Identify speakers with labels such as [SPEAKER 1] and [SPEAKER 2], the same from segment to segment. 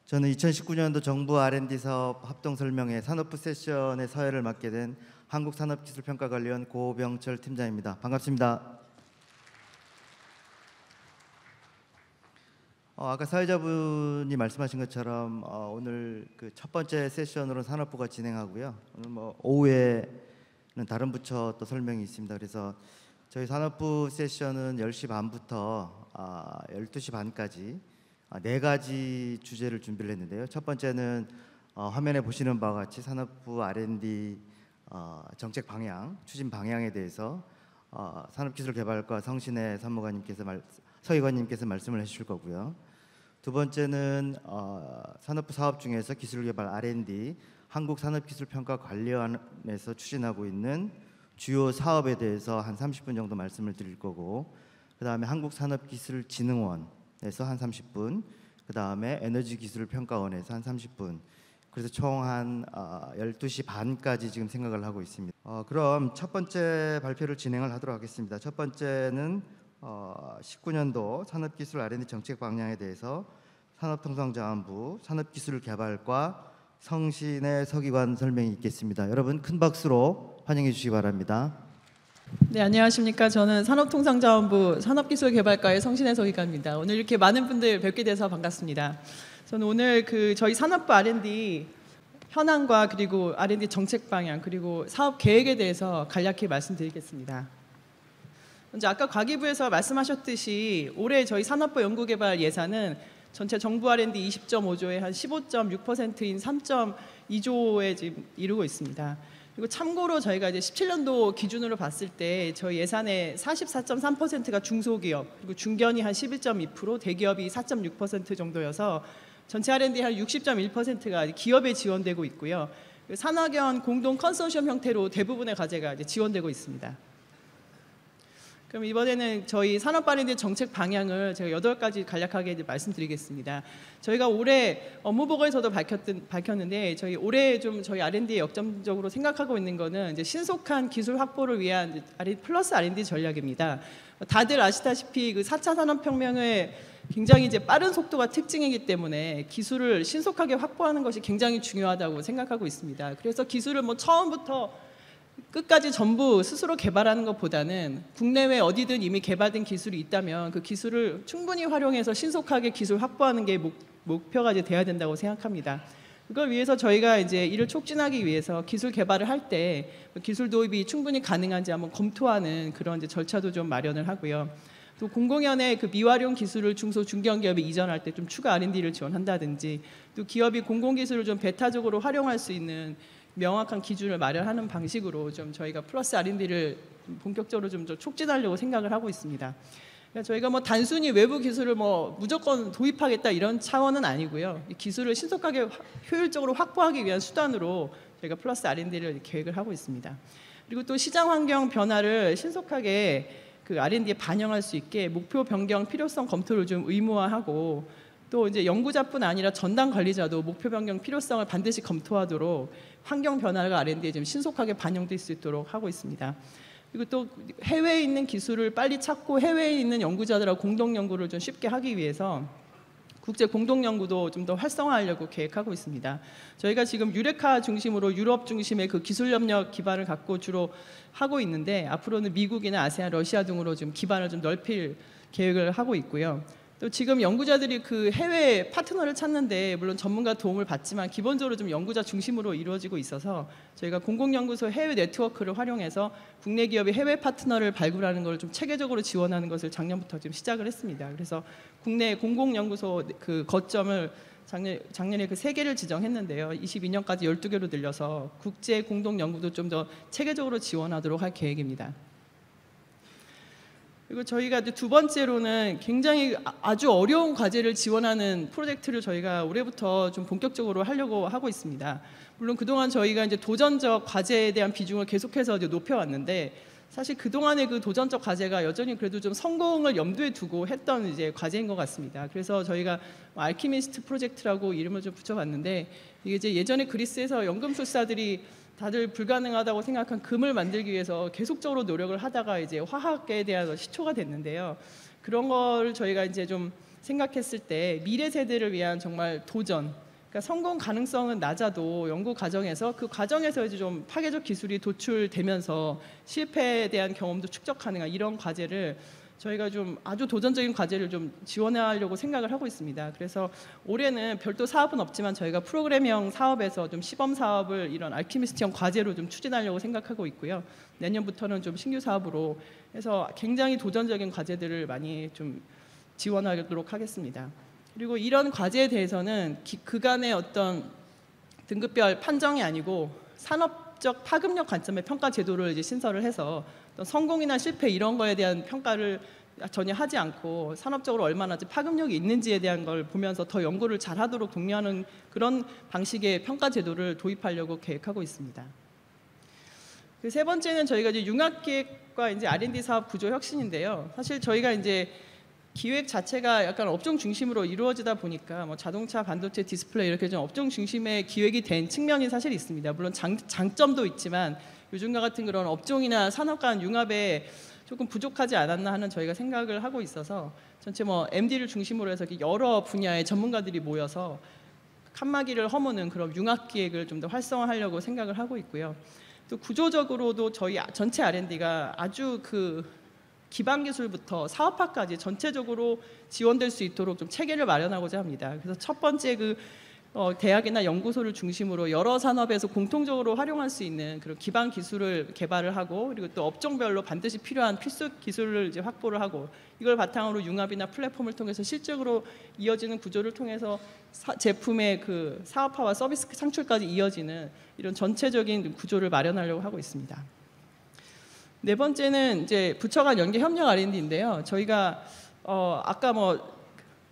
[SPEAKER 1] 저는 2019년도 정부 R&D 사업 합동 설명회 산업부 세션의 서해를 맡게 된 한국산업기술평가관리원 고병철 팀장입니다. 반갑습니다. 아까 사회자분이 말씀하신 것처럼 오늘 그 첫 번째 세션으로 산업부가 진행하고요. 오늘 오후에는 다른 부처 또 설명이 있습니다. 그래서 저희 산업부 세션은 10시 반부터 12시 반까지 네 가지 주제를 준비를 했는데요. 첫 번째는 화면에 보시는 바와 같이 산업부 R&D 정책 방향, 추진 방향에 대해서 산업기술개발과 성신의 서의관님께서 말씀을 해주실 거고요. 두 번째는 산업부 사업 중에서 기술개발 R&D 한국산업기술평가관리원에서 추진하고 있는 주요 사업에 대해서 한 30분 정도 말씀을 드릴 거고, 그 다음에 한국산업기술진흥원에서 한 30분, 그 다음에 에너지기술평가원에서 한 30분, 그래서 총 한 12시 반까지 지금 생각을 하고 있습니다. 그럼 첫 번째 발표를 진행을 하도록 하겠습니다. 첫 번째는 19년도 산업기술 R&D 정책 방향에 대해서 산업통상자원부 산업기술개발과 성신의 서기관 설명이 있겠습니다. 여러분 큰 박수로 환영해 주시기 바랍니다.
[SPEAKER 2] 네, 안녕하십니까. 저는 산업통상자원부 산업기술개발과의 성신의 서기관입니다. 오늘 이렇게 많은 분들 뵙게 돼서 반갑습니다. 저는 오늘 저희 산업부 R&D 현황과 그리고 R&D 정책 방향 그리고 사업 계획에 대해서 간략히 말씀드리겠습니다. 먼저 아까 과기부에서 말씀하셨듯이 올해 저희 산업부 연구개발 예산은 전체 정부 R&D 20.5조에 한 15.6%인 3.2조에 지금 이르고 있습니다. 그리고 참고로 저희가 이제 17년도 기준으로 봤을 때 저희 예산의 44.3%가 중소기업, 그리고 중견이 한 11.2%, 대기업이 4.6% 정도여서 전체 R&D 한 60.1%가 기업에 지원되고 있고요. 산학연 공동 컨소시엄 형태로 대부분의 과제가 이제 지원되고 있습니다. 그럼 이번에는 저희 산업 R&D 정책 방향을 제가 8가지 간략하게 이제 말씀드리겠습니다. 저희가 올해 업무보고에서도 밝혔는데 올해 좀 저희 R&D에 역점적으로 생각하고 있는 거는 이제 신속한 기술 확보를 위한 플러스 R&D 전략입니다. 다들 아시다시피 그 4차 산업혁명의 굉장히 이제 빠른 속도가 특징이기 때문에 기술을 신속하게 확보하는 것이 굉장히 중요하다고 생각하고 있습니다. 그래서 기술을 처음부터 끝까지 전부 스스로 개발하는 것보다는 국내외 어디든 이미 개발된 기술이 있다면 그 기술을 충분히 활용해서 신속하게 기술 확보하는 게 목표가 이제 돼야 된다고 생각합니다. 그걸 위해서 저희가 이제 이를 촉진하기 위해서 기술 개발을 할 때 기술 도입이 충분히 가능한지 한번 검토하는 그런 이제 절차도 좀 마련을 하고요. 또 공공연의 그 미활용 기술을 중소 중견기업에 이전할 때 좀 추가 R&D를 지원한다든지, 또 기업이 공공기술을 좀 배타적으로 활용할 수 있는 명확한 기준을 마련하는 방식으로 좀 저희가 플러스 R&D를 본격적으로 좀 촉진하려고 생각을 하고 있습니다. 그러니까 저희가 단순히 외부 기술을 무조건 도입하겠다 이런 차원은 아니고요. 이 기술을 신속하게 효율적으로 확보하기 위한 수단으로 저희가 플러스 R&D를 계획을 하고 있습니다. 그리고 또 시장 환경 변화를 신속하게 그 R&D에 반영할 수 있게 목표 변경 필요성 검토를 좀 의무화하고, 또 이제 연구자뿐 아니라 전담 관리자도 목표 변경 필요성을 반드시 검토하도록 환경 변화가 R&D에 좀 신속하게 반영될 수 있도록 하고 있습니다. 그리고 또 해외에 있는 기술을 빨리 찾고 해외에 있는 연구자들하고 공동 연구를 좀 쉽게 하기 위해서 국제 공동 연구도 좀 더 활성화하려고 계획하고 있습니다. 저희가 지금 유레카 중심으로 유럽 중심의 그 기술 협력 기반을 갖고 주로 하고 있는데, 앞으로는 미국이나 아세안, 러시아 등으로 좀 기반을 좀 넓힐 계획을 하고 있고요. 또 지금 연구자들이 그 해외 파트너를 찾는데 물론 전문가 도움을 받지만 기본적으로 좀 연구자 중심으로 이루어지고 있어서 저희가 공공연구소 해외 네트워크를 활용해서 국내 기업의 해외 파트너를 발굴하는 걸 좀 체계적으로 지원하는 것을 작년부터 좀 시작을 했습니다. 그래서 국내 공공연구소 그 거점을 작년에 그 3개를 지정했는데요. 22년까지 12개로 늘려서 국제 공동연구도 좀 더 체계적으로 지원하도록 할 계획입니다. 그리고 저희가 두 번째로는 굉장히 아주 어려운 과제를 지원하는 프로젝트를 저희가 올해부터 좀 본격적으로 하려고 하고 있습니다. 물론 그동안 저희가 이제 도전적 과제에 대한 비중을 계속해서 이제 높여왔는데, 사실 그동안의 그 도전적 과제가 여전히 그래도 좀 성공을 염두에 두고 했던 이제 과제인 것 같습니다. 그래서 저희가 알키미스트 프로젝트라고 이름을 좀 붙여봤는데, 이게 이제 예전에 그리스에서 연금술사들이 다들 불가능하다고 생각한 금을 만들기 위해서 계속적으로 노력을 하다가 이제 화학에 대한 시초가 됐는데요. 그런 걸 저희가 이제 좀 생각했을 때 미래 세대를 위한 정말 도전, 그러니까 성공 가능성은 낮아도 연구 과정에서 그 과정에서 이제 좀 파괴적 기술이 도출되면서 실패에 대한 경험도 축적 가능한 이런 과제를 저희가 좀 아주 도전적인 과제를 좀 지원하려고 생각을 하고 있습니다. 그래서 올해는 별도 사업은 없지만 저희가 프로그램형 사업에서 좀 시범 사업을 이런 알키미스트형 과제로 좀 추진하려고 생각하고 있고요. 내년부터는 좀 신규 사업으로 해서 굉장히 도전적인 과제들을 많이 좀 지원하도록 하겠습니다. 그리고 이런 과제에 대해서는 그간의 어떤 등급별 판정이 아니고 산업적 파급력 관점의 평가 제도를 이제 신설을 해서 어떤 성공이나 실패 이런 거에 대한 평가를 전혀 하지 않고 산업적으로 얼마나 파급력이 있는지에 대한 걸 보면서 더 연구를 잘하도록 독려하는 그런 방식의 평가 제도를 도입하려고 계획하고 있습니다. 그 세 번째는 저희가 이제 융합기획과 이제 R&D 사업 구조 혁신인데요. 사실 저희가 이제 기획 자체가 약간 업종 중심으로 이루어지다 보니까 뭐 자동차, 반도체, 디스플레이 이렇게 좀 업종 중심의 기획이 된 측면이 사실 있습니다. 물론 장점도 있지만 요즘과 같은 그런 업종이나 산업 간 융합에 조금 부족하지 않았나 하는 저희가 생각을 하고 있어서 전체 뭐 MD를 중심으로 해서 여러 분야의 전문가들이 모여서 칸막이를 허무는 그런 융합 기획을 좀 더 활성화하려고 생각을 하고 있고요. 또 구조적으로도 저희 전체 R&D가 아주 그 기반 기술부터 사업화까지 전체적으로 지원될 수 있도록 좀 체계를 마련하고자 합니다. 그래서 첫 번째 그 대학이나 연구소를 중심으로 여러 산업에서 공통적으로 활용할 수 있는 그런 기반 기술을 개발을 하고 그리고 또 업종별로 반드시 필요한 필수 기술을 이제 확보를 하고 이걸 바탕으로 융합이나 플랫폼을 통해서 실적으로 이어지는 구조를 통해서 제품의 그 사업화와 서비스 창출까지 이어지는 이런 전체적인 구조를 마련하려고 하고 있습니다. 네 번째는 이제 부처 간 연계 협력 R&D인데요. 저희가 아까 뭐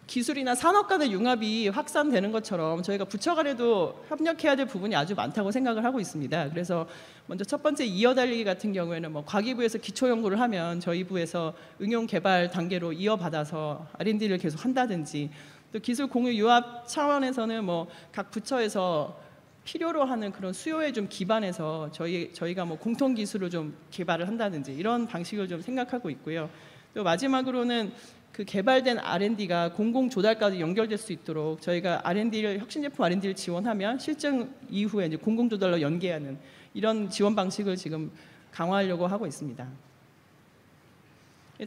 [SPEAKER 2] 기술이나 산업 간의 융합이 확산되는 것처럼 저희가 부처 간에도 협력해야 될 부분이 아주 많다고 생각을 하고 있습니다. 그래서 먼저 첫 번째 이어달리기 같은 경우에는 뭐 과기부에서 기초 연구를 하면 저희 부에서 응용 개발 단계로 이어받아서 R&D를 계속 한다든지 또 기술 공유 융합 차원에서는 뭐 각 부처에서 필요로 하는 그런 수요에 좀 기반해서 저희가 뭐 공통 기술을 좀 개발을 한다든지 이런 방식을 좀 생각하고 있고요. 또 마지막으로는 그 개발된 R&D가 공공 조달까지 연결될 수 있도록 저희가 R&D를 혁신 제품 R&D를 지원하면 실증 이후에 이제 공공 조달로 연계하는 이런 지원 방식을 지금 강화하려고 하고 있습니다.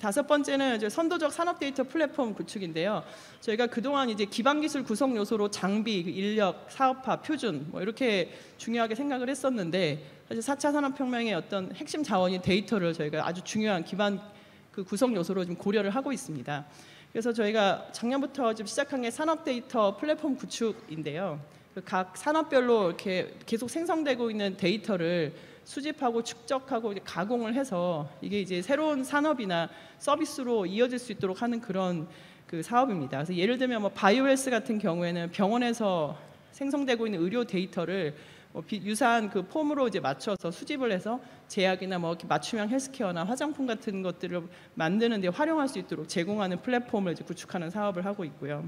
[SPEAKER 2] 다섯 번째는 이제 선도적 산업 데이터 플랫폼 구축인데요. 저희가 그동안 이제 기반 기술 구성 요소로 장비, 인력, 사업화, 표준 뭐 이렇게 중요하게 생각을 했었는데 사실 4차 산업혁명의 어떤 핵심 자원인 데이터를 저희가 아주 중요한 기반 그 구성 요소로 좀 고려를 하고 있습니다. 그래서 저희가 작년부터 좀 시작한 게 산업 데이터 플랫폼 구축인데요. 각 산업별로 이렇게 계속 생성되고 있는 데이터를 수집하고 축적하고 이제 가공을 해서 이게 이제 새로운 산업이나 서비스로 이어질 수 있도록 하는 그런 그 사업입니다. 그래서 예를 들면 뭐 바이오헬스 같은 경우에는 병원에서 생성되고 있는 의료 데이터를 유사한 그 폼으로 이제 맞춰서 수집을 해서 제약이나 뭐 맞춤형 헬스케어나 화장품 같은 것들을 만드는 데 활용할 수 있도록 제공하는 플랫폼을 이제 구축하는 사업을 하고 있고요.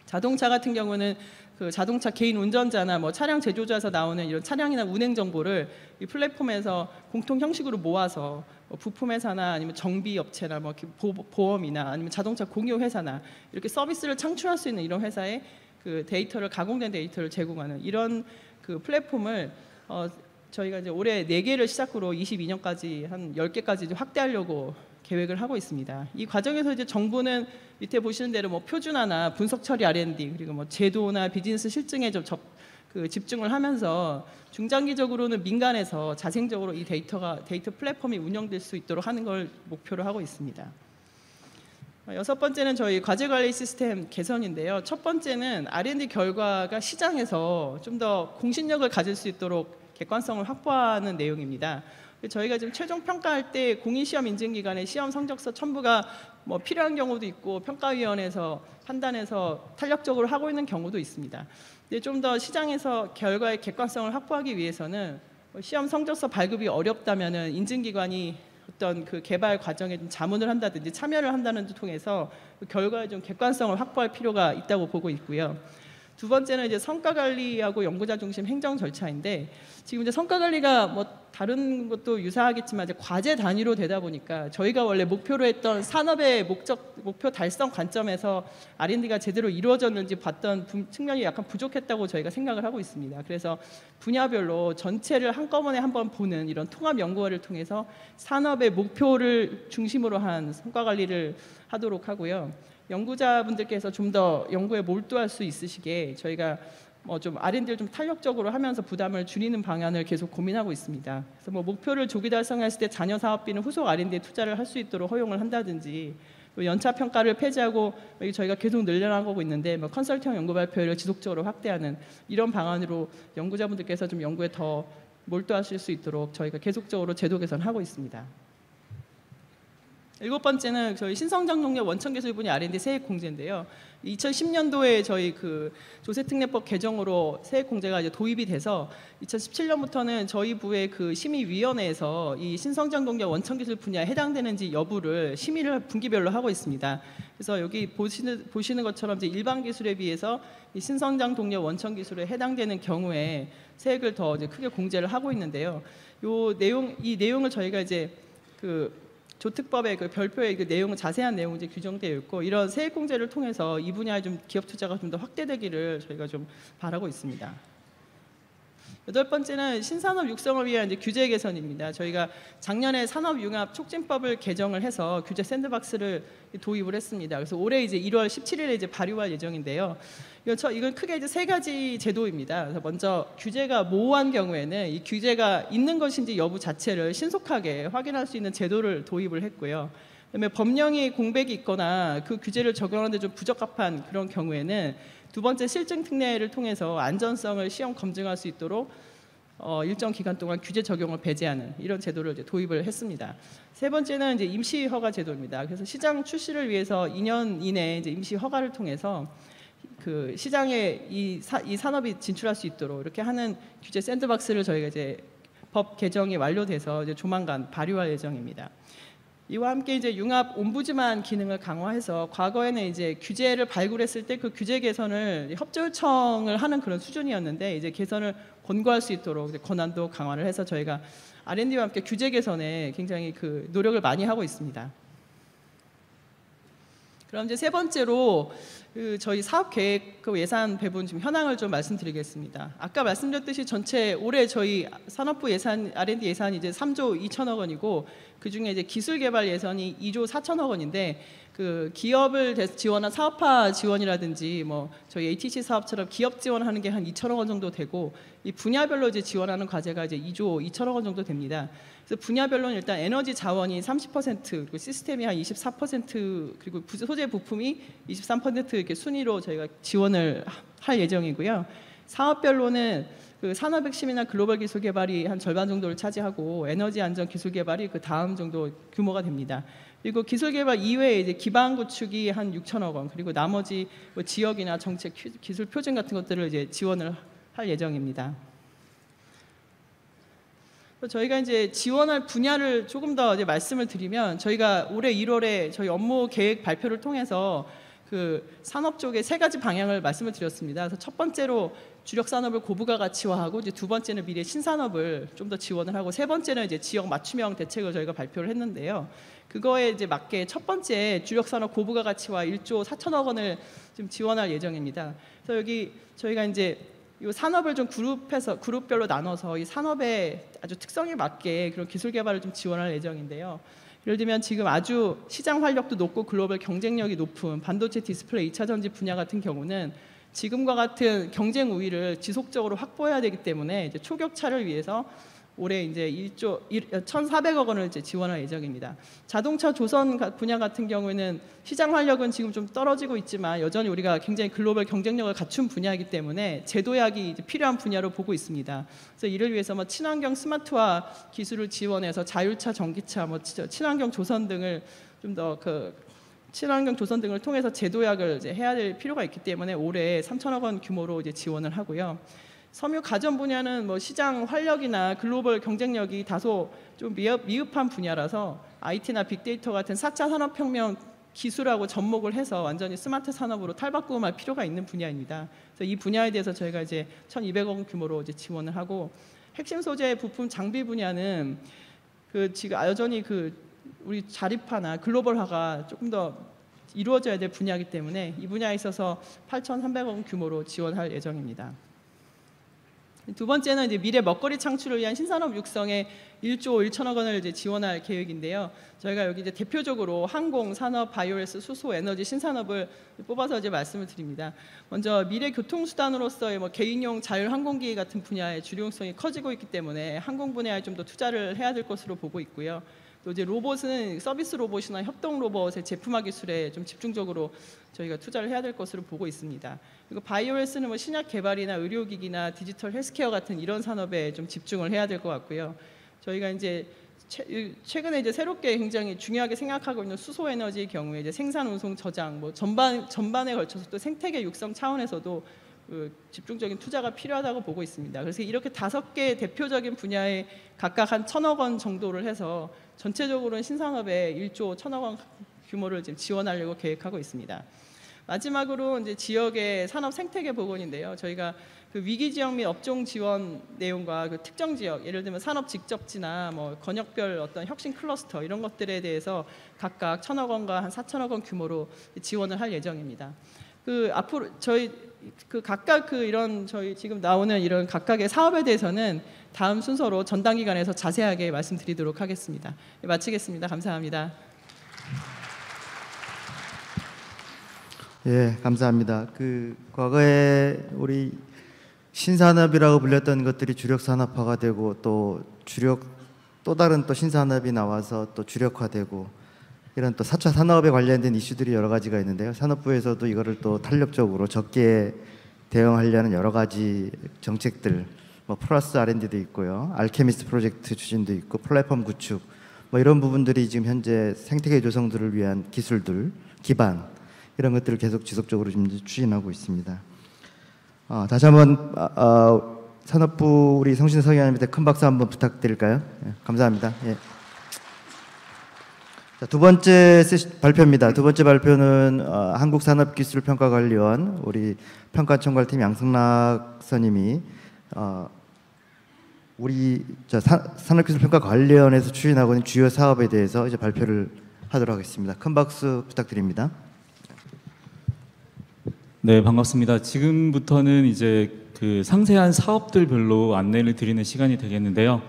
[SPEAKER 2] 자동차 같은 경우는 그 자동차 개인 운전자나 뭐 차량 제조자에서 나오는 이런 차량이나 운행 정보를 이 플랫폼에서 공통 형식으로 모아서 뭐 부품 회사나 아니면 정비 업체나 뭐 보험이나 아니면 자동차 공유 회사나 이렇게 서비스를 창출할 수 있는 이런 회사에 그 데이터를 가공된 데이터를 제공하는 이런 그 플랫폼을 저희가 이제 올해 4개를 시작으로 22년까지 한 10개까지 이제 확대하려고 계획을 하고 있습니다. 이 과정에서 이제 정부는 밑에 보시는 대로 뭐 표준화나 분석 처리 R&D 그리고 뭐 제도나 비즈니스 실증에 좀 집중을 하면서 중장기적으로는 민간에서 자생적으로 이 데이터 플랫폼이 운영될 수 있도록 하는 걸 목표로 하고 있습니다. 여섯 번째는 저희 과제 관리 시스템 개선인데요. 첫 번째는 R&D 결과가 시장에서 좀 더 공신력을 가질 수 있도록 객관성을 확보하는 내용입니다. 저희가 지금 최종 평가할 때 공인시험 인증기관의 시험 성적서 첨부가 뭐 필요한 경우도 있고 평가위원회에서 판단해서 탄력적으로 하고 있는 경우도 있습니다. 근데 좀 더 시장에서 결과의 객관성을 확보하기 위해서는 시험 성적서 발급이 어렵다면은 인증기관이 어떤 그 개발 과정에 좀 자문을 한다든지 참여를 한다는 데 통해서 그 결과에 좀 객관성을 확보할 필요가 있다고 보고 있고요. 두 번째는 이제 성과 관리하고 연구자 중심 행정 절차인데 지금 이제 성과 관리가 뭐 다른 것도 유사하겠지만 이제 과제 단위로 되다 보니까 저희가 원래 목표로 했던 산업의 목표 달성 관점에서 R&D가 제대로 이루어졌는지 봤던 측면이 약간 부족했다고 저희가 생각을 하고 있습니다. 그래서 분야별로 전체를 한꺼번에 한번 보는 이런 통합 연구원을 통해서 산업의 목표를 중심으로 한 성과 관리를 하도록 하고요. 연구자분들께서 좀 더 연구에 몰두할 수 있으시게 저희가 좀 R&D를 좀 탄력적으로 하면서 부담을 줄이는 방안을 계속 고민하고 있습니다. 그래서 목표를 조기 달성했을 때 자녀 사업비는 후속 R&D에 투자를 할 수 있도록 허용을 한다든지, 또 연차 평가를 폐지하고 여기 저희가 계속 늘려나가고 있는데 컨설팅 연구 발표를 지속적으로 확대하는 이런 방안으로 연구자분들께서 좀 연구에 더 몰두하실 수 있도록 저희가 계속적으로 제도 개선하고 있습니다. 7번째는 저희 신성장 농nghiệp 원천 기술 분야 R&D 세액 공제인데요. 2010년도에 저희 그 조세특례법 개정으로 세액 공제가 이제 도입이 돼서 2017년부터는 저희 부의 그 심의위원회에서 이 신성장 농nghiệp 원천 기술 분야에 해당되는지 여부를 심의를 분기별로 하고 있습니다. 그래서 여기 보시는 것처럼 이제 일반 기술에 비해서 이 신성장 농nghiệp 원천 기술에 해당되는 경우에 세액을 더 이제 크게 공제를 하고 있는데요. 이 내용을 저희가 이제 그 조특법의 그 별표의 그 내용은 자세한 내용이 이제 규정되어 있고, 이런 세액 공제를 통해서 이 분야에 좀 기업 투자가 좀 더 확대되기를 저희가 좀 바라고 있습니다. 8번째는 신산업 육성을 위한 이제 규제 개선입니다. 저희가 작년에 산업융합 촉진법을 개정을 해서 규제 샌드박스를 도입을 했습니다. 그래서 올해 이제 1월 17일에 이제 발효할 예정인데요. 이건 크게 이제 3가지 제도입니다. 그래서 먼저 규제가 모호한 경우에는 이 규제가 있는 것인지 여부 자체를 신속하게 확인할 수 있는 제도를 도입을 했고요. 그다음에 법령이 공백이 있거나 그 규제를 적용하는 데 좀 부적합한 그런 경우에는 두 번째 실증 특례를 통해서 안전성을 시험 검증할 수 있도록 일정 기간 동안 규제 적용을 배제하는 이런 제도를 이제 도입을 했습니다. 세 번째는 이제 임시 허가 제도입니다. 그래서 시장 출시를 위해서 2년 이내에 이제 임시 허가를 통해서 그 시장에 이 산업이 진출할 수 있도록 이렇게 하는 규제 샌드박스를 저희가 이제 법 개정이 완료돼서 이제 조만간 발효할 예정입니다. 이와 함께 이제 융합 옴부즈만 기능을 강화해서 과거에는 이제 규제를 발굴했을 때 그 규제 개선을 협조 요청을 하는 그런 수준이었는데, 이제 개선을 권고할 수 있도록 이제 권한도 강화를 해서 저희가 R&D와 함께 규제 개선에 굉장히 그 노력을 많이 하고 있습니다. 그럼 이제 세 번째로 저희 사업 계획 그 예산 배분 지금 현황을 좀 말씀드리겠습니다. 아까 말씀드렸듯이 전체 올해 저희 산업부 예산 R&D 예산이 이제 3조 2천억 원이고, 그 중에 이제 기술 개발 예산이 2조 4천억 원인데, 그 기업을 지원한 사업화 지원이라든지 저희 ATC 사업처럼 기업 지원하는 게 한 2천억 원 정도 되고, 이 분야별로 이제 지원하는 과제가 이제 2조 2천억 원 정도 됩니다. 그래서 분야별로는 일단 에너지 자원이 30%, 그리고 시스템이 한 24%, 그리고 소재 부품이 23% 이렇게 순위로 저희가 지원을 할 예정이고요. 사업별로는 그 산업 핵심이나 글로벌 기술 개발이 한 절반 정도를 차지하고, 에너지 안전 기술 개발이 그 다음 정도 규모가 됩니다. 그리고 기술 개발 이외에 이제 기반 구축이 한 6천억 원, 그리고 나머지 지역이나 정책, 기술 표준 같은 것들을 이제 지원을 할 예정입니다. 저희가 이제 지원할 분야를 조금 더 이제 말씀을 드리면, 저희가 올해 1월에 저희 업무 계획 발표를 통해서 그 산업 쪽에 3가지 방향을 말씀을 드렸습니다. 그래서 첫 번째로 주력 산업을 고부가 가치화하고, 이제 두 번째는 미래 신산업을 좀 더 지원을 하고, 세 번째는 이제 지역 맞춤형 대책을 저희가 발표를 했는데요. 그거에 이제 맞게 첫 번째 주력 산업 고부가 가치화 1조 4천억 원을 지금 지원할 예정입니다. 그래서 여기 저희가 이제 이 산업을 좀 그룹별로 나눠서 이 산업의 아주 특성에 맞게 그런 기술 개발을 좀 지원할 예정인데요. 예를 들면 지금 아주 시장 활력도 높고 글로벌 경쟁력이 높은 반도체 디스플레이 2차 전지 분야 같은 경우는 지금과 같은 경쟁 우위를 지속적으로 확보해야 되기 때문에 이제 초격차를 위해서 올해 이제 1,400억 원을 이제 지원할 예정입니다. 자동차 조선 분야 같은 경우에는 시장 활력은 지금 좀 떨어지고 있지만 여전히 우리가 굉장히 글로벌 경쟁력을 갖춘 분야이기 때문에 재도약이 이제 필요한 분야로 보고 있습니다. 그래서 이를 위해서 친환경 스마트화 기술을 지원해서 자율차, 전기차, 친환경 조선 등을 좀 더 친환경 조선 등을 통해서 재도약을 이제 해야 될 필요가 있기 때문에 올해 3천억 원 규모로 이제 지원을 하고요. 섬유 가전 분야는 시장 활력이나 글로벌 경쟁력이 다소 좀 미흡한 분야라서 IT나 빅데이터 같은 4차 산업혁명 기술하고 접목을 해서 완전히 스마트 산업으로 탈바꿈할 필요가 있는 분야입니다. 그래서 이 분야에 대해서 저희가 이제 1,200억 원 규모로 이제 지원을 하고, 핵심 소재 부품 장비 분야는 지금 여전히 우리 자립화나 글로벌화가 조금 더 이루어져야 될 분야이기 때문에 이 분야에 있어서 8,300억 원 규모로 지원할 예정입니다. 두 번째는 이제 미래 먹거리 창출을 위한 신산업 육성에 1조 1천억 원을 이제 지원할 계획인데요. 저희가 여기 이제 대표적으로 항공, 산업, 바이오레스, 수소, 에너지, 신산업을 뽑아서 이제 말씀을 드립니다. 먼저 미래 교통수단으로서의 개인용 자율항공기 같은 분야의 주력성이 커지고 있기 때문에 항공 분야에 좀 더 투자를 해야 될 것으로 보고 있고요. 또 이제 로봇은 서비스 로봇이나 협동 로봇의 제품화 기술에 좀 집중적으로 저희가 투자를 해야 될 것으로 보고 있습니다. 그리고 바이오레스는 신약 개발이나 의료기기나 디지털 헬스케어 같은 이런 산업에 좀 집중을 해야 될 것 같고요. 저희가 이제 최근에 이제 새롭게 굉장히 중요하게 생각하고 있는 수소 에너지의 경우에 이제 생산, 운송, 저장 전반에 걸쳐서 또 생태계 육성 차원에서도 집중적인 투자가 필요하다고 보고 있습니다. 그래서 이렇게 5개 대표적인 분야에 각각 한 1,000억 원 정도를 해서 전체적으로는 신산업에 1조 1,000억 원 규모를 지금 지원하려고 계획하고 있습니다. 마지막으로 이제 지역의 산업 생태계 복원인데요. 저희가 위기 지역 및 업종 지원 내용과 특정 지역, 예를 들면 산업 직접지나 권역별 어떤 혁신 클러스터 이런 것들에 대해서 각각 1,000억 원과 한 4,000억 원 규모로 지원을 할 예정입니다. 앞으로 저희 각각 이런 저희 지금 나오는 이런 각각의 사업에 대해서는 다음 순서로 전담 기관에서 자세하게 말씀드리도록 하겠습니다. 마치겠습니다. 감사합니다.
[SPEAKER 1] 예, 감사합니다. 과거에 우리 신산업이라고 불렸던 것들이 주력 산업화가 되고 또 다른 또 신산업이 나와서 또 주력화되고 이런 또 4차 산업에 관련된 이슈들이 여러 가지가 있는데요. 산업부에서도 이거를 또 탄력적으로 적기에 대응하려는 여러 가지 정책들, 플러스 R&D도 있고요, 알케미스트 프로젝트 추진도 있고, 플랫폼 구축, 이런 부분들이 지금 현재 생태계 조성들을 위한 기술들, 기반 이런 것들을 계속 지속적으로 지금 추진하고 있습니다. 다시 한번 산업부 우리 성신 서기관님한테 큰 박수 한번 부탁드릴까요? 예, 감사합니다. 예. 자, 두 번째 발표입니다. 두 번째 발표는 한국산업기술평가관리원 우리 평가총괄팀 양승락 선임이 우리 산업기술평가관리원에서 추진하고 있는 주요 사업에 대해서 이제 발표를 하도록 하겠습니다. 큰 박수 부탁드립니다.
[SPEAKER 3] 네, 반갑습니다. 지금부터는 이제 상세한 사업들별로 안내를 드리는 시간이 되겠는데요.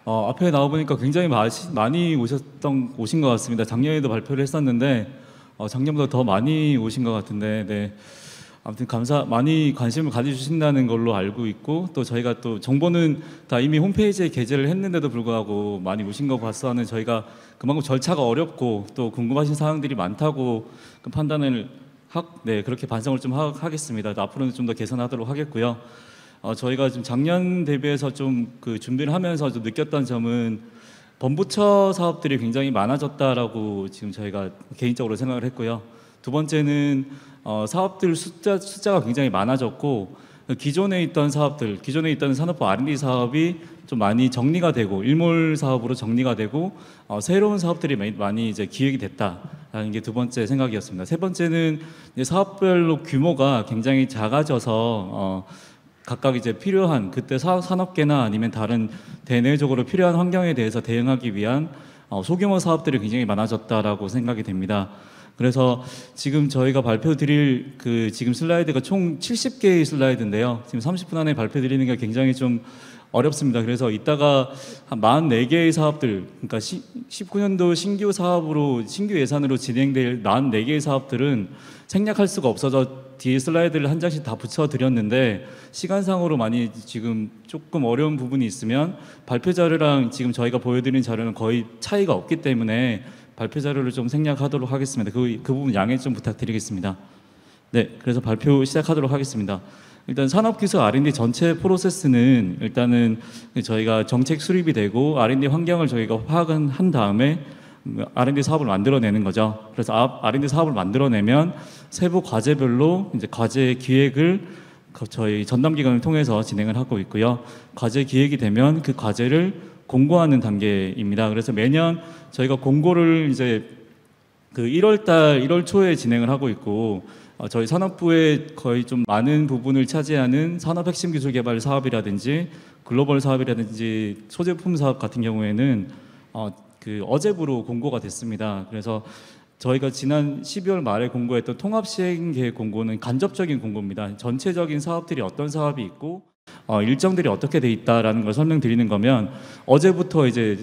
[SPEAKER 3] 앞에 나와보니까 굉장히 많이 오신 것 같습니다. 작년에도 발표를 했었는데 작년보다 더 많이 오신 것 같은데, 네. 아무튼 많이 관심을 가져주신다는 걸로 알고 있고, 또 저희가 또 정보는 다 이미 홈페이지에 게재를 했는데도 불구하고 많이 오신 것 같아서는 저희가 그만큼 절차가 어렵고 또 궁금하신 사항들이 많다고 판단을 네, 그렇게 반성을 좀 하겠습니다. 앞으로는 좀 더 개선하도록 하겠고요. 저희가 지금 작년 대비해서 좀 준비를 하면서 좀 느꼈던 점은 범부처 사업들이 굉장히 많아졌다라고 지금 저희가 개인적으로 생각을 했고요. 두 번째는 사업들 숫자가 굉장히 많아졌고, 기존에 있던 사업들, 기존에 있던 산업부 R&D 사업이 좀 많이 정리가 되고 일몰 사업으로 정리가 되고 새로운 사업들이 많이 이제 기획이 됐다라는 게 두 번째 생각이었습니다. 세 번째는 이제 사업별로 규모가 굉장히 작아져서 각각 이제 필요한 그때 산업계나 아니면 다른 대내적으로 필요한 환경에 대해서 대응하기 위한 소규모 사업들이 굉장히 많아졌다라고 생각이 됩니다. 그래서 지금 저희가 발표 드릴 지금 슬라이드가 총 70개의 슬라이드인데요. 지금 30분 안에 발표 드리는 게 굉장히 좀 어렵습니다. 그래서 이따가 한 44개의 사업들, 그러니까 19년도 신규 예산으로 진행될 44개의 사업들은 생략할 수가 없어서 뒤에 슬라이드를 한 장씩 다 붙여드렸는데, 시간상으로 많이 지금 조금 어려운 부분이 있으면 발표 자료랑 지금 저희가 보여드리는 자료는 거의 차이가 없기 때문에 발표 자료를 좀 생략하도록 하겠습니다. 그 부분 양해 좀 부탁드리겠습니다. 네, 그래서 발표 시작하도록 하겠습니다. 일단 산업기술 R&D 전체 프로세스는 일단은 저희가 정책 수립이 되고 R&D 환경을 저희가 파악은 한 다음에 R&D 사업을 만들어내는 거죠. 그래서 R&D 사업을 만들어내면 세부 과제별로 이제 과제 기획을 저희 전담기관을 통해서 진행을 하고 있고요. 과제 기획이 되면 그 과제를 공고하는 단계입니다. 그래서 매년 저희가 공고를 이제 1월 초에 진행을 하고 있고, 저희 산업부의 거의 좀 많은 부분을 차지하는 산업 핵심 기술 개발 사업이라든지 글로벌 사업이라든지 소제품 사업 같은 경우에는 어제부로 공고가 됐습니다. 그래서 저희가 지난 12월 말에 공고했던 통합 시행 계획 공고는 간접적인 공고입니다. 전체적인 사업들이 어떤 사업이 있고 일정들이 어떻게 돼 있다라는 걸 설명드리는 거면, 어제부터 이제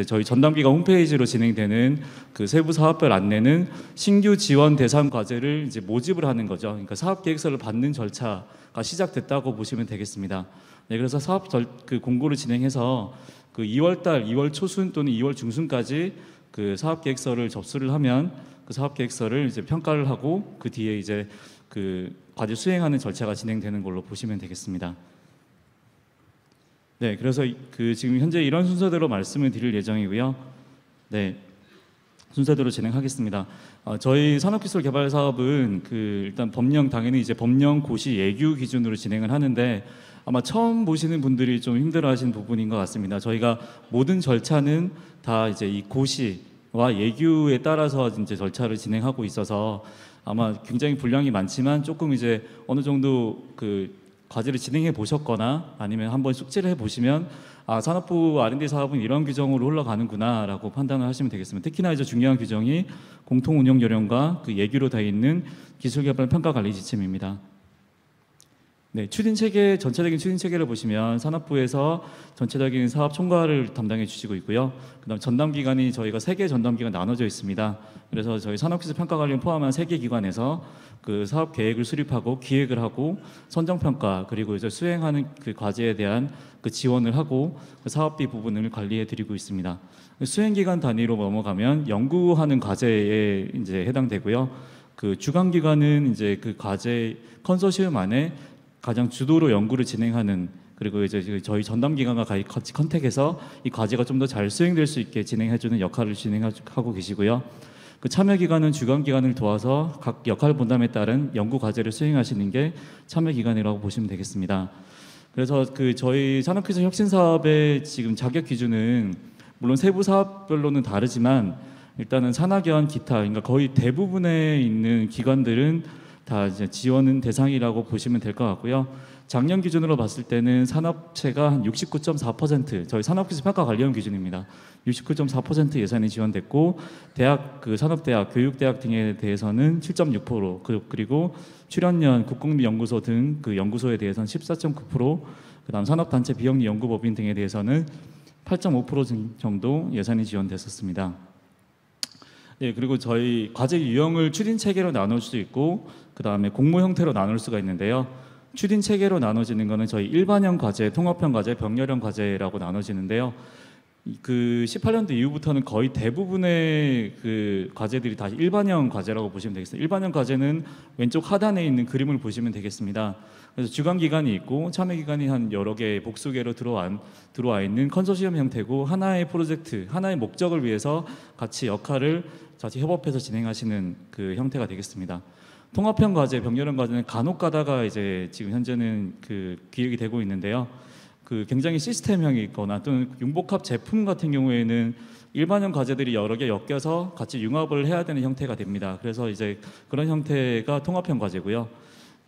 [SPEAKER 3] 저희 전담기관 홈페이지로 진행되는 그 세부 사업별 안내는 신규 지원 대상 과제를 이제 모집을 하는 거죠. 그러니까 사업 계획서를 받는 절차가 시작됐다고 보시면 되겠습니다. 네, 그래서 그 공고를 진행해서 그 2월 초순 또는 2월 중순까지 그 사업 계획서를 접수를 하면 그 사업 계획서를 이제 평가를 하고 그 뒤에 이제 그 과제 수행하는 절차가 진행되는 걸로 보시면 되겠습니다. 네, 그래서 그 지금 현재 이런 순서대로 말씀을 드릴 예정이고요. 네, 순서대로 진행하겠습니다. 저희 산업기술 개발 사업은 일단 당연히 이제 법령, 고시, 예규 기준으로 진행을 하는데, 아마 처음 보시는 분들이 좀 힘들어하시는 부분인 것 같습니다. 저희가 모든 절차는 다 이제 이 고시와 예규에 따라서 이제 절차를 진행하고 있어서 아마 굉장히 분량이 많지만 조금 이제 어느 정도 그 과제를 진행해 보셨거나 아니면 한번 숙지를 해 보시면 산업부 R&D 사업은 이런 규정으로 흘러가는구나라고 판단을 하시면 되겠습니다. 특히나 이제 중요한 규정이 공통운영요령과 그 예규로 되어 있는 기술개발 평가관리 지침입니다. 네, 전체적인 추진 체계를 보시면 산업부에서 전체적인 사업 총괄을 담당해 주시고 있고요. 그다음 전담 기관이 저희가 3개 전담 기관 나눠져 있습니다. 그래서 저희 산업기술 평가관리를 포함한 3개 기관에서 그 사업 계획을 수립하고 기획을 하고 선정 평가, 그리고 이제 수행하는 그 과제에 대한 그 지원을 하고 그 사업비 부분을 관리해 드리고 있습니다. 수행 기간 단위로 넘어가면 연구하는 과제에 이제 해당되고요. 그 주관 기관은 이제 그 과제 컨소시엄 안에 가장 주도로 연구를 진행하는, 그리고 이제 저희 전담 기관과 같이 컨택해서 이 과제가 좀 더 잘 수행될 수 있게 진행해주는 역할을 진행하고 계시고요. 그 참여 기관은 주관 기관을 도와서 각 역할 분담에 따른 연구 과제를 수행하시는 게 참여 기관이라고 보시면 되겠습니다. 그래서 그 저희 산업기술 혁신 사업의 지금 자격 기준은 물론 세부 사업별로는 다르지만 일단은 산학연 기타, 그러니까 거의 대부분에 있는 기관들은 다 이제 지원 대상이라고 보시면 될 것 같고요. 작년 기준으로 봤을 때는 산업체가 한 69.4%, 저희 산업기술 평가관리원 기준입니다. 69.4% 예산이 지원됐고, 대학, 그 산업대학, 교육대학 등에 대해서는 7.6%, 그리고 출연연, 국공연구소 등 그 연구소에 대해서는 14.9%, 그다음 산업단체 비영리 연구법인 등에 대해서는 8.5% 정도 예산이 지원됐었습니다. 네, 그리고 저희 과제 유형을 추진 체계로 나눌 수 있고, 그 다음에 공모 형태로 나눌 수가 있는데요. 추진 체계로 나눠지는 것은 저희 일반형 과제, 통합형 과제, 병렬형 과제라고 나눠지는데요. 그 18년도 이후부터는 거의 대부분의 그 과제들이 다 일반형 과제라고 보시면 되겠습니다. 일반형 과제는 왼쪽 하단에 있는 그림을 보시면 되겠습니다. 그래서 주관 기관이 있고 참여 기관이 한 여러 개의 복수계로 들어와 있는 컨소시엄 형태고, 하나의 프로젝트, 하나의 목적을 위해서 같이 역할을 같이 협업해서 진행하시는 그 형태가 되겠습니다. 통합형 과제, 병렬형 과제는 간혹 가다가 이제 지금 현재는 그 기획이 되고 있는데요. 그 굉장히 시스템형이 있거나 또는 융복합 제품 같은 경우에는 일반형 과제들이 여러 개 엮여서 같이 융합을 해야 되는 형태가 됩니다. 그래서 이제 그런 형태가 통합형 과제고요.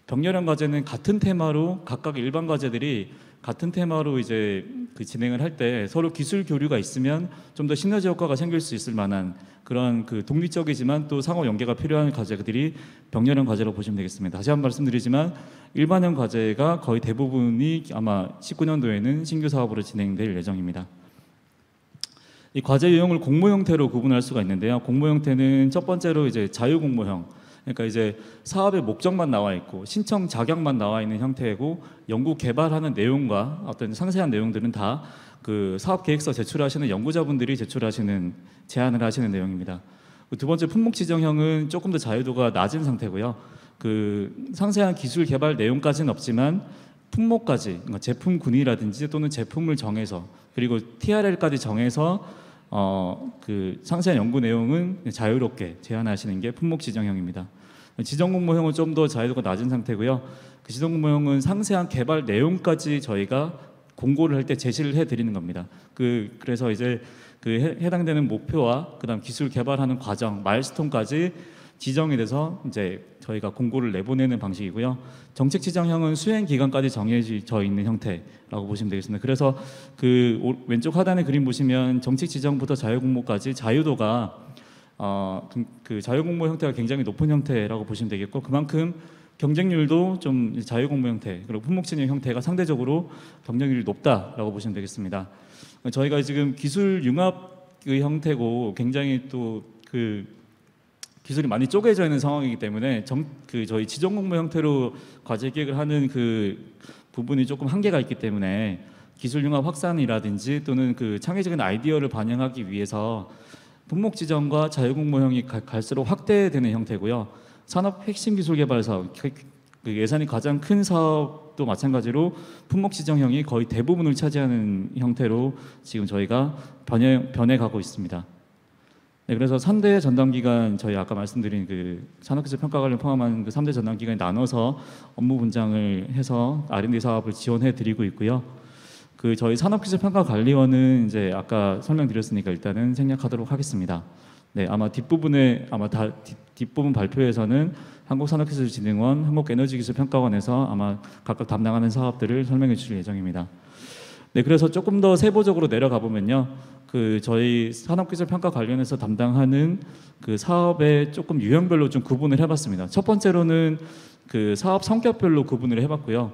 [SPEAKER 3] 병렬형 과제는 같은 테마로 각각 일반 과제들이 같은 테마로 이제 그 진행을 할 때 서로 기술 교류가 있으면 좀 더 시너지 효과가 생길 수 있을 만한 그런 그 독립적이지만 또 상호 연계가 필요한 과제들이 병렬형 과제로 보시면 되겠습니다. 다시 한번 말씀드리지만 일반형 과제가 거의 대부분이 아마 19년도에는 신규 사업으로 진행될 예정입니다. 이 과제 유형을 공모 형태로 구분할 수가 있는데요. 공모 형태는 첫 번째로 이제 자유 공모형, 그러니까 이제 사업의 목적만 나와 있고 신청 자격만 나와 있는 형태이고, 연구 개발하는 내용과 어떤 상세한 내용들은 다 그 사업 계획서 제출하시는 연구자분들이 제안을 하시는 내용입니다. 두 번째 품목 지정형은 조금 더 자유도가 낮은 상태고요. 그 상세한 기술 개발 내용까지는 없지만 품목까지, 그러니까 제품 군이라든지 또는 제품을 정해서 그리고 TRL까지 정해서 그 상세한 연구 내용은 자유롭게 제안하시는 게 품목 지정형입니다. 지정 공모형은 좀 더 자유도가 낮은 상태고요. 그 지정 공모형은 상세한 개발 내용까지 저희가 공고를 할 때 제시를 해드리는 겁니다. 그래서 이제 그 해당되는 목표와 그다음 기술 개발하는 과정, 마일스톤까지 지정에 대해서 이제 저희가 공고를 내보내는 방식이고요. 정책 지정형은 수행 기간까지 정해져 있는 형태라고 보시면 되겠습니다. 그래서 왼쪽 하단의 그림 보시면 정책 지정부터 자유공모까지 자유도가 그 자유공모 형태가 굉장히 높은 형태라고 보시면 되겠고, 그만큼 경쟁률도 좀 자유공모 형태 그리고 품목진영 형태가 상대적으로 경쟁률이 높다라고 보시면 되겠습니다. 저희가 지금 기술 융합의 형태고 굉장히 또 기술이 많이 쪼개져 있는 상황이기 때문에 저희 지정 공모 형태로 과제 기획을 하는 그 부분이 조금 한계가 있기 때문에 기술 융합 확산이라든지 또는 그 창의적인 아이디어를 반영하기 위해서 분목 지정과 자유 공모형이 갈수록 확대되는 형태고요. 산업 핵심 기술 개발 사업, 그 예산이 가장 큰 사업도 마찬가지로 품목 지정형이 거의 대부분을 차지하는 형태로 지금 저희가 변해가고 있습니다. 네, 그래서 3대 전담 기관, 저희 아까 말씀드린 그 산업기술 평가관리를 포함한 그 3대 전담 기관이 나눠서 업무 분장을 해서 R&D 사업을 지원해 드리고 있고요. 그 저희 산업기술 평가관리원은 이제 아까 설명드렸으니까 일단은 생략하도록 하겠습니다. 네, 아마 뒷부분 발표에서는 한국산업기술진흥원, 한국에너지기술평가원에서 아마 각각 담당하는 사업들을 설명해 주실 예정입니다. 네, 그래서 조금 더 세부적으로 내려가 보면요, 그 저희 산업기술평가관리원에서 담당하는 그 사업의 조금 유형별로 좀 구분을 해봤습니다. 첫 번째로는 그 사업 성격별로 구분을 해봤고요.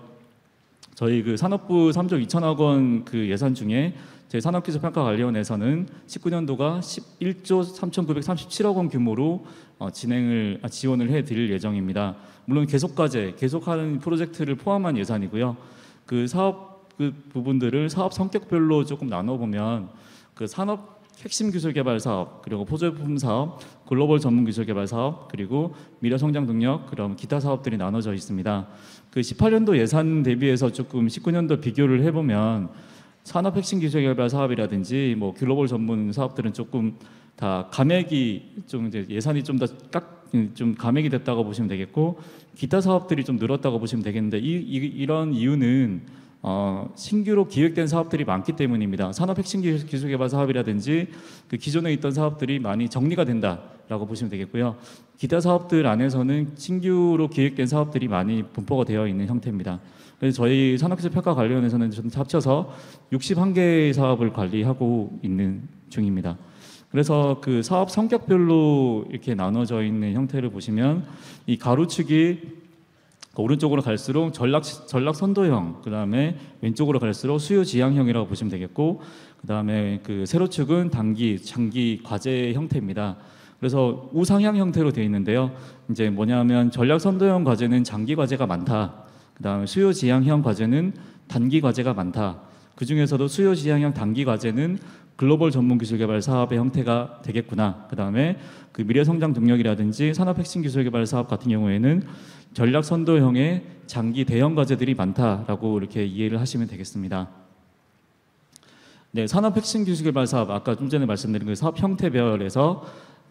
[SPEAKER 3] 저희 그 산업부 3조 2천억 원 그 예산 중에 저희 산업기술평가관리원에서는 19년도가 11조 3,937억 원 규모로 지원을 해드릴 예정입니다. 물론 계속하는 프로젝트를 포함한 예산이고요. 그 사업 그 부분들을 사업 성격별로 조금 나눠보면 그 산업 핵심 기술 개발 사업, 그리고 포조제품 사업, 글로벌 전문 기술 개발 사업, 그리고 미래 성장 동력, 그럼 기타 사업들이 나눠져 있습니다. 그 18년도 예산 대비해서 조금 19년도 비교를 해보면 산업 핵심 기술 개발 사업이라든지 뭐 글로벌 전문 사업들은 조금 다 감액이 좀 이제 예산이 좀 감액이 됐다고 보시면 되겠고, 기타 사업들이 좀 늘었다고 보시면 되겠는데 이런 이유는 신규로 기획된 사업들이 많기 때문입니다. 산업 핵심 기술 개발 사업이라든지 그 기존에 있던 사업들이 많이 정리가 된다라고 보시면 되겠고요. 기타 사업들 안에서는 신규로 기획된 사업들이 많이 분포가 되어 있는 형태입니다. 그래서 저희 산업기술평가관리원에서는 합쳐서 61개의 사업을 관리하고 있는 중입니다. 그래서 그 사업 성격별로 이렇게 나눠져 있는 형태를 보시면 이 가로축이 오른쪽으로 갈수록 전략 선도형, 그 다음에 왼쪽으로 갈수록 수요 지향형이라고 보시면 되겠고, 그 다음에 그 세로축은 단기, 장기 과제 형태입니다. 그래서 우상향 형태로 되어 있는데요. 이제 뭐냐면 전략 선도형 과제는 장기 과제가 많다. 그 다음에 수요 지향형 과제는 단기 과제가 많다. 그 중에서도 수요 지향형 단기 과제는 글로벌 전문 기술 개발 사업의 형태가 되겠구나. 그 다음에 그 미래 성장 동력이라든지 산업 핵심 기술 개발 사업 같은 경우에는 전략 선도형의 장기 대형 과제들이 많다라고 이렇게 이해를 하시면 되겠습니다. 네, 산업 핵심 기술 개발 사업, 아까 좀 전에 말씀드린 그 사업 형태별에서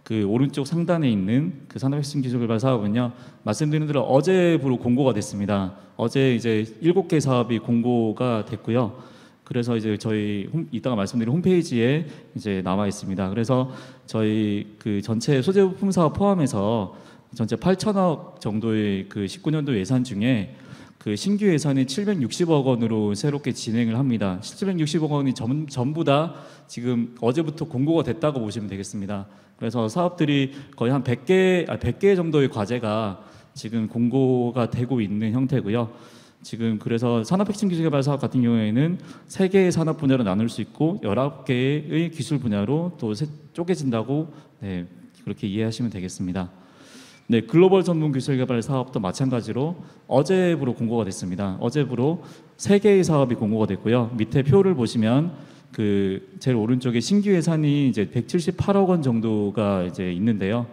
[SPEAKER 3] 그 오른쪽 상단에 있는 그 산업 핵심 기술 개발 사업은요, 말씀드린 대로 어제부로 공고가 됐습니다. 어제 이제 7개 사업이 공고가 됐고요. 그래서 이제 저희 이따가 말씀드린 홈페이지에 이제 나와 있습니다. 그래서 저희 그 전체 소재 부품 사업 포함해서 전체 8천억 정도의 그 19년도 예산 중에 그 신규 예산이 760억 원으로 새롭게 진행을 합니다. 760억 원이 전부 다 지금 어제부터 공고가 됐다고 보시면 되겠습니다. 그래서 사업들이 거의 한 100개 정도의 과제가 지금 공고가 되고 있는 형태고요. 지금 그래서 산업 핵심 기술 개발 사업 같은 경우에는 3개의 산업 분야로 나눌 수 있고 19개의 기술 분야로 또 쪼개진다고, 네, 그렇게 이해하시면 되겠습니다. 네, 글로벌 전문 기술 개발 사업도 마찬가지로 어제부로 공고가 됐습니다. 어제부로 3개의 사업이 공고가 됐고요. 밑에 표를 보시면 그 제일 오른쪽에 신규 예산이 이제 178억 원 정도가 이제 있는데요.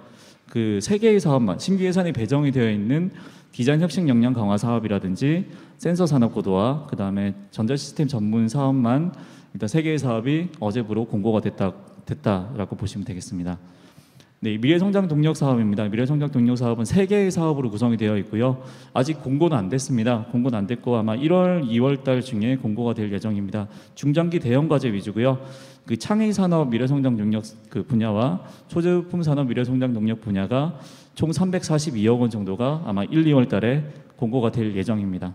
[SPEAKER 3] 그 3개의 사업만 신규 예산이 배정이 되어 있는 디자인 혁신 역량 강화 사업이라든지 센서 산업 고도화, 그다음에 전자 시스템 전문 사업만 일단 3개의 사업이 어제부로 공고가 됐다라고 보시면 되겠습니다. 네, 미래성장 동력 사업입니다. 미래성장 동력 사업은 3개의 사업으로 구성이 되어 있고요. 아직 공고는 안 됐습니다. 공고는 안 됐고 아마 1월, 2월 달 중에 공고가 될 예정입니다. 중장기 대형 과제 위주고요. 그 창의 산업 미래성장 동력 그 분야와 소제품 산업 미래성장 동력 분야가 총 342억 원 정도가 아마 1, 2월 달에 공고가 될 예정입니다.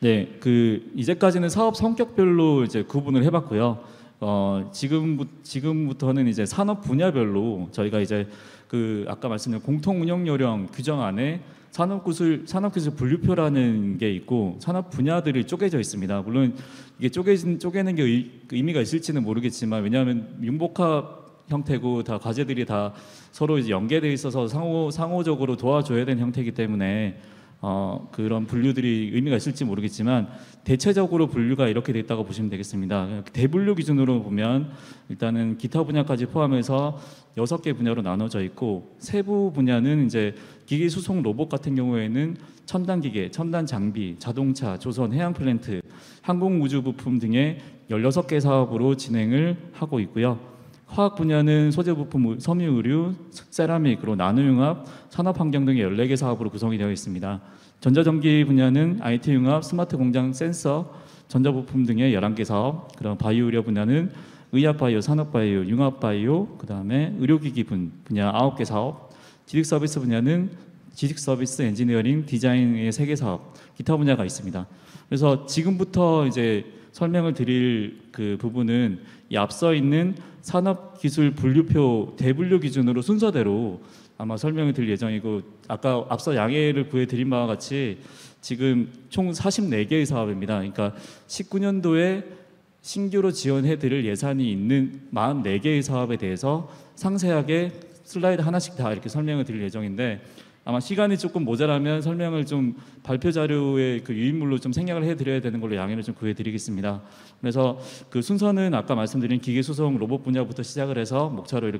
[SPEAKER 3] 네, 그 이제까지는 사업 성격별로 이제 구분을 해봤고요. 지금부터는 이제 산업 분야별로 저희가 이제 그 아까 말씀드린 공통 운영 요령 규정 안에 산업기술 분류표라는 게 있고 산업 분야들이 쪼개져 있습니다. 물론 이게 쪼개는 게 의미가 있을지는 모르겠지만 왜냐하면 융복합 형태고 다 과제들이 다 서로 이제 연계돼 있어서 상호적으로 도와줘야 되는 형태이기 때문에 그런 분류들이 의미가 있을지 모르겠지만 대체적으로 분류가 이렇게 돼 있다고 보시면 되겠습니다. 대분류 기준으로 보면 일단은 기타 분야까지 포함해서 6개 분야로 나눠져 있고 세부 분야는 이제 기계 수송 로봇 같은 경우에는 첨단 기계, 첨단 장비, 자동차, 조선, 해양 플랜트, 항공 우주 부품 등의 16개 사업으로 진행을 하고 있고요. 화학 분야는 소재 부품, 섬유 의류, 세라믹, 그리고 나노융합, 산업환경 등의 14개 사업으로 구성이 되어 있습니다. 전자전기 분야는 IT 융합, 스마트 공장, 센서, 전자부품 등의 11개 사업, 그다음 바이오 의료 분야는 의학 바이오, 산업 바이오, 융합 바이오, 그다음에 의료기기 분야 9개 사업, 지식 서비스 분야는 지식 서비스, 엔지니어링, 디자인의 3개 사업, 기타 분야가 있습니다. 그래서 지금부터 이제 설명을 드릴 그 부분은 이 앞서 있는 산업기술 분류표 대분류 기준으로 순서대로 아마 설명을 드릴 예정이고 아까 앞서 양해를 구해드린 바와 같이 지금 총 44개의 사업입니다. 그러니까 19년도에 신규로 지원해드릴 예산이 있는 44개의 사업에 대해서 상세하게 슬라이드 하나씩 다 이렇게 설명을 드릴 예정인데 아마 시간이 조금 모자라면 설명을 좀 발표 자료의 그 유인물로 좀 생략을 해드려야 되는 걸로 양해를 좀 구해드리겠습니다. 그래서 그 순서는 아까 말씀드린 기계 수송 로봇 분야부터 시작을 해서 목차로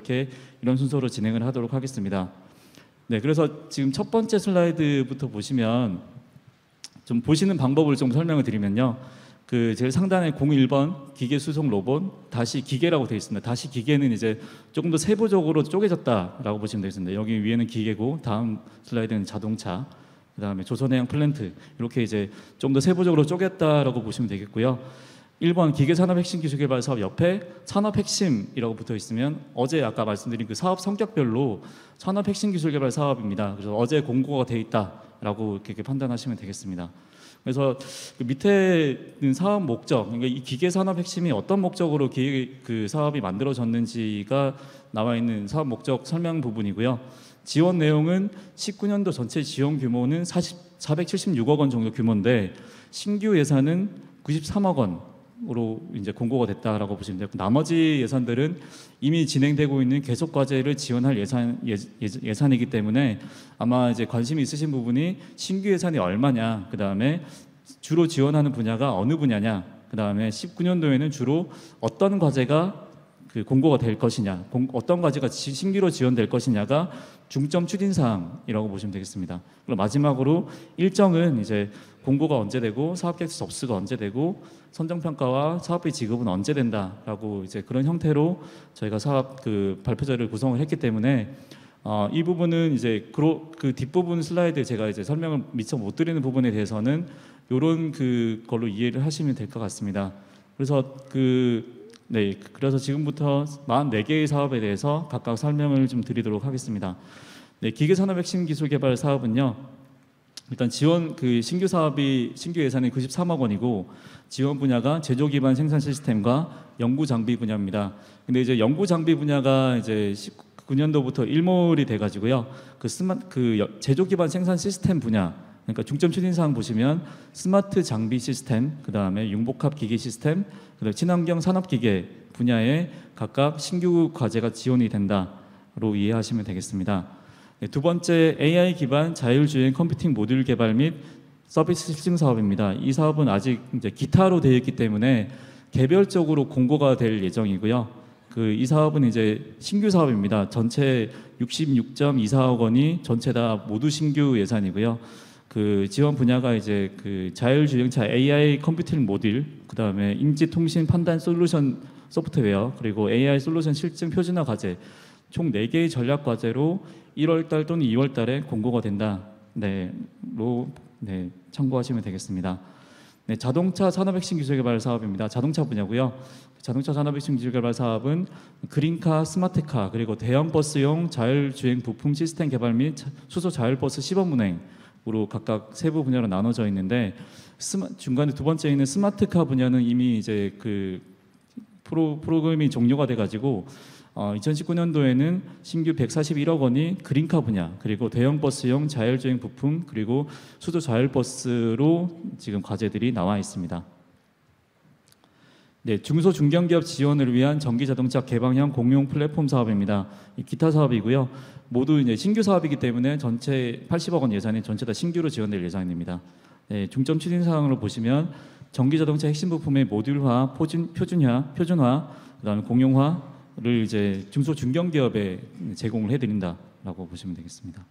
[SPEAKER 3] 이런 순서로 진행을 하도록 하겠습니다. 네, 그래서 지금 첫 번째 슬라이드부터 보시면 좀 보시는 방법을 좀 설명을 드리면요. 그 제일 상단에 01번 기계 수송 로봇 다시 기계라고 되어 있습니다. 다시 기계는 이제 조금 더 세부적으로 쪼개졌다라고 보시면 되겠습니다. 여기 위에는 기계고 다음 슬라이드는 자동차, 그다음에 조선해양 플랜트 이렇게 이제 좀 더 세부적으로 쪼갰다라고 보시면 되겠고요. 1번 기계산업핵심기술개발 사업 옆에 산업핵심이라고 붙어 있으면 어제 아까 말씀드린 그 사업 성격별로 산업핵심기술개발 사업입니다. 그래서 어제 공고가 돼 있다라고 이렇게 판단하시면 되겠습니다. 그래서 그 밑에 있는 사업 목적, 그러니까 이 기계산업 핵심이 어떤 목적으로 그 사업이 만들어졌는지가 나와 있는 사업 목적 설명 부분이고요. 지원 내용은 19년도 전체 지원 규모는 476억 원 정도 규모인데 신규 예산은 93억 원으로 이제 공고가 됐다라고 보시면 되고 나머지 예산들은 이미 진행되고 있는 계속 과제를 지원할 예산이기 때문에 아마 이제 관심이 있으신 부분이 신규 예산이 얼마냐, 그 다음에 주로 지원하는 분야가 어느 분야냐, 그 다음에 19년도에는 주로 어떤 과제가 그 공고가 될 것이냐, 어떤 과제가 신규로 지원될 것이냐가 중점 추진 사항이라고 보시면 되겠습니다. 그리고 마지막으로 일정은 이제 공고가 언제 되고 사업계획 접수가 언제 되고 선정평가와 사업비 지급은 언제 된다라고 이제 그런 형태로 저희가 사업 그 발표자를 구성을 했기 때문에 이 부분은 이제 그 뒷부분 슬라이드 제가 이제 설명을 미처 못 드리는 부분에 대해서는 이런 그 걸로 이해를 하시면 될 것 같습니다. 그래서 그래서 지금부터 44개의 사업에 대해서 각각 설명을 좀 드리도록 하겠습니다. 네, 기계산업핵심기술개발 사업은요. 일단 지원 그 신규 예산이 93억 원이고 지원 분야가 제조 기반 생산 시스템과 연구 장비 분야입니다. 근데 이제 연구 장비 분야가 이제 19년도부터 일몰이 돼 가지고요. 제조 기반 생산 시스템 분야, 그러니까 중점 추진 사항 보시면 스마트 장비 시스템, 그다음에 융복합 기계 시스템, 그다음에 친환경 산업 기계 분야에 각각 신규 과제가 지원이 된다로 이해하시면 되겠습니다. 네, 두 번째 AI 기반 자율주행 컴퓨팅 모듈 개발 및 서비스 실증 사업입니다. 이 사업은 아직 이제 기타로 되어 있기 때문에 개별적으로 공고가 될 예정이고요. 이 사업은 이제 신규 사업입니다. 전체 66.24억 원이 전체 다 모두 신규 예산이고요. 그 지원 분야가 이제 그 자율주행차 AI 컴퓨팅 모듈, 그다음에 인지 통신 판단 솔루션 소프트웨어, 그리고 AI 솔루션 실증 표준화 과제, 총 4개의 전략 과제로 1월 달 또는 2월 달에 공고가 된다. 참고하시면 되겠습니다. 네, 자동차 산업 핵심 기술 개발 사업입니다. 자동차 분야고요. 자동차 산업 핵심 기술 개발 사업은 그린카, 스마트카, 그리고 대형 버스용 자율주행 부품 시스템 개발 및 수소 자율버스 시범 운행으로 각각 세부 분야로 나눠져 있는데, 중간에 두 번째 있는 스마트카 분야는 이미 이제 그 프로그램이 종료가 돼가지고 2019년도에는 신규 141억 원이 그린카 분야, 그리고 대형 버스용 자율주행 부품, 그리고 수소 자율버스로 지금 과제들이 나와 있습니다. 네, 중소 중견기업 지원을 위한 전기 자동차 개방형 공용 플랫폼 사업입니다. 기타 사업이고요. 모두 이제 신규 사업이기 때문에 전체 80억 원 예산이 전체 다 신규로 지원될 예정입니다. 네, 중점 추진 사항으로 보시면 전기 자동차 핵심 부품의 모듈화, 표준화, 그다음에 공용화를 이제 중소 중견기업에 제공을 해드린다라고 보시면 되겠습니다.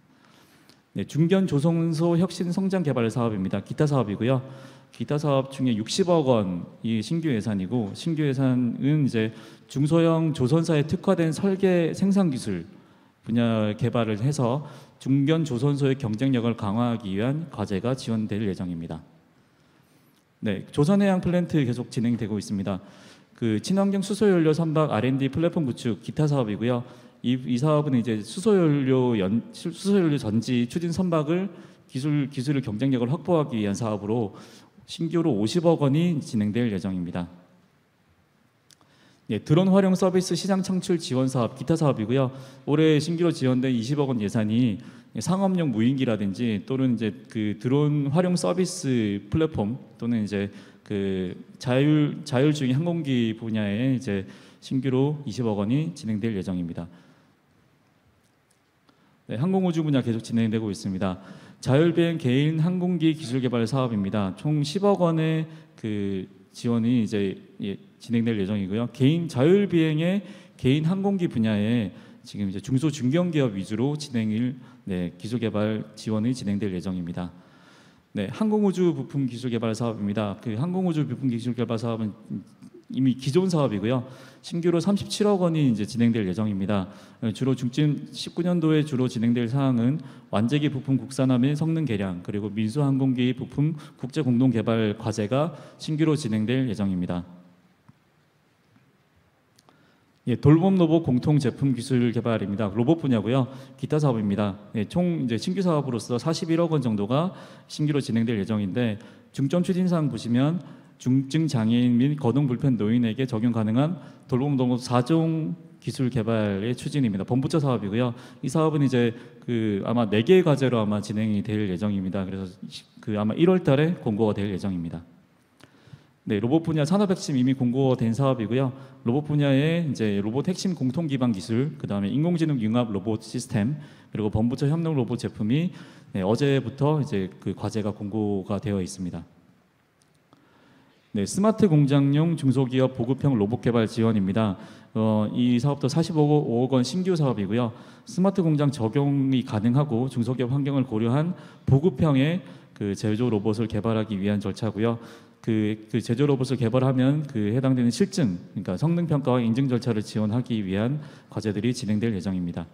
[SPEAKER 3] 네, 중견 조선소 혁신 성장 개발 사업입니다. 기타 사업이고요. 기타 사업 중에 60억 원이 신규 예산이고, 신규 예산은 이제 중소형 조선사에 특화된 설계 생산 기술 분야 개발을 해서 중견 조선소의 경쟁력을 강화하기 위한 과제가 지원될 예정입니다. 네, 조선해양 플랜트 계속 진행되고 있습니다. 그 친환경 수소연료 선박 R&D 플랫폼 구축 기타 사업이고요. 이 사업은 이제 수소연료 전지 추진 선박을 기술의 경쟁력을 확보하기 위한 사업으로 신규로 50억 원이 진행될 예정입니다. 네, 드론 활용 서비스 시장 창출 지원 사업 기타 사업이고요. 올해 신규로 지원된 20억 원 예산이 상업용 무인기라든지 또는 이제 그 드론 활용 서비스 플랫폼 또는 이제 그 자율주행 항공기 분야에 이제 신규로 20억 원이 진행될 예정입니다. 네, 항공우주 분야 계속 진행되고 있습니다. 자율비행 개인 항공기 기술 개발 사업입니다. 총 10억 원의 그 지원이 이제 진행될 예정이고요. 개인 자율비행의 개인 항공기 분야에 지금 이제 중소 중견기업 위주로 기술 개발 지원이 진행될 예정입니다. 네, 항공우주 부품 기술 개발 사업입니다. 그 항공우주 부품 기술 개발 사업은 이미 기존 사업이고요. 신규로 37억 원이 이제 진행될 예정입니다. 주로 중점 19년도에 주로 진행될 사항은 완제기 부품 국산화 및 성능 개량, 그리고 민수 항공기 부품 국제 공동 개발 과제가 신규로 진행될 예정입니다. 예, 돌봄 로봇 공통 제품 기술 개발입니다. 로봇 분야고요. 기타 사업입니다. 예, 총 이제 신규 사업으로서 41억 원 정도가 신규로 진행될 예정인데, 중점 추진 사항 보시면 중증 장애인 및 거동 불편 노인에게 적용 가능한 돌봄 로봇 4종 기술 개발의 추진입니다. 본부처 사업이고요. 이 사업은 이제 그 아마 4개의 과제로 아마 진행이 될 예정입니다. 그래서 그 아마 1월 달에 공고가 될 예정입니다. 네, 로봇 분야 산업 핵심 이미 공고된 사업이고요. 로봇 분야에 이제 로봇 핵심 공통 기반 기술, 그다음에 인공지능 융합 로봇 시스템, 그리고 본부처 협력 로봇 제품이 어제부터 이제 그 과제가 공고가 되어 있습니다. 네, 스마트 공장용 중소기업 보급형 로봇 개발 지원입니다. 이 사업도 45억 원 신규 사업이고요. 스마트 공장 적용이 가능하고 중소기업 환경을 고려한 보급형의 그 제조 로봇을 개발하기 위한 절차고요. 그 제조 로봇을 개발하면 그 해당되는 실증, 그러니까 성능 평가와 인증 절차를 지원하기 위한 과제들이 진행될 예정입니다.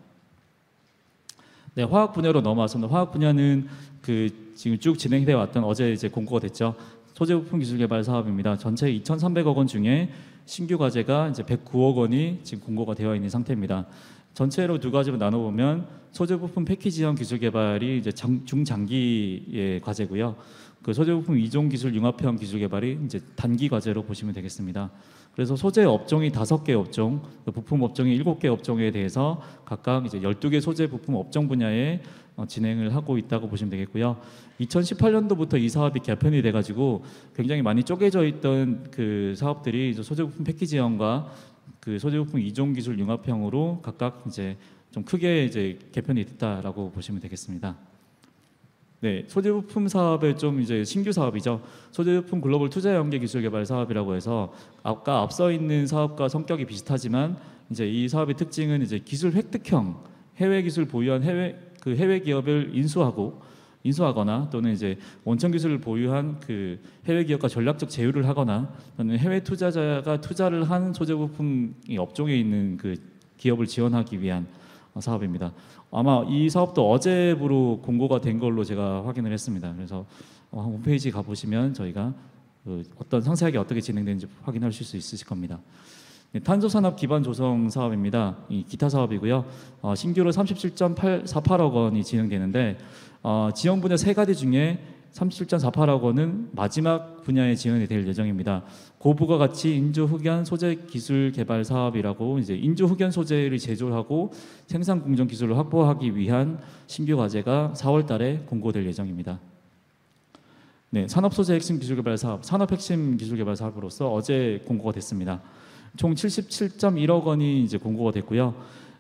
[SPEAKER 3] 네, 화학 분야로 넘어왔습니다. 화학 분야는 그 지금 쭉 진행돼 왔던 어제 이제 공고가 됐죠. 소재 부품 기술 개발 사업입니다. 전체 2,300억 원 중에 신규 과제가 이제 109억 원이 지금 공고가 되어 있는 상태입니다. 전체로 두 가지로 나눠보면 소재 부품 패키지형 기술 개발이 이제 중장기의 과제고요. 그 소재 부품 이종 기술 융합형 기술 개발이 이제 단기 과제로 보시면 되겠습니다. 그래서 소재 업종이 5개 업종, 부품 업종이 7개 업종에 대해서 각각 이제 12개 소재 부품 업종 분야에 진행을 하고 있다고 보시면 되겠고요. 2018년도부터 이 사업이 개편이 돼가지고 굉장히 많이 쪼개져 있던 그 사업들이 이제 소재 부품 패키지형과 그 소재 부품 이종 기술 융합형으로 각각 이제 좀 크게 이제 개편이 됐다라고 보시면 되겠습니다. 네, 소재 부품 사업의 좀 이제 신규 사업이죠. 소재 부품 글로벌 투자 연계 기술 개발 사업이라고 해서 아까 앞서 있는 사업과 성격이 비슷하지만 이제 이 사업의 특징은 이제 기술 획득형 해외 기술 보유한 해외 기업을 인수하거나 또는 이제 원천 기술을 보유한 그 해외 기업과 전략적 제휴를 하거나 또는 해외 투자자가 투자를 한 소재 부품 업종에 있는 그 기업을 지원하기 위한 사업입니다. 아마 이 사업도 어제부로 공고가 된 걸로 제가 확인을 했습니다. 그래서 홈페이지 가보시면 저희가 어떤 상세하게 어떻게 진행되는지 확인하실 수 있으실 겁니다. 네, 탄소산업 기반 조성 사업입니다. 이 기타 사업이고요. 신규로 37.48억 원이 진행되는데 지원 분야 세 가지 중에 37.48억 원은 마지막 분야에 지원이 될 예정입니다. 고부가 가치 인조 흑연 소재 기술 개발 사업이라고 이제 인조 흑연 소재를 제조하고 생산 공정 기술을 확보하기 위한 신규 과제가 4월달에 공고될 예정입니다. 네, 산업 소재 핵심 기술 개발 사업, 산업 핵심 기술 개발 사업으로서 어제 공고가 됐습니다. 총 77.1억 원이 이제 공고가 됐고요.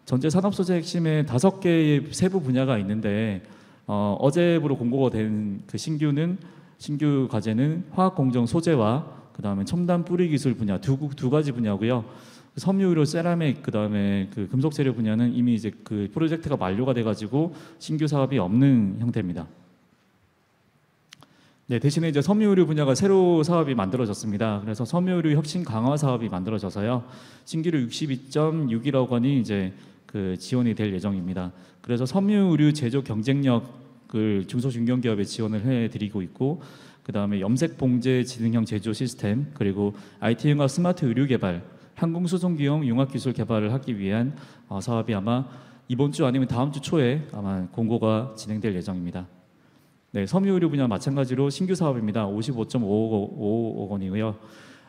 [SPEAKER 3] 전체 산업 소재 핵심에 5개의 세부 분야가 있는데 어제부로 공고가 된 그 신규 과제는 화학 공정 소재와 그다음에 첨단 뿌리 기술 분야 두 가지 분야고요. 섬유 의료 세라믹 그다음에 그 금속 재료 분야는 이미 이제 그 프로젝트가 만료가 돼 가지고 신규 사업이 없는 형태입니다. 네, 대신에 이제 섬유 의료 분야가 새로 사업이 만들어졌습니다. 그래서 섬유 의료 혁신 강화 사업이 만들어져서요. 신규로 62.61억 원이 이제 그 지원이 될 예정입니다. 그래서 섬유 의료 제조 경쟁력을 중소중견기업에 지원을 해드리고 있고, 그 다음에 염색 봉제 지능형 제조 시스템, 그리고 IT 융합 스마트 의료 개발, 항공 수송기용 융합 기술 개발을 하기 위한 사업이 아마 이번 주 아니면 다음 주 초에 아마 공고가 진행될 예정입니다. 네, 섬유 의료 분야 마찬가지로 신규 사업입니다. 55.5억 원이고요.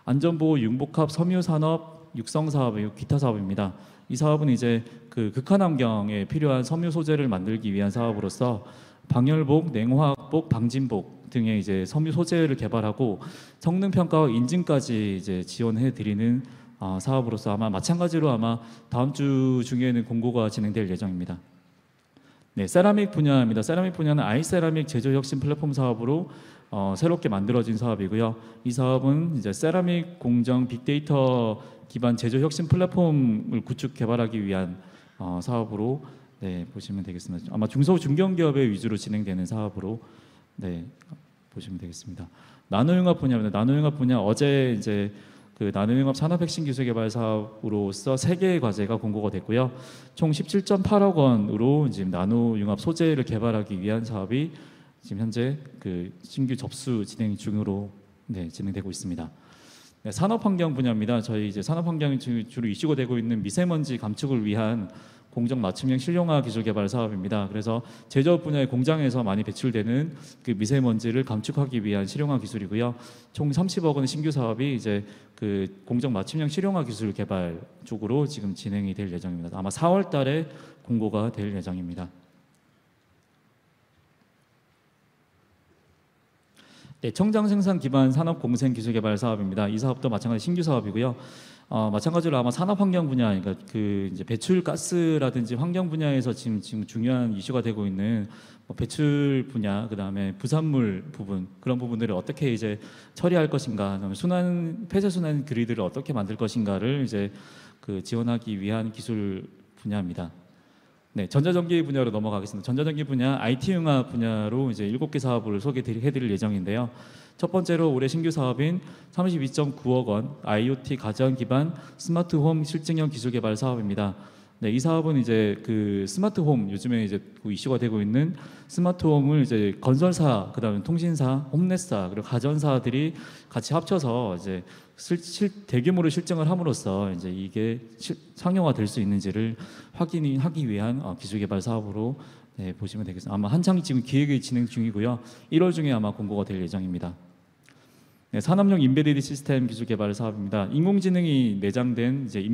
[SPEAKER 3] 안전보호 융복합 섬유 산업 육성 사업의 기타 사업입니다. 이 사업은 이제 그 극한 환경에 필요한 섬유 소재를 만들기 위한 사업으로서 방열복, 냉화학복, 방진복 등의 이제 섬유 소재를 개발하고 성능 평가와 인증까지 이제 지원해 드리는 사업으로서 아마 마찬가지로 아마 다음 주 중에는 공고가 진행될 예정입니다. 네, 세라믹 분야입니다. 세라믹 분야는 아이세라믹 제조 혁신 플랫폼 사업으로 새롭게 만들어진 사업이고요. 이 사업은 이제 세라믹 공정 빅데이터 기반 제조 혁신 플랫폼을 구축 개발하기 위한 사업으로 네, 보시면 되겠습니다. 아마 중소 중견기업의 위주로 진행되는 사업으로 네, 보시면 되겠습니다. 나노융합 분야입니다. 나노융합 분야 어제 이제 그 나노융합 산업 핵심 기술 개발 사업으로서 3개의 과제가 공고가 됐고요. 총 17.8억 원으로 지금 나노융합 소재를 개발하기 위한 사업이 지금 현재 그 신규 접수 진행 중으로 네, 진행되고 있습니다. 네, 산업환경 분야입니다. 저희 이제 산업환경이 주로 이슈가 되고 있는 미세먼지 감축을 위한 공정 맞춤형 실용화 기술 개발 사업입니다. 그래서 제조업 분야의 공장에서 많이 배출되는 그 미세먼지를 감축하기 위한 실용화 기술이고요. 총 30억 원의 신규 사업이 이제 그 공정 맞춤형 실용화 기술 개발 쪽으로 지금 진행이 될 예정입니다. 아마 4월 달에 공고가 될 예정입니다. 네, 청정 생산 기반 산업 공생 기술 개발 사업입니다. 이 사업도 마찬가지 신규 사업이고요. 마찬가지로 아마 산업 환경 분야, 그러니까 그 이제 배출 가스라든지 환경 분야에서 지금 중요한 이슈가 되고 있는 배출 분야, 그 다음에 부산물 부분 그런 부분들을 어떻게 이제 처리할 것인가, 그다음에 폐쇄 순환 그리드를 어떻게 만들 것인가를 이제 그 지원하기 위한 기술 분야입니다. 네, 전자전기 분야로 넘어가겠습니다. 전자전기 분야, IT 융합 분야로 이제 7개 사업을 소개해드릴 예정인데요. 첫 번째로 올해 신규 사업인 32.9억 원 IoT 가전 기반 스마트홈 실증형 기술 개발 사업입니다. 네, 이 사업은 이제 그 스마트홈 요즘에 이제 이슈가 되고 있는 스마트홈을 이제 건설사, 그다음에 통신사, 홈넷사 그리고 가전사들이 같이 합쳐서 이제 대규모로 실증을 함으로써 이제 이게 상용화 될 수 있는지를 확인하기 위한 기술 개발 사업으로 네, 보시면 되겠습니다. 아마 한창 지금 기획이 진행 중이고요. 1월 중에 아마 공고가 될 예정입니다. 네, 산업용 인베디드 시스템 기술 개발 사업입니다. 인공지능이 내장된 이제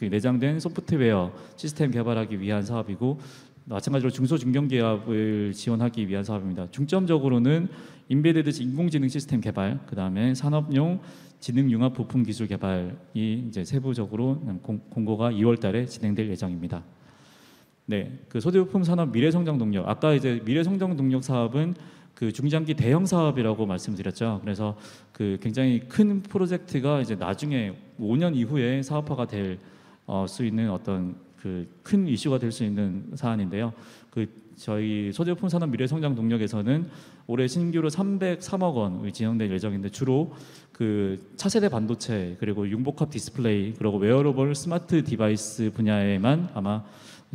[SPEAKER 3] 내장된 소프트웨어 시스템 개발하기 위한 사업이고 마찬가지로 중소중견기업을 지원하기 위한 사업입니다. 중점적으로는 인베디드 인공지능 시스템 개발, 그 다음에 산업용 지능융합 부품 기술 개발이 이제 세부적으로 공고가 2월달에 진행될 예정입니다. 네, 그 소재부품 산업 미래성장 동력. 아까 이제 미래성장 동력 사업은 그 중장기 대형 사업이라고 말씀드렸죠. 그래서 그 굉장히 큰 프로젝트가 이제 나중에 5년 이후에 사업화가 될 수 있는 어떤 그 큰 이슈가 될 수 있는 사안인데요. 그 저희 소재품 산업 미래성장 동력에서는 올해 신규로 303억 원이 지원될 예정인데 주로 그 차세대 반도체 그리고 융복합 디스플레이 그리고 웨어러블 스마트 디바이스 분야에만 아마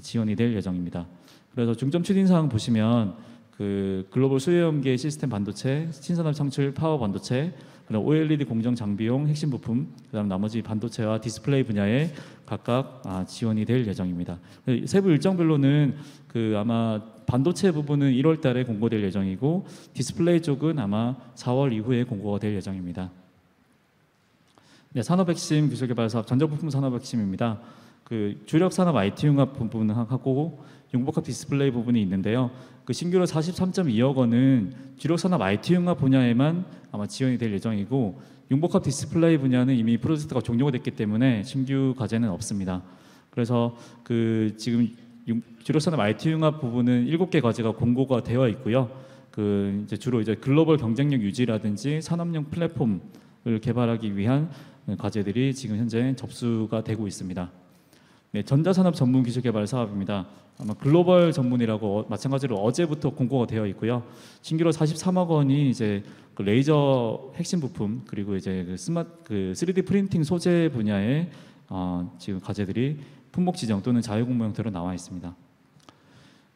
[SPEAKER 3] 지원이 될 예정입니다. 그래서 중점 추진 사항 보시면 그 글로벌 수요연계 시스템 반도체, 신산업 창출 파워 반도체, 그다음 OLED 공정 장비용 핵심 부품, 그다음 나머지 반도체와 디스플레이 분야에 각각 지원이 될 예정입니다. 세부 일정별로는 그 아마 반도체 부분은 1월달에 공고될 예정이고 디스플레이 쪽은 아마 4월 이후에 공고가 될 예정입니다. 네, 산업 핵심 기술 개발 사업 전자부품 산업 핵심입니다. 그 주력 산업 IT 융합 부분하고 융복합 디스플레이 부분이 있는데요. 그 신규로 43.2억 원은 주력 산업 IT 융합 분야에만 아마 지원이 될 예정이고 융복합 디스플레이 분야는 이미 프로젝트가 종료가 됐기 때문에 신규 과제는 없습니다. 그래서 그 지금 주력 산업 IT 융합 부분은 7개 과제가 공고가 되어 있고요. 그 이제 주로 이제 글로벌 경쟁력 유지라든지 산업용 플랫폼을 개발하기 위한 과제들이 지금 현재 접수가 되고 있습니다. 네, 전자산업 전문 기술 개발 사업입니다. 아마 글로벌 전문이라고 마찬가지로 어제부터 공고가 되어 있고요. 신규로 43억 원이 이제 그 레이저 핵심 부품 그리고 이제 그 3D 프린팅 소재 분야에 지금 과제들이 품목 지정 또는 자유공모 형태로 나와 있습니다.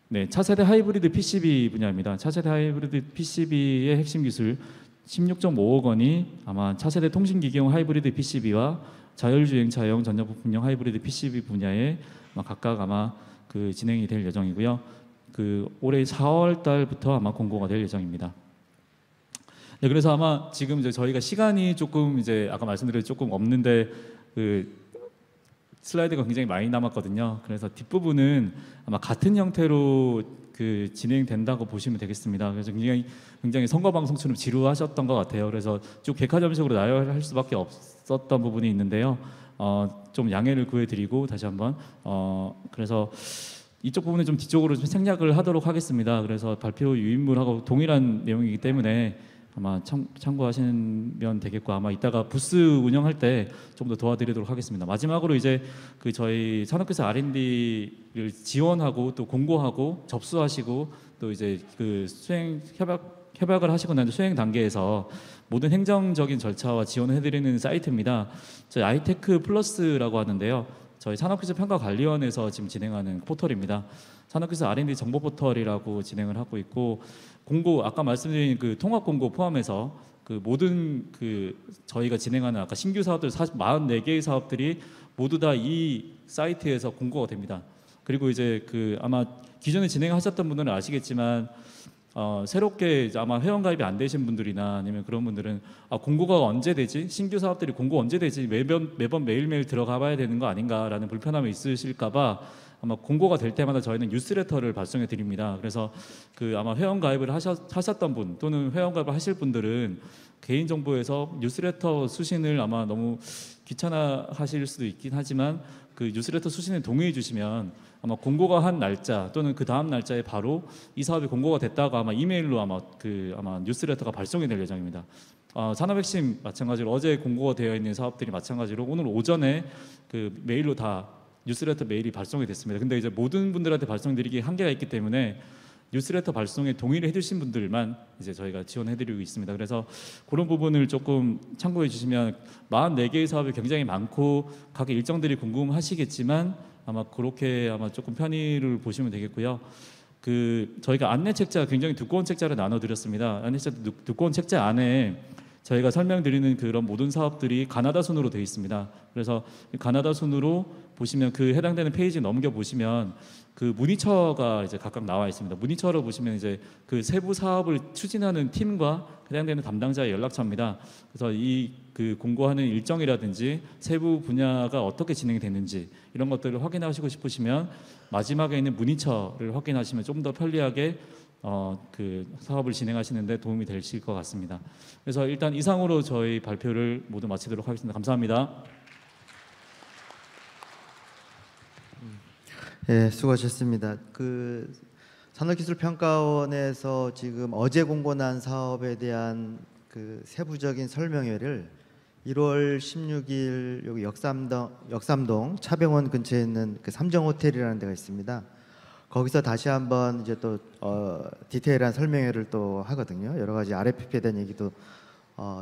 [SPEAKER 3] 네, 차세대 하이브리드 PCB 분야입니다. 차세대 하이브리드 PCB의 핵심 기술 16.5억 원이 아마 차세대 통신기기용 하이브리드 PCB와 자율주행차용 전자부품용 하이브리드 PCB 분야에 각각 아마 그 진행이 될 예정이고요. 그 올해 4월 달부터 아마 공고가 될 예정입니다. 네, 그래서 아마 지금 이제 저희가 시간이 조금 이제 아까 말씀드린 조금 없는데 그 슬라이드가 굉장히 많이 남았거든요. 그래서 뒷부분은 아마 같은 형태로 그 진행된다고 보시면 되겠습니다. 그래서 굉장히 선거 방송처럼 지루하셨던 것 같아요. 그래서 쭉 객화점식으로 나열할 수밖에 없었던 부분이 있는데요. 좀 양해를 구해드리고 다시 한번 그래서 이쪽 부분은 좀 뒤쪽으로 좀 생략을 하도록 하겠습니다. 그래서 발표 유인물하고 동일한 내용이기 때문에 아마 참고하시면 되겠고 아마 이따가 부스 운영할 때 좀 더 도와드리도록 하겠습니다. 마지막으로 이제 그 저희 산업기술 R&D를 지원하고 또 공고하고 접수하시고 또 이제 그 수행 협약을 하시고 난 수행 단계에서 모든 행정적인 절차와 지원을 해드리는 사이트입니다. 저희 아이테크 플러스라고 하는데요. 저희 산업기술평가관리원에서 지금 진행하는 포털입니다. 산업기술 R&D 정보 포털이라고 진행을 하고 있고 공고 아까 말씀드린 그 통합 공고 포함해서 그 모든 그 저희가 진행하는 아까 신규 사업들 44개의 사업들이 모두 다 이 사이트에서 공고가 됩니다. 그리고 이제 그 아마 기존에 진행하셨던 분들은 아시겠지만 새롭게 이제 아마 회원가입이 안 되신 분들이나 아니면 그런 분들은 공고가 언제 되지? 신규 사업들이 공고 언제 되지? 매번 매일매일 들어가 봐야 되는 거 아닌가라는 불편함이 있으실까 봐 아마 공고가 될 때마다 저희는 뉴스레터를 발송해 드립니다. 그래서 그 아마 회원가입을 하셨던 분 또는 회원가입을 하실 분들은 개인정보에서 뉴스레터 수신을 아마 너무 귀찮아하실 수도 있긴 하지만 그 뉴스레터 수신에 동의해 주시면 아마 공고가 한 날짜 또는 그 다음 날짜에 바로 이 사업이 공고가 됐다가 아마 이메일로 아마 뉴스레터가 발송이 될 예정입니다. 산업핵심 마찬가지로 어제 공고가 되어 있는 사업들이 마찬가지로 오늘 오전에 그 메일로 다 뉴스레터 메일이 발송이 됐습니다. 근데 이제 모든 분들한테 발송드리기 한계가 있기 때문에 뉴스레터 발송에 동의를 해주신 분들만 이제 저희가 지원해드리고 있습니다. 그래서 그런 부분을 조금 참고해 주시면 44개의 사업이 굉장히 많고 각 일정들이 궁금하시겠지만 아마 그렇게 아마 조금 편의를 보시면 되겠고요. 그 저희가 안내 책자 굉장히 두꺼운 책자를 나눠드렸습니다. 안내 책자 두꺼운 책자 안에 저희가 설명드리는 그런 모든 사업들이 가나다 순으로 되어 있습니다. 그래서 가나다 순으로 보시면 그 해당되는 페이지 넘겨 보시면 그 문의처가 이제 각각 나와 있습니다. 문의처를 보시면 이제 그 세부 사업을 추진하는 팀과 해당되는 담당자의 연락처입니다. 그래서 이 그 공고하는 일정이라든지 세부 분야가 어떻게 진행이 됐는지 이런 것들을 확인하시고 싶으시면 마지막에 있는 문의처를 확인하시면 좀 더 편리하게 그 사업을 진행하시는데 도움이 되실 것 같습니다. 그래서 일단 이상으로 저희 발표를 모두 마치도록 하겠습니다. 감사합니다.
[SPEAKER 1] 네, 수고하셨습니다. 그 산업기술평가원에서 지금 어제 공고난 사업에 대한 그 세부적인 설명회를 1월 16일 여기 역삼동 차병원 근처에 있는 그 삼정호텔이라는 데가 있습니다. 거기서 다시 한번 이제 또 디테일한 설명회를 또 하거든요. 여러 가지 RFP에 대한 얘기도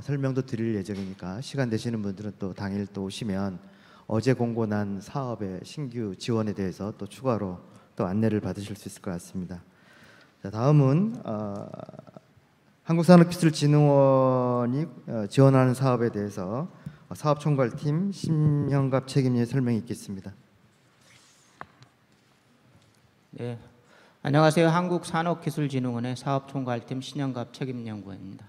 [SPEAKER 1] 설명도 드릴 예정이니까 시간 되시는 분들은 또 당일 또 오시면 어제 공고난 사업의 신규 지원에 대해서 또 추가로 또 안내를 받으실 수 있을 것 같습니다. 자, 다음은 한국산업기술진흥원이 지원하는 사업에 대해서 사업총괄팀 심형갑 책임자의 설명이 있겠습니다.
[SPEAKER 4] 네, 안녕하세요. 한국산업기술진흥원의 사업총괄팀 신영갑 책임연구원입니다.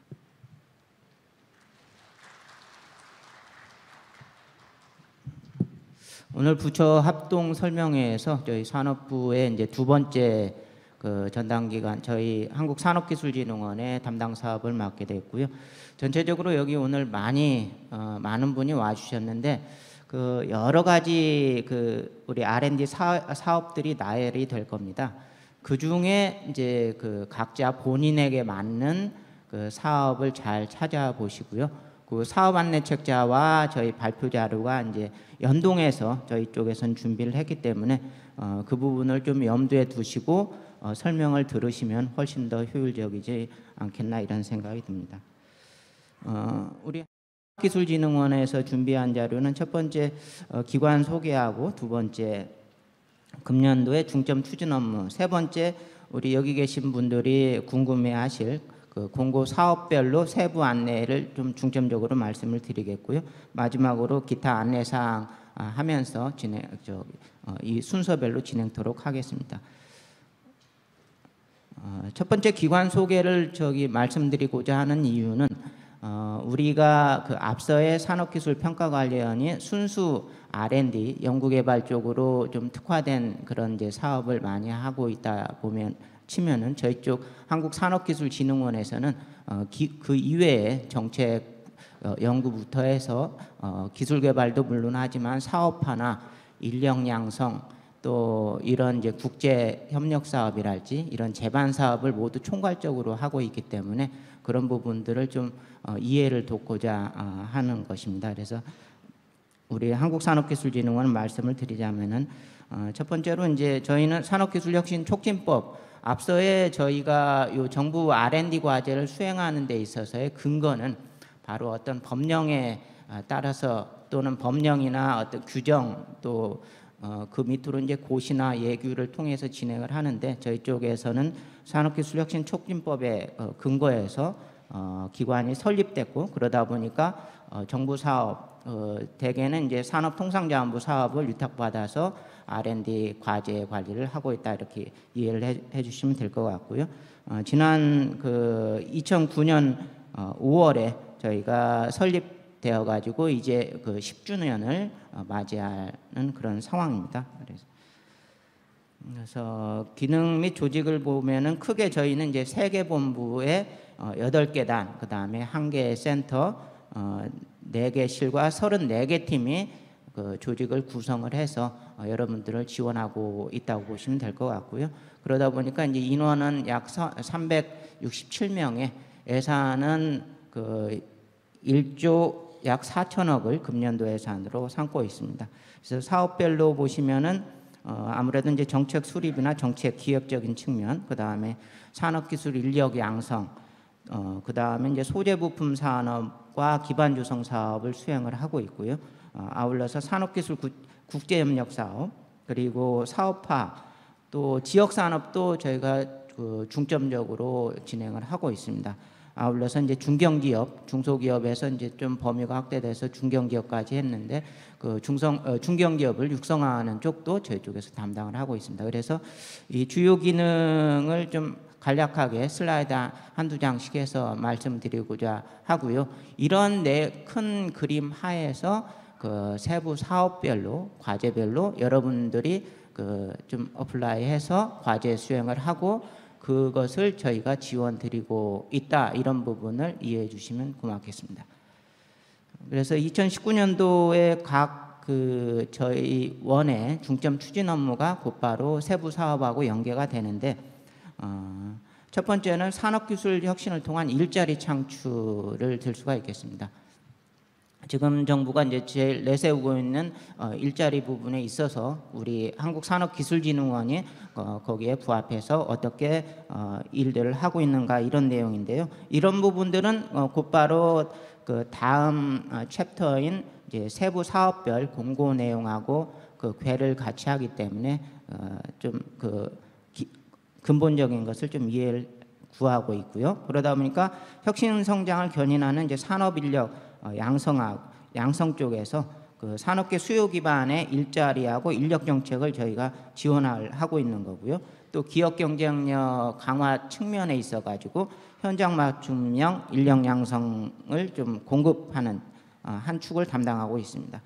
[SPEAKER 4] 오늘 부처 합동 설명회에서 저희 산업부의 이제 두 번째 그 전담기관 저희 한국산업기술진흥원의 담당 사업을 맡게 됐고요. 전체적으로 여기 오늘 많은 분이 와주셨는데 그 여러 가지 그 우리 R&D 사업들이 나열이 될 겁니다. 그 중에 이제 그 각자 본인에게 맞는 그 사업을 잘 찾아보시고요. 그 사업 안내 책자와 저희 발표 자료가 이제 연동해서 저희 쪽에선 준비를 했기 때문에 그 부분을 좀 염두에 두시고 설명을 들으시면 훨씬 더 효율적이지 않겠나 이런 생각이 듭니다. 우리 기술진흥원에서 준비한 자료는 첫 번째 기관 소개하고 두 번째 금년도의 중점 추진 업무, 세 번째 우리 여기 계신 분들이 궁금해하실 그 공고 사업별로 세부 안내를 좀 중점적으로 말씀을 드리겠고요. 마지막으로 기타 안내 사항 하면서 이 순서별로 진행토록 하겠습니다. 첫 번째 기관 소개를 말씀드리고자 하는 이유는 우리가 그 앞서의 산업기술평가관리원이 순수 R&D 연구개발 쪽으로 좀 특화된 그런 이제 사업을 많이 하고 있다 치면은 저희 쪽 한국산업기술진흥원에서는 그 이외에 정책 연구부터 해서 기술 개발도 물론 하지만 사업화나 인력 양성 또 이런 이제 국제 협력 사업이랄지 이런 제반 사업을 모두 총괄적으로 하고 있기 때문에 그런 부분들을 좀 이해를 돕고자 하는 것입니다. 그래서 우리 한국산업기술진흥원 말씀을 드리자면은 첫 번째로 이제 저희는 산업기술혁신촉진법 앞서에 저희가 요 정부 R&D 과제를 수행하는 데 있어서의 근거는 바로 어떤 법령에 따라서 또는 법령이나 어떤 규정 또 그 밑으로 이제 고시나 예규를 통해서 진행을 하는데 저희 쪽에서는 산업기술혁신촉진법에 근거해서 기관이 설립됐고 그러다 보니까 정부 사업 대개는 이제 산업통상자원부 사업을 위탁받아서 R&D 과제 관리를 하고 있다 이렇게 이해를 해주시면 될 것 같고요. 지난 그 2009년 5월에 저희가 설립되어 가지고 이제 그 10주년을 맞이하는 그런 상황입니다. 그래서 기능 및 조직을 보면은 크게 저희는 이제 3개 본부에 8개 단, 그 다음에 1개 센터, 4개 실과 34개 팀이 그 조직을 구성을 해서 여러분들을 지원하고 있다고 보시면 될 것 같고요. 그러다 보니까 이제 인원은 약 367명에 예산은 그 1조 약 4천억을 금년도 예산으로 삼고 있습니다. 그래서 사업별로 보시면은 아무래도 이제 정책 수립이나 정책 기획적인 측면, 그 다음에 산업기술 인력 양성, 그 다음에 이제 소재 부품 산업과 기반 조성 사업을 수행을 하고 있고요. 아울러서 산업기술 국제협력 사업, 그리고 사업화, 또 지역 산업도 저희가 그 중점적으로 진행을 하고 있습니다. 아울러서 이제 중견기업, 중소기업에서 이제 좀 범위가 확대돼서 중견기업까지 했는데 그 중견기업을 육성하는 쪽도 저희 쪽에서 담당을 하고 있습니다. 그래서 이 주요 기능을 좀 간략하게 슬라이드 한두 장씩 해서 말씀드리고자 하고요. 이런 큰 그림 하에서 그 세부 사업별로 과제별로 여러분들이 그 좀 어플라이해서 과제 수행을 하고 그것을 저희가 지원 드리고 있다 이런 부분을 이해해 주시면 고맙겠습니다. 그래서 2019년도에 각 그 저희 원의 중점 추진 업무가 곧바로 세부 사업하고 연계가 되는데 첫 번째는 산업기술 혁신을 통한 일자리 창출을 들 수가 있겠습니다. 지금 정부가 이제 제일 내세우고 있는 일자리 부분에 있어서 우리 한국산업기술진흥원이 거기에 부합해서 어떻게 일들을 하고 있는가 이런 내용인데요. 이런 부분들은 곧바로 그 다음 챕터인 이제 세부 사업별 공고 내용하고 그 궤를 같이 하기 때문에 좀 그 근본적인 것을 좀 이해를 구하고 있고요. 그러다 보니까 혁신 성장을 견인하는 이제 산업 인력 양성 쪽에서 그 산업계 수요 기반의 일자리하고 인력 정책을 저희가 지원을 하고 있는 거고요. 또 기업 경쟁력 강화 측면에 있어 가지고 현장 맞춤형 인력 양성을 좀 공급하는 한 축을 담당하고 있습니다.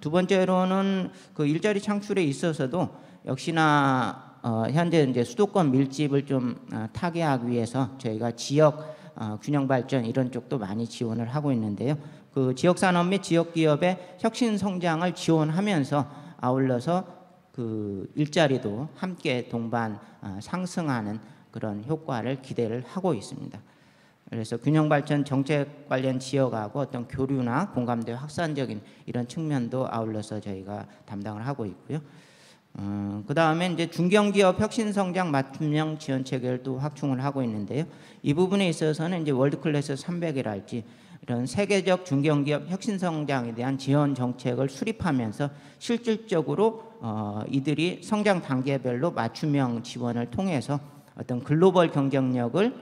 [SPEAKER 4] 두 번째로는 그 일자리 창출에 있어서도 역시나 현재 이제 수도권 밀집을 좀 타개하기 위해서 저희가 지역 균형 발전 이런 쪽도 많이 지원을 하고 있는데요. 그 지역 산업 및 지역 기업의 혁신 성장을 지원하면서 아울러서 그 일자리도 함께 동반 상승하는 그런 효과를 기대를 하고 있습니다. 그래서 균형 발전 정책 관련 지역하고 어떤 교류나 공감대 확산적인 이런 측면도 아울러서 저희가 담당을 하고 있고요. 그 다음에 이제 중견기업 혁신성장 맞춤형 지원 체계를 또 확충을 하고 있는데요. 이 부분에 있어서는 이제 월드클래스 300이랄지 이런 세계적 중견기업 혁신성장에 대한 지원 정책을 수립하면서 실질적으로 이들이 성장 단계별로 맞춤형 지원을 통해서 어떤 글로벌 경쟁력을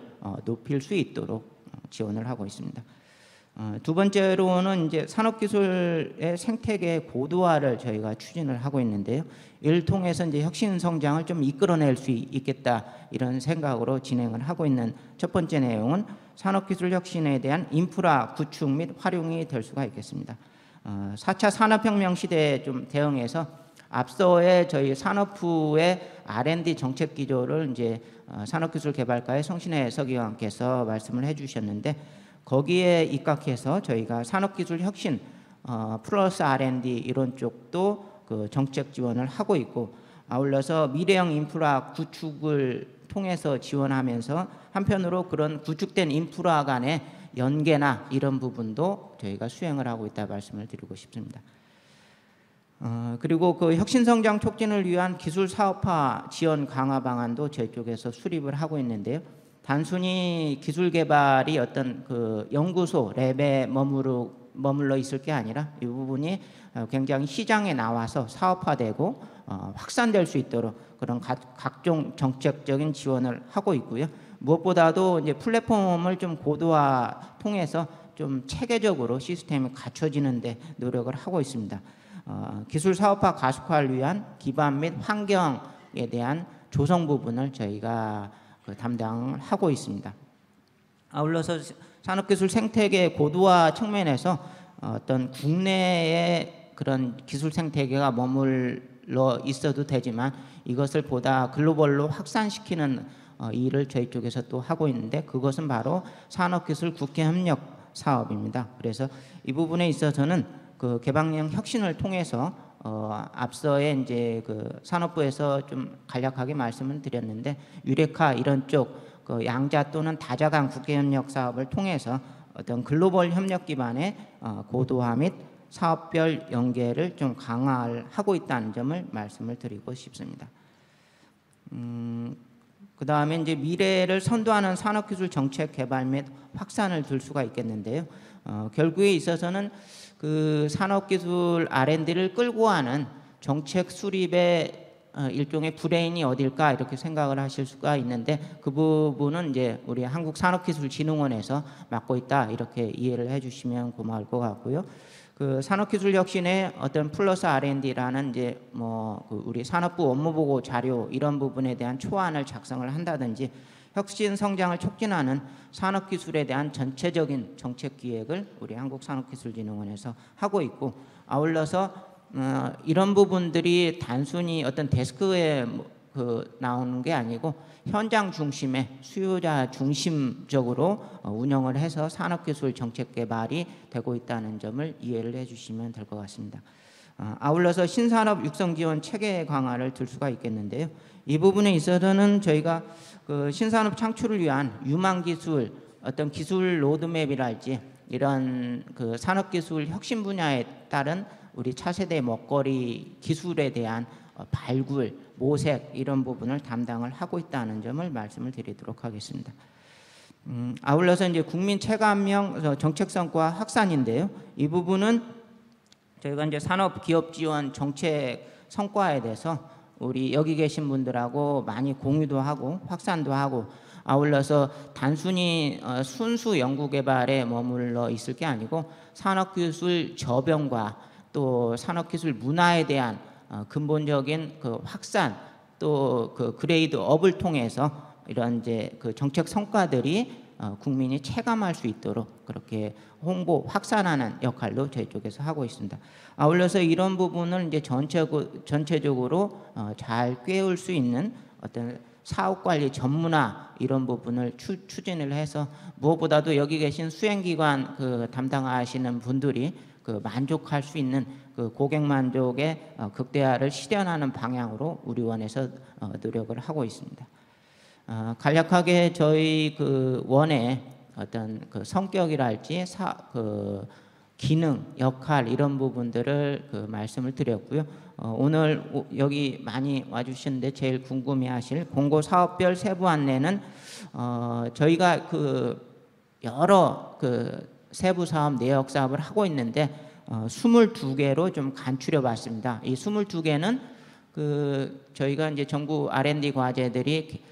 [SPEAKER 4] 높일 수 있도록 지원을 하고 있습니다. 두 번째로는 이제 산업기술의 생태계 고도화를 저희가 추진을 하고 있는데요. 이를 통해서 이제 혁신 성장을 좀 이끌어낼 수 있겠다 이런 생각으로 진행을 하고 있는 첫 번째 내용은 산업기술 혁신에 대한 인프라 구축 및 활용이 될 수가 있겠습니다. 4차 산업혁명 시대에 좀 대응해서 앞서의 저희 산업부의 R&D 정책 기조를 이제 산업기술개발과의 성신혜 서기관께서 말씀을 해주셨는데 거기에 입각해서 저희가 산업기술 혁신 플러스 R&D 이런 쪽도 그 정책 지원을 하고 있고 아울러서 미래형 인프라 구축을 통해서 지원하면서 한편으로 그런 구축된 인프라 간의 연계나 이런 부분도 저희가 수행을 하고 있다 말씀을 드리고 싶습니다. 그리고 그 혁신성장 촉진을 위한 기술 사업화 지원 강화 방안도 저희 쪽에서 수립을 하고 있는데요. 단순히 기술 개발이 어떤 그 연구소 랩에 머물러 있을 게 아니라 이 부분이 굉장히 시장에 나와서 사업화되고 확산될 수 있도록 그런 각종 정책적인 지원을 하고 있고요. 무엇보다도 이제 플랫폼을 좀 고도화 통해서 좀 체계적으로 시스템이 갖춰지는데 노력을 하고 있습니다. 기술 사업화 가속화를 위한 기반 및 환경에 대한 조성 부분을 저희가 담당을 하고 있습니다. 아울러서 산업기술 생태계 고도화 측면에서 어떤 국내의 그런 기술 생태계가 머물러 있어도 되지만 이것을 보다 글로벌로 확산시키는 일을 저희 쪽에서 또 하고 있는데 그것은 바로 산업기술 국제협력 사업입니다. 그래서 이 부분에 있어서는 그 개방형 혁신을 통해서 앞서에 이제 그 산업부에서 좀 간략하게 말씀을 드렸는데 유레카 이런 쪽 그 양자 또는 다자 간 국제협력 사업을 통해서 어떤 글로벌 협력 기반의 고도화 및 사업별 연계를 좀 강화하고 있다는 점을 말씀을 드리고 싶습니다. 그 다음에 이제 미래를 선도하는 산업기술 정책 개발 및 확산을 들 수가 있겠는데요. 결국에 있어서는 그 산업기술 R&D를 끌고 가는 정책 수립의 일종의 브레인이 어딜까 이렇게 생각을 하실 수가 있는데 그 부분은 이제 우리 한국산업기술진흥원에서 맡고 있다 이렇게 이해를 해주시면 고마울 것 같고요. 그 산업기술 혁신의 어떤 플러스 R&D라는 이제 그 우리 산업부 업무보고 자료 이런 부분에 대한 초안을 작성을 한다든지 혁신 성장을 촉진하는 산업기술에 대한 전체적인 정책 기획을 우리 한국산업기술진흥원에서 하고 있고 아울러서 이런 부분들이 단순히 어떤 데스크에 나오는 게 아니고 현장 중심의 수요자 중심적으로 운영을 해서 산업기술 정책 개발이 되고 있다는 점을 이해를 해주시면 될 것 같습니다. 아울러서 신산업 육성 지원 체계 강화를 들 수가 있겠는데요. 이 부분에 있어서는 저희가 그 신산업 창출을 위한 유망 기술 어떤 기술 로드맵이랄지 이런 그 산업기술 혁신 분야에 따른 우리 차세대 먹거리 기술에 대한 발굴, 모색 이런 부분을 담당을 하고 있다는 점을 말씀을 드리도록 하겠습니다. 아울러서 이제 국민 체감형 정책 성과 확산인데요. 이 부분은 저희가 이제 산업 기업 지원 정책 성과에 대해서 우리 여기 계신 분들하고 많이 공유도 하고 확산도 하고 아울러서 단순히 순수 연구개발에 머물러 있을 게 아니고 산업기술 저변과 또 산업기술 문화에 대한 근본적인 그 확산 또 그 그레이드업을 통해서 이런 이제 그 정책 성과들이 국민이 체감할 수 있도록 그렇게 홍보 확산하는 역할도 저희 쪽에서 하고 있습니다. 아울러서 이런 부분을 이제 전체적으로 잘 꿰울 수 있는 어떤 사업관리 전문화 이런 부분을 추진을 해서 무엇보다도 여기 계신 수행기관 그 담당하시는 분들이 그 만족할 수 있는 그 고객 만족의 극대화를 실현하는 방향으로 우리 원에서 노력을 하고 있습니다. 간략하게 저희 그 원의 어떤 그 성격이랄지 그 기능, 역할 이런 부분들을 그 말씀을 드렸고요. 오늘 여기 많이 와주셨는데 제일 궁금해하실 공고 사업별 세부 안내는 저희가 그 여러 그 세부 사업, 내역 사업을 하고 있는데 22개로 좀 간추려봤습니다. 이 22개는 그 저희가 이제 정부 R&D 과제들이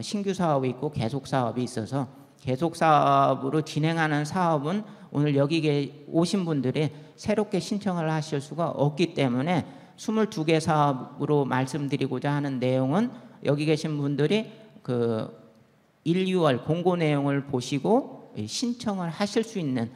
[SPEAKER 4] 신규 사업이 있고 계속 사업이 있어서 계속 사업으로 진행하는 사업은 오늘 여기 오신 분들이 새롭게 신청을 하실 수가 없기 때문에 22개 사업으로 말씀드리고자 하는 내용은 여기 계신 분들이 그 1, 2월 공고 내용을 보시고 신청을 하실 수 있는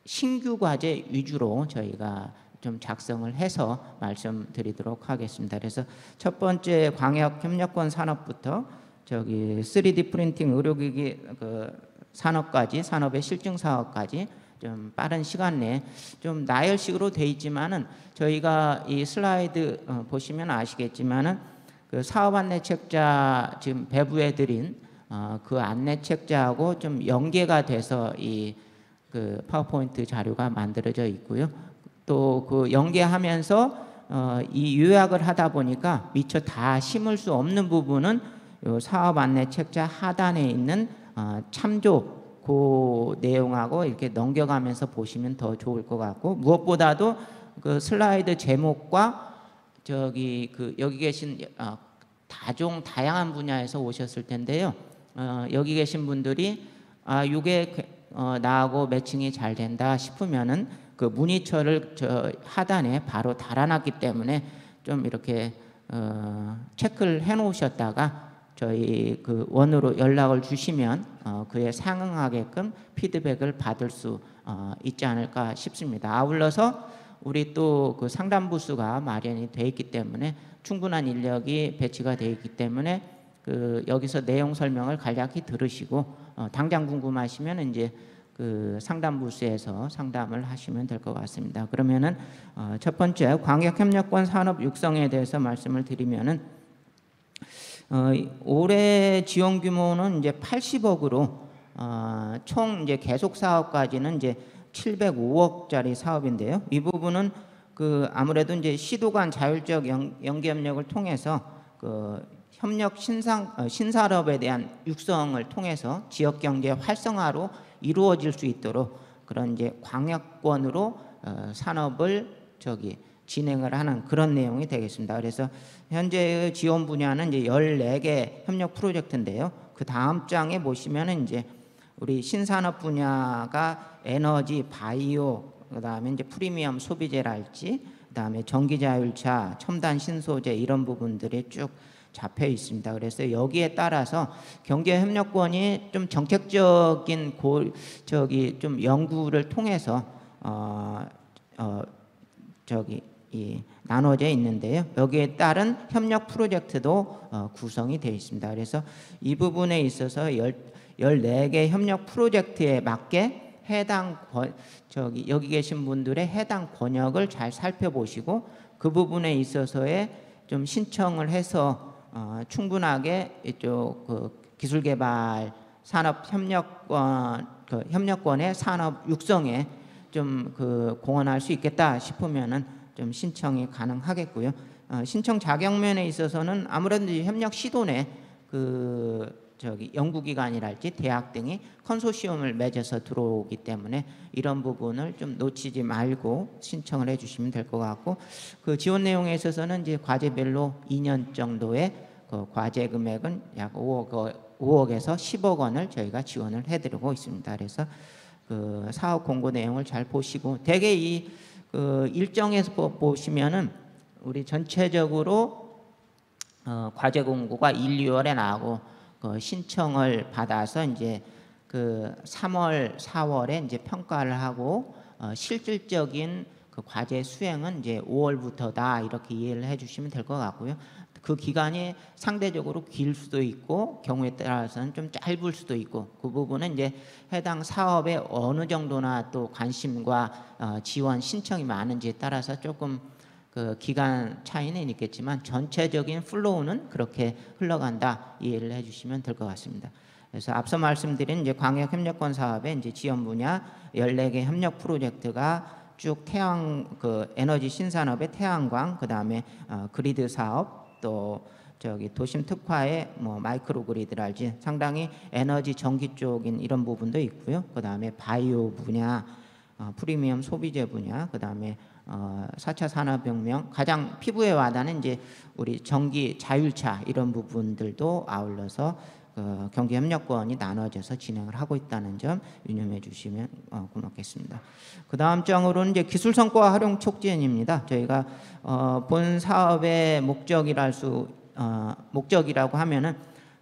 [SPEAKER 4] 신규 과제 위주로 저희가 좀 작성을 해서 말씀드리도록 하겠습니다. 그래서 첫 번째 광역협력권 산업부터 저기 3D 프린팅 의료기기 그 산업까지 산업의 실증 사업까지 좀 빠른 시간 내에 좀 나열식으로 돼 있지만은 저희가 이 슬라이드 보시면 아시겠지만은 그 사업 안내 책자 지금 배부해 드린 그 안내 책자하고 좀 연계가 돼서 이 그 파워포인트 자료가 만들어져 있고요. 또 그 연계하면서 이 요약을 하다 보니까 미처 다 심을 수 없는 부분은 요 사업 안내 책자 하단에 있는 참조 그 내용하고 이렇게 넘겨가면서 보시면 더 좋을 것 같고 무엇보다도 그 슬라이드 제목과 저기 그 여기 계신 다양한 분야에서 오셨을 텐데요. 여기 계신 분들이 이게 나하고 매칭이 잘 된다 싶으면은 그 문의처를 저 하단에 바로 달아놨기 때문에 좀 이렇게 체크를 해놓으셨다가 저희 그 원으로 연락을 주시면 그에 상응하게끔 피드백을 받을 수 있지 않을까 싶습니다. 아울러서 우리 또 그 상담 부스가 마련이 돼 있기 때문에 충분한 인력이 배치가 돼 있기 때문에 그 여기서 내용 설명을 간략히 들으시고 당장 궁금하시면 이제 그 상담 부스에서 상담을 하시면 될 것 같습니다. 그러면은 첫 번째 광역협력권 산업 육성에 대해서 말씀을 드리면은 올해 지원 규모는 이제 80억으로 총 이제 계속 사업까지는 이제 705억짜리 사업인데요. 이 부분은 그 아무래도 이제 시도 간 자율적 연계 협력을 통해서 그 협력 신산업에 대한 육성을 통해서 지역 경제 활성화로 이루어질 수 있도록 그런 이제 광역권으로 산업을 진행을 하는 그런 내용이 되겠습니다. 그래서 현재의 지원 분야는 이제 14개 협력 프로젝트인데요. 그 다음 장에 보시면은 이제 우리 신산업 분야가 에너지, 바이오, 그다음에 이제 프리미엄 소비재랄지, 그다음에 전기 자율차, 첨단 신소재 이런 부분들이 쭉 잡혀 있습니다. 그래서 여기에 따라서 경제 협력권이 좀 정책적인 좀 연구를 통해서 나눠져 있는데요. 여기에 따른 협력 프로젝트도 구성이 되어 있습니다. 그래서 이 부분에 있어서 14개 협력 프로젝트에 맞게 해당 여기 계신 분들의 해당 권역을 잘 살펴보시고 그 부분에 있어서의 좀 신청을 해서 충분하게 이쪽 그 기술 개발 협력권의 산업 육성에 좀 그 공헌할 수 있겠다 싶으면은 좀 신청이 가능하겠고요. 신청 자격면에 있어서는 아무래도 협력 시도내 연구기관이랄지 대학 등이 컨소시엄을 맺어서 들어오기 때문에 이런 부분을 좀 놓치지 말고 신청을 해주시면 될 것 같고, 그 지원 내용에 있어서는 이제 과제별로 2년 정도의 그 과제 금액은 약 5억에서 10억 원을 저희가 지원을 해드리고 있습니다. 그래서 그 사업 공고 내용을 잘 보시고, 대개 이 일정에서 보시면은 우리 전체적으로 과제 공고가 1, 2월에 나오고 신청을 받아서 이제 그 3월, 4월에 이제 평가를 하고 실질적인 그 과제 수행은 이제 5월부터다 이렇게 이해를 해주시면 될 것 같고요. 그 기간이 상대적으로 길 수도 있고 경우에 따라서는 좀 짧을 수도 있고, 그 부분은 이제 해당 사업에 어느 정도나 또 관심과 지원 신청이 많은지에 따라서 조금 그 기간 차이는 있겠지만 전체적인 플로우는 그렇게 흘러간다 이해를 해주시면 될 것 같습니다. 그래서 앞서 말씀드린 이제 광역 협력권 사업의 이제 지원 분야 14개 협력 프로젝트가 쭉 그 에너지 신산업의 태양광, 그 다음에 그리드 사업, 또 도심 특화의 뭐 마이크로 그리드랄지 상당히 에너지 전기 쪽인 이런 부분도 있고요. 그 다음에 바이오 분야, 프리미엄 소비재 분야, 그 다음에 4차 산업혁명, 가장 피부에 와닿는 이제 우리 전기 자율차 이런 부분들도 아울러서 경기 협력권이 나눠져서 진행을 하고 있다는 점 유념해 주시면 고맙겠습니다. 그 다음 장으로는 이제 기술 성과 활용 촉진입니다. 저희가 본 사업의 목적이라고 하면은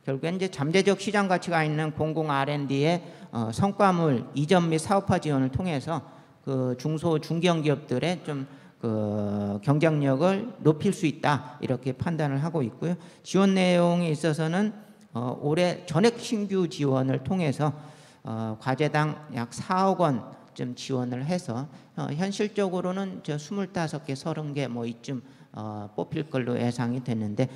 [SPEAKER 4] 결국엔 이제 잠재적 시장 가치가 있는 공공 R&D의 성과물 이전 및 사업화 지원을 통해서 그 중소 중견기업들의 좀 그 경쟁력을 높일 수 있다 이렇게 판단을 하고 있고요. 지원 내용에 있어서는 올해 전액 신규 지원을 통해서 과제당 약 4억 원쯤 지원을 해서 현실적으로는 저 25개, 30개 뭐 이쯤 뽑힐 걸로 예상이 됐는데,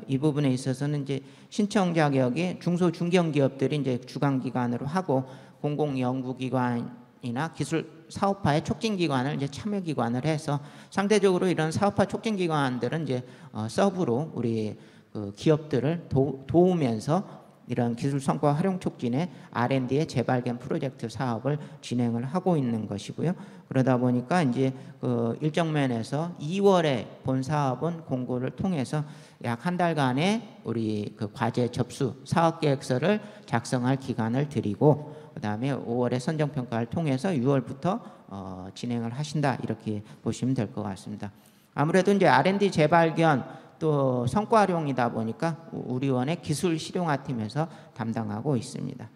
[SPEAKER 4] 이 부분에 있어서는 이제 신청 자격이 중소 중견기업들이 이제 주관 기관으로 하고 공공 연구기관이나 기술 사업화의 촉진 기관을 이제 참여 기관을 해서 상대적으로 이런 사업화 촉진 기관들은 이제 서브로 우리 그 기업들을 도우면서 이런 기술 성과 활용 촉진의 R&D의 재발견 프로젝트 사업을 진행을 하고 있는 것이고요. 그러다 보니까 이제 그 일정 면에서 2월에 본 사업은 공고를 통해서 약 한 달간의 우리 그 과제 접수 사업 계획서를 작성할 기간을 드리고, 그다음에 5월에 선정 평가를 통해서 6월부터 진행을 하신다 이렇게 보시면 될 것 같습니다. 아무래도 이제 R&D 재발견 또 성과 활용이다 보니까 우리원의 기술 실용화 팀에서 담당하고 있습니다.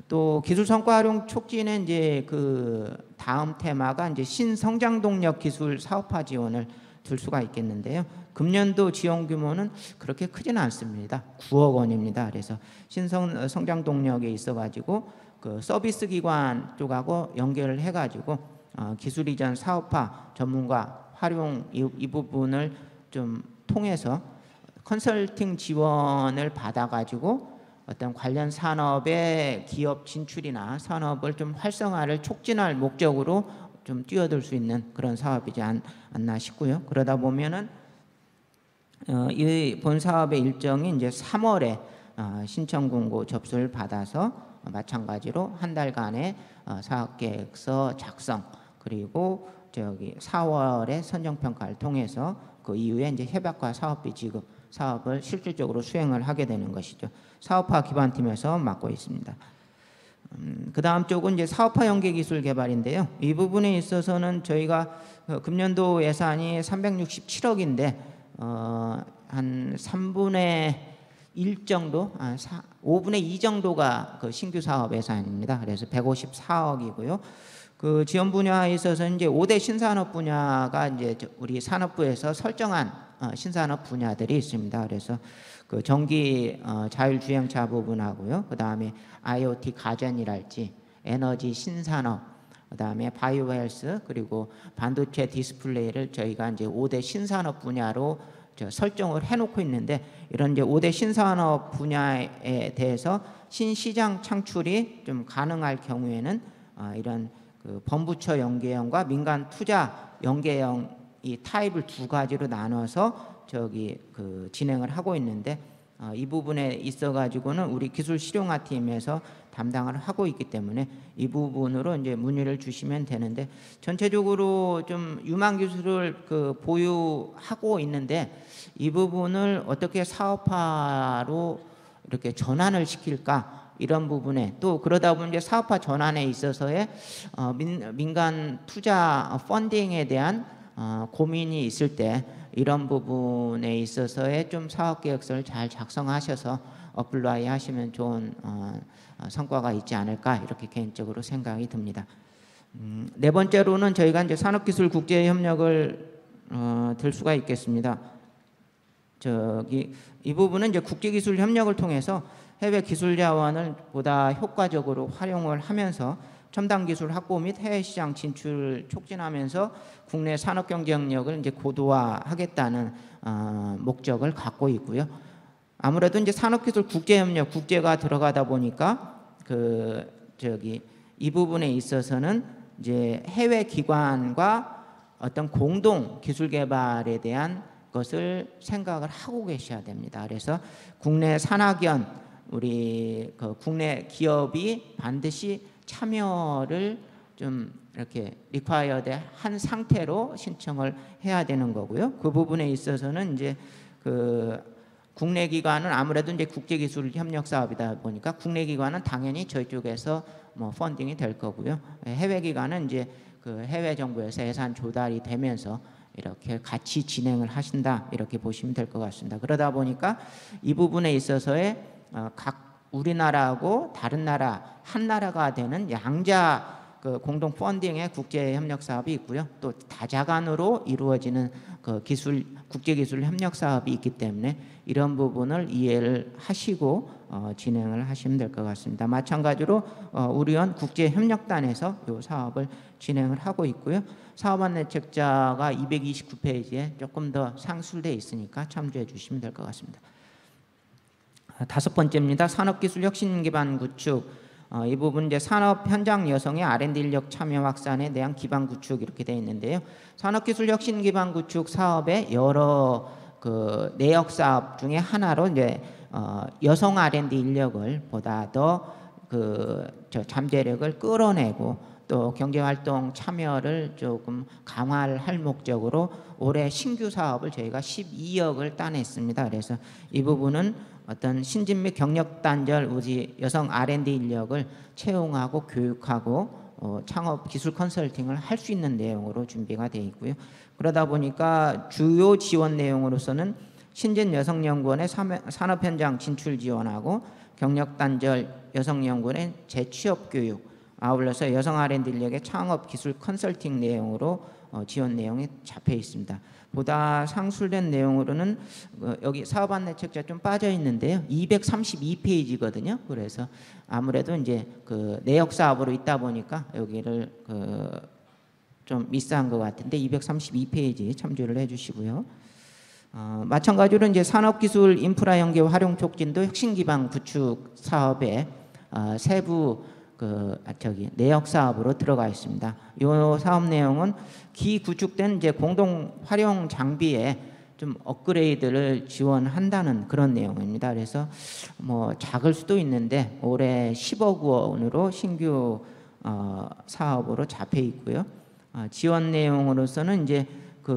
[SPEAKER 4] 또 기술 성과 활용 촉진의 이제 그 다음 테마가 이제 신성장 동력 기술 사업화 지원을 들 수가 있겠는데요. 금년도 지원 규모는 그렇게 크지는 않습니다. 9억 원입니다. 그래서 신성장 동력에 있어가지고 그 서비스 기관 쪽하고 연결을 해가지고 기술 이전 사업화 전문가 활용 이 부분을 좀 통해서 컨설팅 지원을 받아가지고 어떤 관련 산업의 기업 진출이나 산업을 좀 활성화를 촉진할 목적으로 좀 뛰어들 수 있는 그런 사업이지 않나 싶고요. 그러다 보면은 이 본 사업의 일정이 이제 3월에 신청 공고 접수를 받아서 마찬가지로 한 달간의 사업계획서 작성, 그리고 4월에 선정평가를 통해서 그 이후에 이제 협약과 사업비 지급 사업을 실질적으로 수행을 하게 되는 것이죠. 사업화 기반팀에서 맡고 있습니다. 그 다음 쪽은 이제 사업화 연계 기술 개발인데요. 이 부분에 있어서는 저희가 금년도 예산이 367억인데 한 3분의 1 정도, 5분의 2 정도가 그 신규 사업 예산입니다. 그래서 154억이고요. 그 지원 분야에 있어서 이제 5대 신산업 분야가 이제 우리 산업부에서 설정한 신산업 분야들이 있습니다. 그래서 그 전기 자율주행차 부분하고요. 그 다음에 IoT 가전이랄지 에너지 신산업, 그 다음에 바이오헬스, 그리고 반도체 디스플레이를 저희가 이제 5대 신산업 분야로 설정을 해놓고 있는데 이런 이제 5대 신산업 분야에 대해서 신시장 창출이 좀 가능할 경우에는 이런 그 범부처 연계형과 민간 투자 연계형 이 타입을 두 가지로 나눠서 진행을 하고 있는데 이 부분에 있어 가지고는 우리 기술 실용화 팀에서 담당을 하고 있기 때문에 이 부분으로 이제 문의를 주시면 되는데 전체적으로 좀 유망 기술을 보유하고 있는데 이 부분을 어떻게 사업화로 이렇게 전환을 시킬까 이런 부분에 또 그러다 보면 이제 사업화 전환에 있어서의 민간 투자 펀딩에 대한 고민이 있을 때 이런 부분에 있어서의 좀 사업 계획서를 잘 작성하셔서 어플라이 하시면 좋은 성과가 있지 않을까 이렇게 개인적으로 생각이 듭니다. 네 번째로는 저희가 이제 산업기술 국제협력을 들 수가 있겠습니다. 이 부분은 이제 국제기술 협력을 통해서 해외 기술 자원을 보다 효과적으로 활용을 하면서 첨단 기술 확보 및 해외 시장 진출을 촉진하면서 국내 산업 경쟁력을 이제 고도화하겠다는 목적을 갖고 있고요. 아무래도 이제 산업기술 국제협력 국제가 들어가다 보니까 이 부분에 있어서는 이제 해외 기관과 어떤 공동 기술 개발에 대한 것을 생각을 하고 계셔야 됩니다. 그래서 국내 산학연 우리 국내 기업이 반드시 참여를 좀 이렇게 리콰이어드 한 상태로 신청을 해야 되는 거고요. 그 부분에 있어서는 이제 국내 기관은 아무래도 이제 국제기술 협력 사업이다 보니까 국내 기관은 당연히 저희 쪽에서 뭐 펀딩이 될 거고요. 해외 기관은 이제 해외 정부에서 예산 조달이 되면서 이렇게 같이 진행을 하신다 이렇게 보시면 될 것 같습니다. 그러다 보니까 이 부분에 있어서의 각 우리나라하고 다른 나라 한 나라가 되는 양자 공동 펀딩의 국제 협력 사업이 있고요. 또 다자간으로 이루어지는 국제기술 협력 사업이 있기 때문에 이런 부분을 이해를 하시고 진행을 하시면 될 것 같습니다. 마찬가지로 우리원 국제협력단에서 이 사업을 진행을 하고 있고요. 사업 안내 책자가 229페이지에 조금 더 상술되어 있으니까 참조해 주시면 될 것 같습니다. 다섯 번째입니다. 산업기술 혁신 기반 구축. 이 부분 이제 산업 현장 여성의 R&D 인력 참여 확산에 대한 기반 구축 이렇게 되어 있는데요. 산업기술 혁신 기반 구축 사업의 여러 내역 사업 중에 하나로 이제 여성 R&D 인력을 보다 더 잠재력을 끌어내고 또 경제활동 참여를 조금 강화를 할 목적으로 올해 신규 사업을 저희가 12억을 따냈습니다. 그래서 이 부분은 어떤 신진 및 경력 단절 우리 여성 R&D 인력을 채용하고 교육하고 창업 기술 컨설팅을 할 수 있는 내용으로 준비가 되어 있고요. 그러다 보니까 주요 지원 내용으로서는 신진 여성연구원의 산업 현장 진출 지원하고 경력 단절 여성연구원의 재취업 교육, 아울러서 여성 R&D 인력의 창업 기술 컨설팅 내용으로 지원 내용이 잡혀 있습니다. 보다 상술된 내용으로는 여기 사업 안내 책자 좀 빠져 있는데요. 232페이지거든요. 그래서 아무래도 이제 내역 사업으로 있다 보니까 여기를 좀 미스한 것 같은데 232페이지 참조를 해주시고요. 마찬가지로 이제 산업기술 인프라 연계 활용 촉진도 혁신 기반 구축 사업의 세부 내역 사업으로 들어가 있습니다. 이 사업 내용은 기구축된 이제 공동 활용 장비에 좀 업그레이드를 지원한다는 그런 내용입니다. 그래서 뭐 작을 수도 있는데 올해 10억 원으로 신규 사업으로 잡혀 있고요. 지원 내용으로서는 이제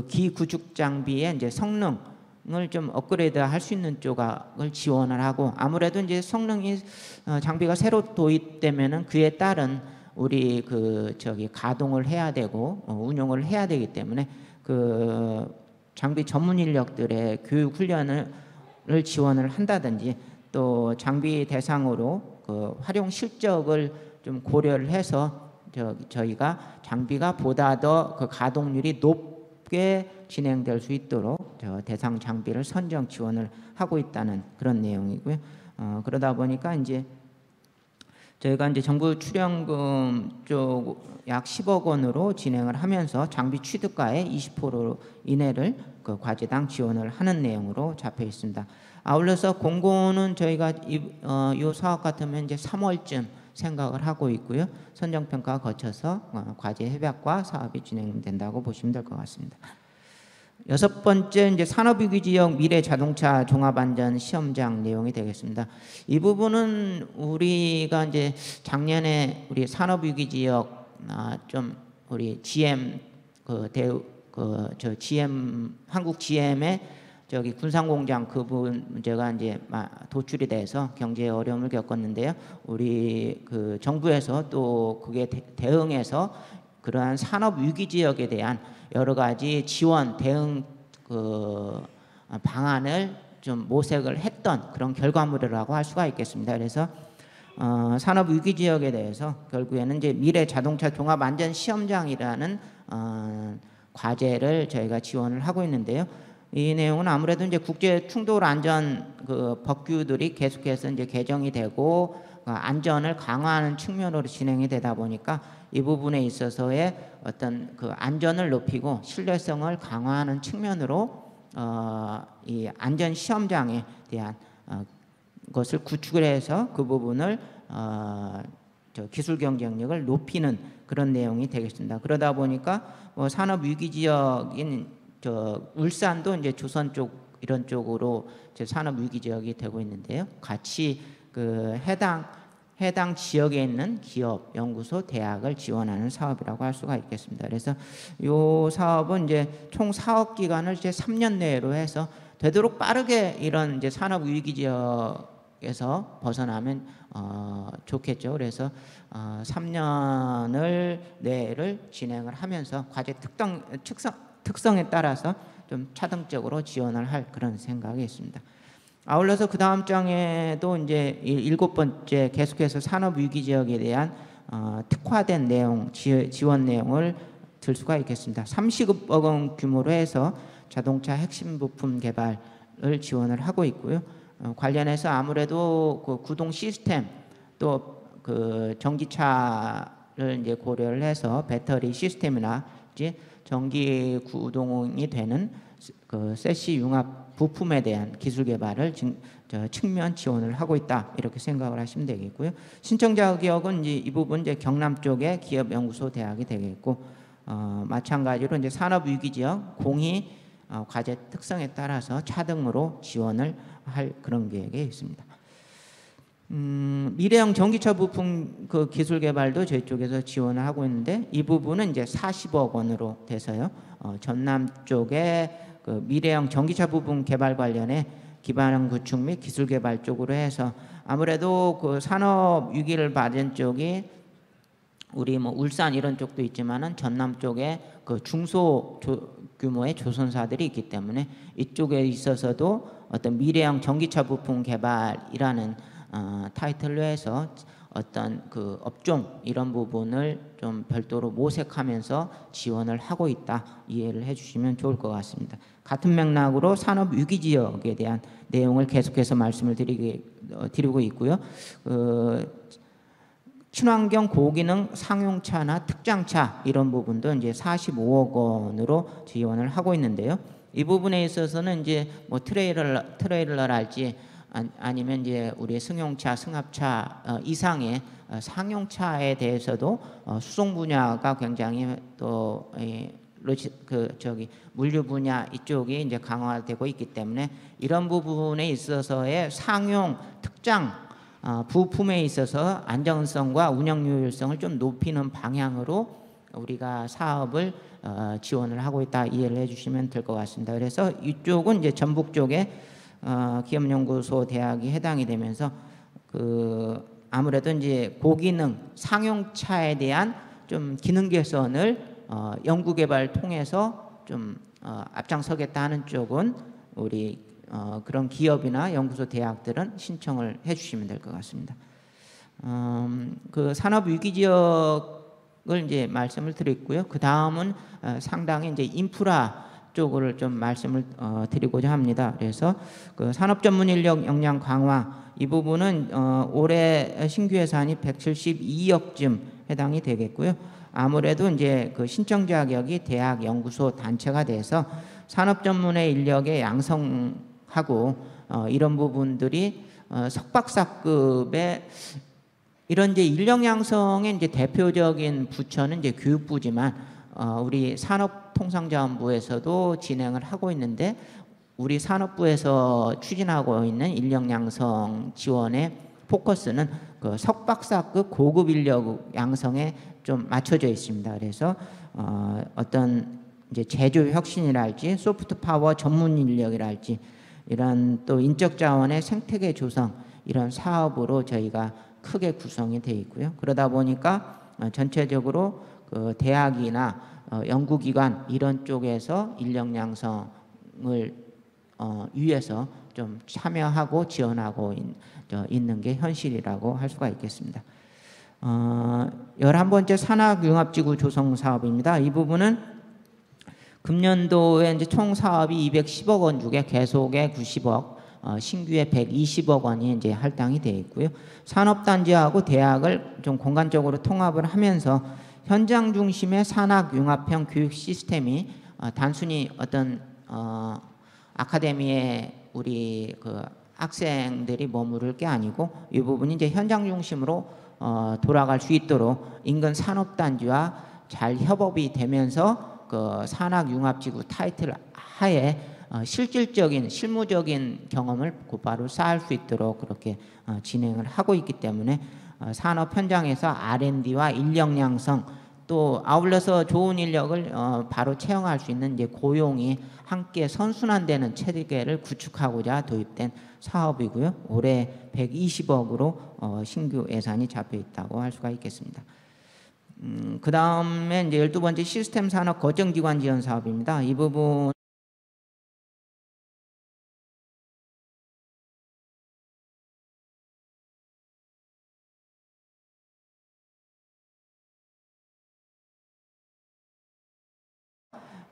[SPEAKER 4] 기구축 장비의 이제 성능을 좀 업그레이드 할 수 있는 쪽을 지원을 하고 아무래도 이제 성능이 장비가 새로 도입되면은 그에 따른 우리 가동을 해야 되고 운용을 해야 되기 때문에 장비 전문 인력들의 교육 훈련을 지원을 한다든지 또 장비 대상으로 활용 실적을 좀 고려를 해서 저희가 장비가 보다 더 가동률이 높게 진행될 수 있도록 대상 장비를 선정 지원을 하고 있다는 그런 내용이고요. 그러다 보니까 이제 저희가 이제 정부 출연금 쪽 약 10억 원으로 진행을 하면서 장비 취득가의 20% 이내를 그 과제당 지원을 하는 내용으로 잡혀 있습니다. 아울러서 공고는 저희가 이 사업 같으면 이제 3월쯤 생각을 하고 있고요. 선정평가 거쳐서 과제 협약과 사업이 진행된다고 보시면 될 것 같습니다. 여섯 번째 이제 산업위기 지역 미래 자동차 종합안전 시험장 내용이 되겠습니다. 이 부분은 우리가 이제 작년에 우리 산업위기 지역 좀 우리 GM GM 한국 GM의 저기 군산공장 그 문제가 이제 도출이 돼서 경제 어려움을 겪었는데요. 우리 그 정부에서 또 그게 대응해서 그러한 산업 위기 지역에 대한 여러 가지 지원 대응 그 방안을 좀 모색을 했던 그런 결과물이라고 할 수가 있겠습니다. 그래서 산업 위기 지역에 대해서 결국에는 이제 미래 자동차 종합 안전 시험장이라는 과제를 저희가 지원을 하고 있는데요. 이 내용은 아무래도 이제 국제 충돌 안전 그 법규들이 계속해서 이제 개정이 되고 안전을 강화하는 측면으로 진행이 되다 보니까 이 부분에 있어서의 어떤 그 안전을 높이고 신뢰성을 강화하는 측면으로 이 안전 시험장에 대한 것을 구축을 해서 그 부분을 기술 경쟁력을 높이는 그런 내용이 되겠습니다. 그러다 보니까 산업 위기 지역인 울산도 이제 조선 쪽 이런 쪽으로 이제 산업 위기 지역이 되고 있는데요. 같이 그 해당 지역에 있는 기업, 연구소, 대학을 지원하는 사업이라고 할 수가 있겠습니다. 그래서 이 사업은 이제 총 사업 기간을 이제 3년 내로 해서 되도록 빠르게 이런 이제 산업 위기 지역에서 벗어나면 좋겠죠. 그래서 3년을 내를 진행을 하면서 과제 특성에 따라서 좀 차등적으로 지원을 할 그런 생각이 있습니다. 아울러서 그 다음 장에도 이제 7번째 계속해서 산업 위기 지역에 대한 특화된 내용, 지원 내용을 들 수가 있겠습니다. 30억 원 규모로 해서 자동차 핵심 부품 개발을 지원을 하고 있고요. 관련해서 아무래도 그 구동 시스템 또 그 전기차를 이제 고려를 해서 배터리 시스템이나 이제 전기 구동이 되는 그 세시 융합 부품에 대한 기술 개발을 측면 지원을 하고 있다 이렇게 생각을 하시면 되겠고요. 신청자 기업은 이제 이 부분 이제 경남 쪽의 기업 연구소 대학이 되겠고 마찬가지로 이제 산업 위기 지역 공히 과제 특성에 따라서 차등으로 지원을 할 그런 계획에 있습니다. 미래형 전기차 부품 그 기술 개발도 저희 쪽에서 지원을 하고 있는데 이 부분은 이제 40억 원으로 돼서요. 전남 쪽에 그 미래형 전기차 부품 개발 관련해 기반 구축 및 기술 개발 쪽으로 해서 아무래도 그 산업 위기를 받은 쪽이 우리 뭐 울산 이런 쪽도 있지만은 전남 쪽에 그 중소 규모의 조선사들이 있기 때문에 이쪽에 있어서도 어떤 미래형 전기차 부품 개발이라는 타이틀로 해서 어떤 그 업종 이런 부분을 좀 별도로 모색하면서 지원을 하고 있다 이해를 해주시면 좋을 것 같습니다. 같은 맥락으로 산업 위기 지역에 대한 내용을 계속해서 말씀을 드리고 있고요. 친환경 고기능 상용차나 특장차 이런 부분도 이제 45억 원으로 지원을 하고 있는데요. 이 부분에 있어서는 이제 뭐 트레일러랄지 아니면 이제 우리 승용차, 승합차 이상의 상용차에 대해서도 수송 분야가 굉장히 또 물류 분야 이쪽이 이제 강화되고 있기 때문에 이런 부분에 있어서의 상용 특장 부품에 있어서 안정성과 운영 효율성을 좀 높이는 방향으로 우리가 사업을 지원을 하고 있다 이해를 해주시면 될 것 같습니다. 그래서 이쪽은 이제 전북 쪽에 기업연구소 대학이 해당이 되면서 그 아무래도 이제 고기능 상용차에 대한 좀 기능 개선을 연구 개발 통해서 좀 앞장서겠다 하는 쪽은 우리 그런 기업이나 연구소 대학들은 신청을 해주시면 될 것 같습니다. 그 산업 위기 지역을 이제 말씀을 드렸고요. 그 다음은 상당히 이제 인프라 쪽을 좀 말씀을 드리고자 합니다. 그래서 그 산업 전문 인력 역량 강화 이 부분은 올해 신규 예산이 172억쯤 해당이 되겠고요. 아무래도 이제 그 신청 자격이 대학, 연구소, 단체가 돼서 산업 전문의 인력의 양성하고 이런 부분들이 석박사급의 이런 이제 인력 양성의 이제 대표적인 부처는 이제 교육부지만 우리 산업통상자원부에서도 진행을 하고 있는데 우리 산업부에서 추진하고 있는 인력 양성 지원의 포커스는 그 석박사급 고급 인력 양성에 좀 맞춰져 있습니다. 그래서 어떤 이제 제조 혁신이랄지 소프트 파워 전문 인력이랄지 이런 또 인적 자원의 생태계 조성 이런 사업으로 저희가 크게 구성이 되어 있고요. 그러다 보니까 전체적으로 그 대학이나 연구기관 이런 쪽에서 인력 양성을 위해서 좀 참여하고 지원하고 있는 게 현실이라고 할 수가 있겠습니다. 11번째 산학융합지구 조성 사업입니다. 이 부분은 금년도에 이제 총 사업이 210억 원 중에 계속에 90억, 신규에 120억 원이 이제 할당이 되어 있고요. 산업단지하고 대학을 좀 공간적으로 통합을 하면서 현장 중심의 산학융합형 교육 시스템이 단순히 어떤 아카데미에 우리 그 학생들이 머무를 게 아니고 이 부분이 이제 현장 중심으로 돌아갈 수 있도록 인근 산업단지와 잘 협업이 되면서 그 산학융합지구 타이틀 하에 실질적인 실무적인 경험을 곧바로 쌓을 수 있도록 그렇게 진행을 하고 있기 때문에 산업 현장에서 R&D와 인력 양성 또 아울러서 좋은 인력을 바로 채용할 수 있는 이제 고용이 함께 선순환되는 체계를 구축하고자 도입된 사업이고요. 올해 120억으로 신규 예산이 잡혀 있다고 할 수가 있겠습니다. 그 다음에 이제 12번째 시스템 산업 거점기관 지원 사업입니다. 이 부분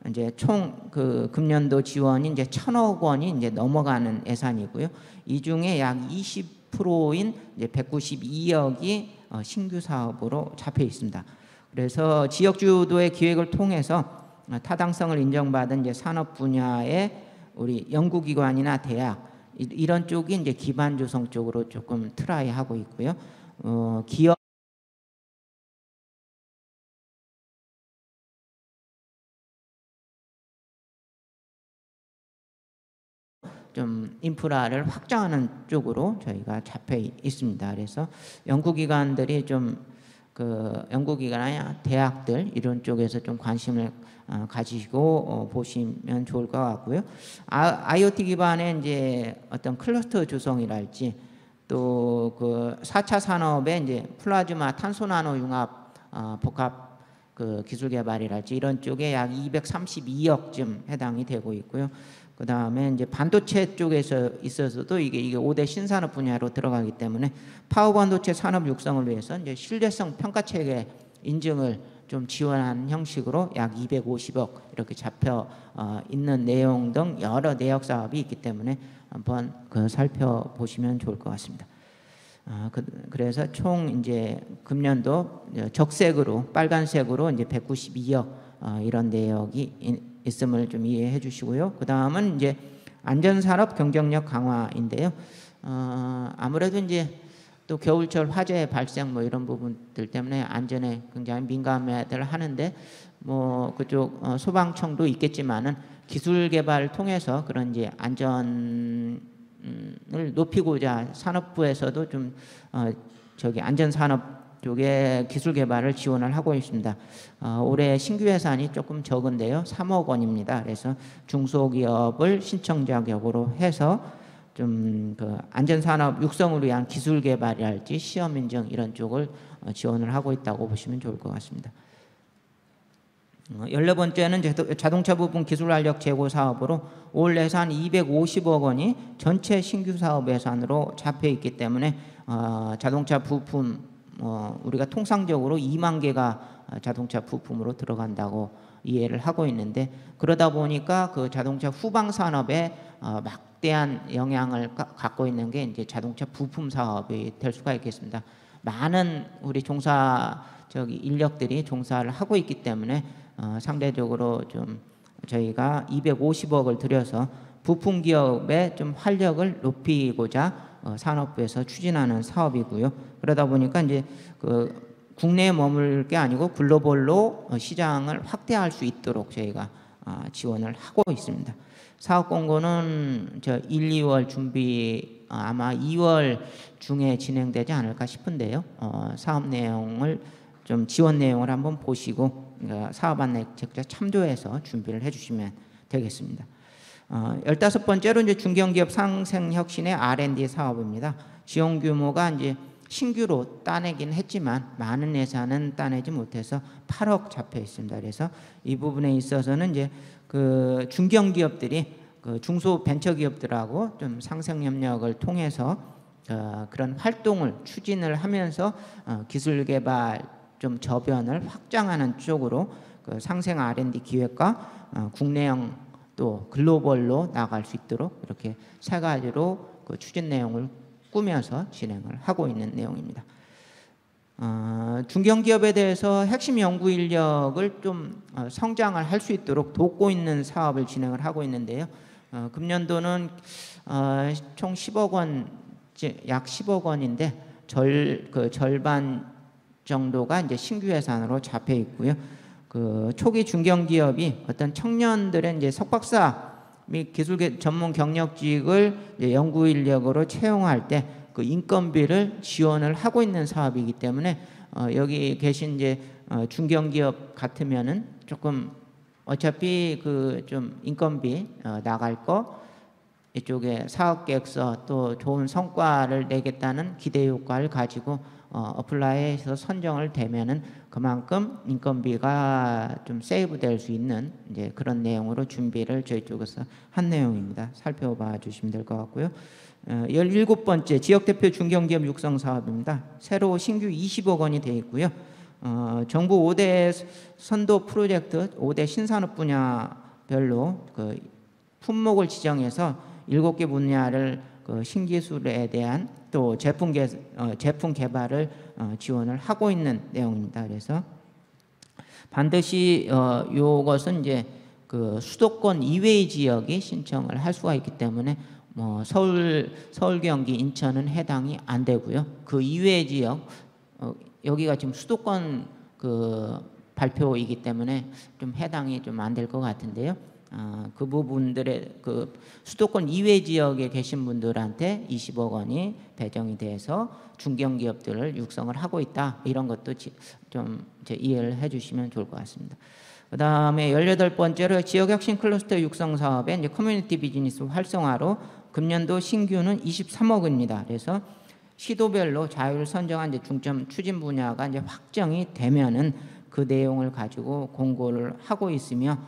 [SPEAKER 4] 이제 총 그 금년도 지원이 이제 1,000억 원이 이제 넘어가는 예산이고요. 이 중에 약 20%인 이제 192억이 신규 사업으로 잡혀 있습니다. 그래서 지역 주도의 기획을 통해서 타당성을 인정받은 이제 산업 분야의 우리 연구기관이나 대학 이런 쪽이 이제 기반 조성 쪽으로 조금 트라이하고 있고요. 기업 좀 인프라를 확장하는 쪽으로 저희가 잡혀 있습니다. 그래서 연구기관들이 좀 그 연구기관이나 대학들 이런 쪽에서 좀 관심을 가지시고 보시면 좋을 것 같고요. IoT 기반의 이제 어떤 클러스터 조성이랄지 또 그 4차 산업의 이제 플라즈마 탄소 나노 융합 복합 그 기술 개발이랄지 이런 쪽에 약 232억쯤 해당이 되고 있고요. 그 다음에 이제 반도체 쪽에서 있어서도 이게 5대 신산업 분야로 들어가기 때문에 파워 반도체 산업 육성을 위해서 이제 신뢰성 평가 체계 인증을 좀 지원하는 형식으로 약 250억 이렇게 잡혀 있는 내용 등 여러 내역 사업이 있기 때문에 한번 그 살펴보시면 좋을 것 같습니다. 그래서 총 이제 금년도 적색으로 빨간색으로 이제 192억 이런 내역이 있음을 좀 이해해 주시고요. 그 다음은 이제 안전산업 경쟁력 강화인데요. 아무래도 이제 또 겨울철 화재 발생 뭐 이런 부분들 때문에 안전에 굉장히 민감해들 하는데 뭐 그쪽 소방청도 있겠지만은 기술 개발을 통해서 그런 이제 안전을 높이고자 산업부에서도 좀 저기 안전산업 쪽에 기술 개발을 지원을 하고 있습니다. 올해 신규 예산이 조금 적은데요. 3억 원입니다. 그래서 중소기업을 신청 자격으로 해서 좀 그 안전산업 육성을 위한 기술 개발이랄지 시험 인증 이런 쪽을 지원을 하고 있다고 보시면 좋을 것 같습니다. 14번째는 자동차 부품 기술 알력 제고 사업으로 올 예산 250억 원이 전체 신규 사업 예산으로 잡혀 있기 때문에 자동차 부품 우리가 통상적으로 2만 개가 자동차 부품으로 들어간다고 이해를 하고 있는데, 그러다 보니까 그 자동차 후방 산업에 막대한 영향을 갖고 있는 게 이제 자동차 부품 사업이 될 수가 있겠습니다. 많은 우리 인력들이 종사를 하고 있기 때문에 상대적으로 좀 저희가 250억을 들여서 부품 기업의 좀 활력을 높이고자 산업부에서 추진하는 사업이고요. 그러다 보니까 이제 그 국내에 머물 게 아니고 글로벌로 시장을 확대할 수 있도록 저희가 지원을 하고 있습니다. 사업 공고는 1, 2월 준비 아마 2월 중에 진행되지 않을까 싶은데요. 사업 내용을 좀 지원 내용을 한번 보시고 사업 안내 직접 참조해서 준비를 해주시면 되겠습니다. 15번째로 이제 중견기업 상생혁신의 R&D 사업입니다. 지원 규모가 이제 신규로 따내긴 했지만 많은 예산은 따내지 못해서 8억 잡혀 있습니다. 그래서 이 부분에 있어서는 이제 그 중견기업들이 그 중소벤처기업들하고 좀 상생협력을 통해서 그런 활동을 추진을 하면서 기술 개발 좀 저변을 확장하는 쪽으로 그 상생 R&D 기획과 국내형 또 글로벌로 나갈 수 있도록 이렇게 세 가지로 그 추진 내용을 꾸며서 진행을 하고 있는 내용입니다. 중견기업에 대해서 핵심 연구 인력을 좀 성장을 할 수 있도록 돕고 있는 사업을 진행을 하고 있는데요. 금년도는 총 10억 원, 약 10억 원인데 절반 정도가 이제 신규 예산으로 잡혀 있고요. 그 초기 중견기업이 어떤 청년들의 이제 석박사 및 기술 전문 경력직을 연구 인력으로 채용할 때 그 인건비를 지원을 하고 있는 사업이기 때문에 여기 계신 이제 중견기업 같으면은 조금 어차피 그 좀 인건비 나갈 거 이쪽에 사업 계획서 또 좋은 성과를 내겠다는 기대 효과를 가지고 어플라이해서 선정을 되면은 그만큼 인건비가 좀 세이브 될 수 있는 이제 그런 내용으로 준비를 저희 쪽에서 한 내용입니다. 살펴봐 주시면 될 것 같고요. 17번째 지역대표 중견기업 육성 사업입니다. 새로 신규 20억 원이 되어 있고요. 정부 5대 선도 프로젝트 5대 신산업 분야별로 그 품목을 지정해서 7개 분야를 그 신기술에 대한 또 제품 개발을 지원을 하고 있는 내용입니다. 그래서 반드시 요것은 이제 그 수도권 이외의 지역이 신청을 할 수가 있기 때문에 뭐 서울, 경기, 인천은 해당이 안 되고요. 그 이외의 지역 여기가 지금 수도권 그 발표이기 때문에 좀 해당이 좀 안 될 것 같은데요. 그 부분들의 그 수도권 이외 지역에 계신 분들한테 20억 원이 배정이 돼서 중견기업들을 육성을 하고 있다. 이런 것도 좀 이해를 해주시면 좋을 것 같습니다. 그 다음에 18번째로 지역혁신 클러스터 육성 사업에 이제 커뮤니티 비즈니스 활성화로 금년도 신규는 23억 원입니다. 그래서 시도별로 자율 선정한 이제 중점 추진 분야가 이제 확정이 되면은 그 내용을 가지고 공고를 하고 있으며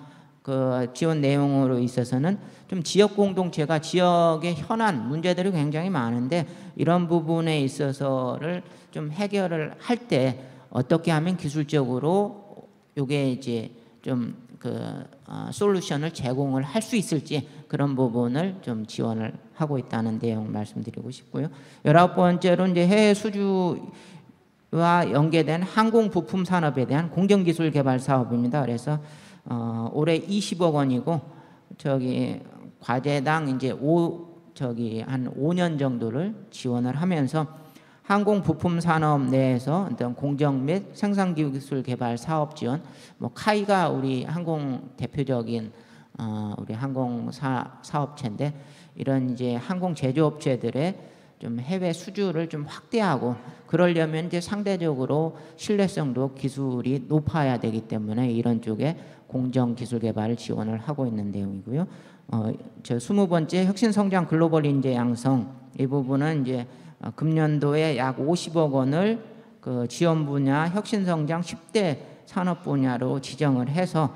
[SPEAKER 4] 그 지원 내용으로 있어서는 좀 지역 공동체가 지역의 현안 문제들이 굉장히 많은데 이런 부분에 있어서를 좀 해결을 할 때 어떻게 하면 기술적으로 요게 이제 좀 솔루션을 제공을 할 수 있을지 그런 부분을 좀 지원을 하고 있다는 내용 말씀드리고 싶고요. 19번째로 이제 해외 수주와 연계된 항공 부품 산업에 대한 공정 기술 개발 사업입니다. 그래서 올해 20억 원이고 과제당 이제 한 5년 정도를 지원을 하면서 항공 부품 산업 내에서 어떤 공정 및 생산 기술 개발 사업 지원, 뭐 카이가 우리 항공 대표적인 우리 항공 사업체인데 이런 이제 항공 제조업체들의 좀 해외 수주를 좀 확대하고 그러려면 이제 상대적으로 신뢰성도 기술이 높아야 되기 때문에 이런 쪽에 공정 기술 개발을 지원을 하고 있는 내용이고요. 20번째 혁신성장 글로벌 인재 양성 이 부분은 이제 금년도에 약 50억 원을 그 지원 분야 혁신성장 10대 산업 분야로 지정을 해서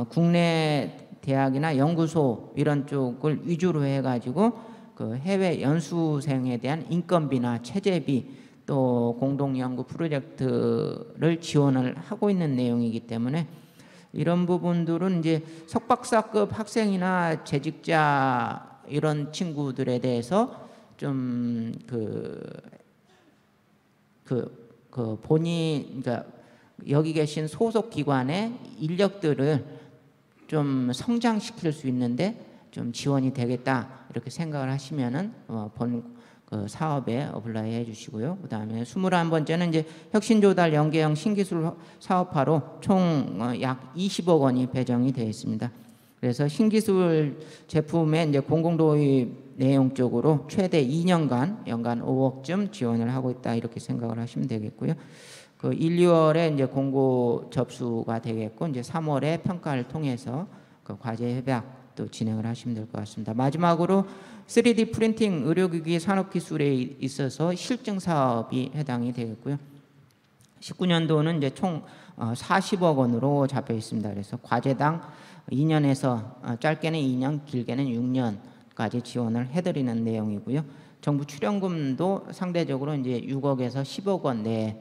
[SPEAKER 4] 국내 대학이나 연구소 이런 쪽을 위주로 해가지고 그 해외 연수생에 대한 인건비나 체재비 또 공동 연구 프로젝트를 지원을 하고 있는 내용이기 때문에 이런 부분들은 이제 석박사급 학생이나 재직자 이런 친구들에 대해서 좀 본인 그러니까 여기 계신 소속 기관의 인력들을 좀 성장시킬 수 있는데 좀 지원이 되겠다 이렇게 생각을 하시면은 그 사업에 어플라이 해주시고요. 그 다음에 21번째는 이제 혁신조달 연계형 신기술 사업화로 총 약 20억 원이 배정이 되어 있습니다. 그래서 신기술 제품의 이제 공공도입 내용 쪽으로 최대 2년간 연간 5억쯤 지원을 하고 있다 이렇게 생각을 하시면 되겠고요. 그 1, 2월에 이제 공고 접수가 되겠고 이제 3월에 평가를 통해서 그 과제 협약 또 진행을 하시면 될 것 같습니다. 마지막으로 3D 프린팅 의료기기 산업기술에 있어서 실증 사업이 해당이 되겠고요. 19년도는 이제 총 40억 원으로 잡혀 있습니다. 그래서 과제당 2년에서 짧게는 2년, 길게는 6년까지 지원을 해드리는 내용이고요. 정부 출연금도 상대적으로 이제 6억에서 10억 원 내에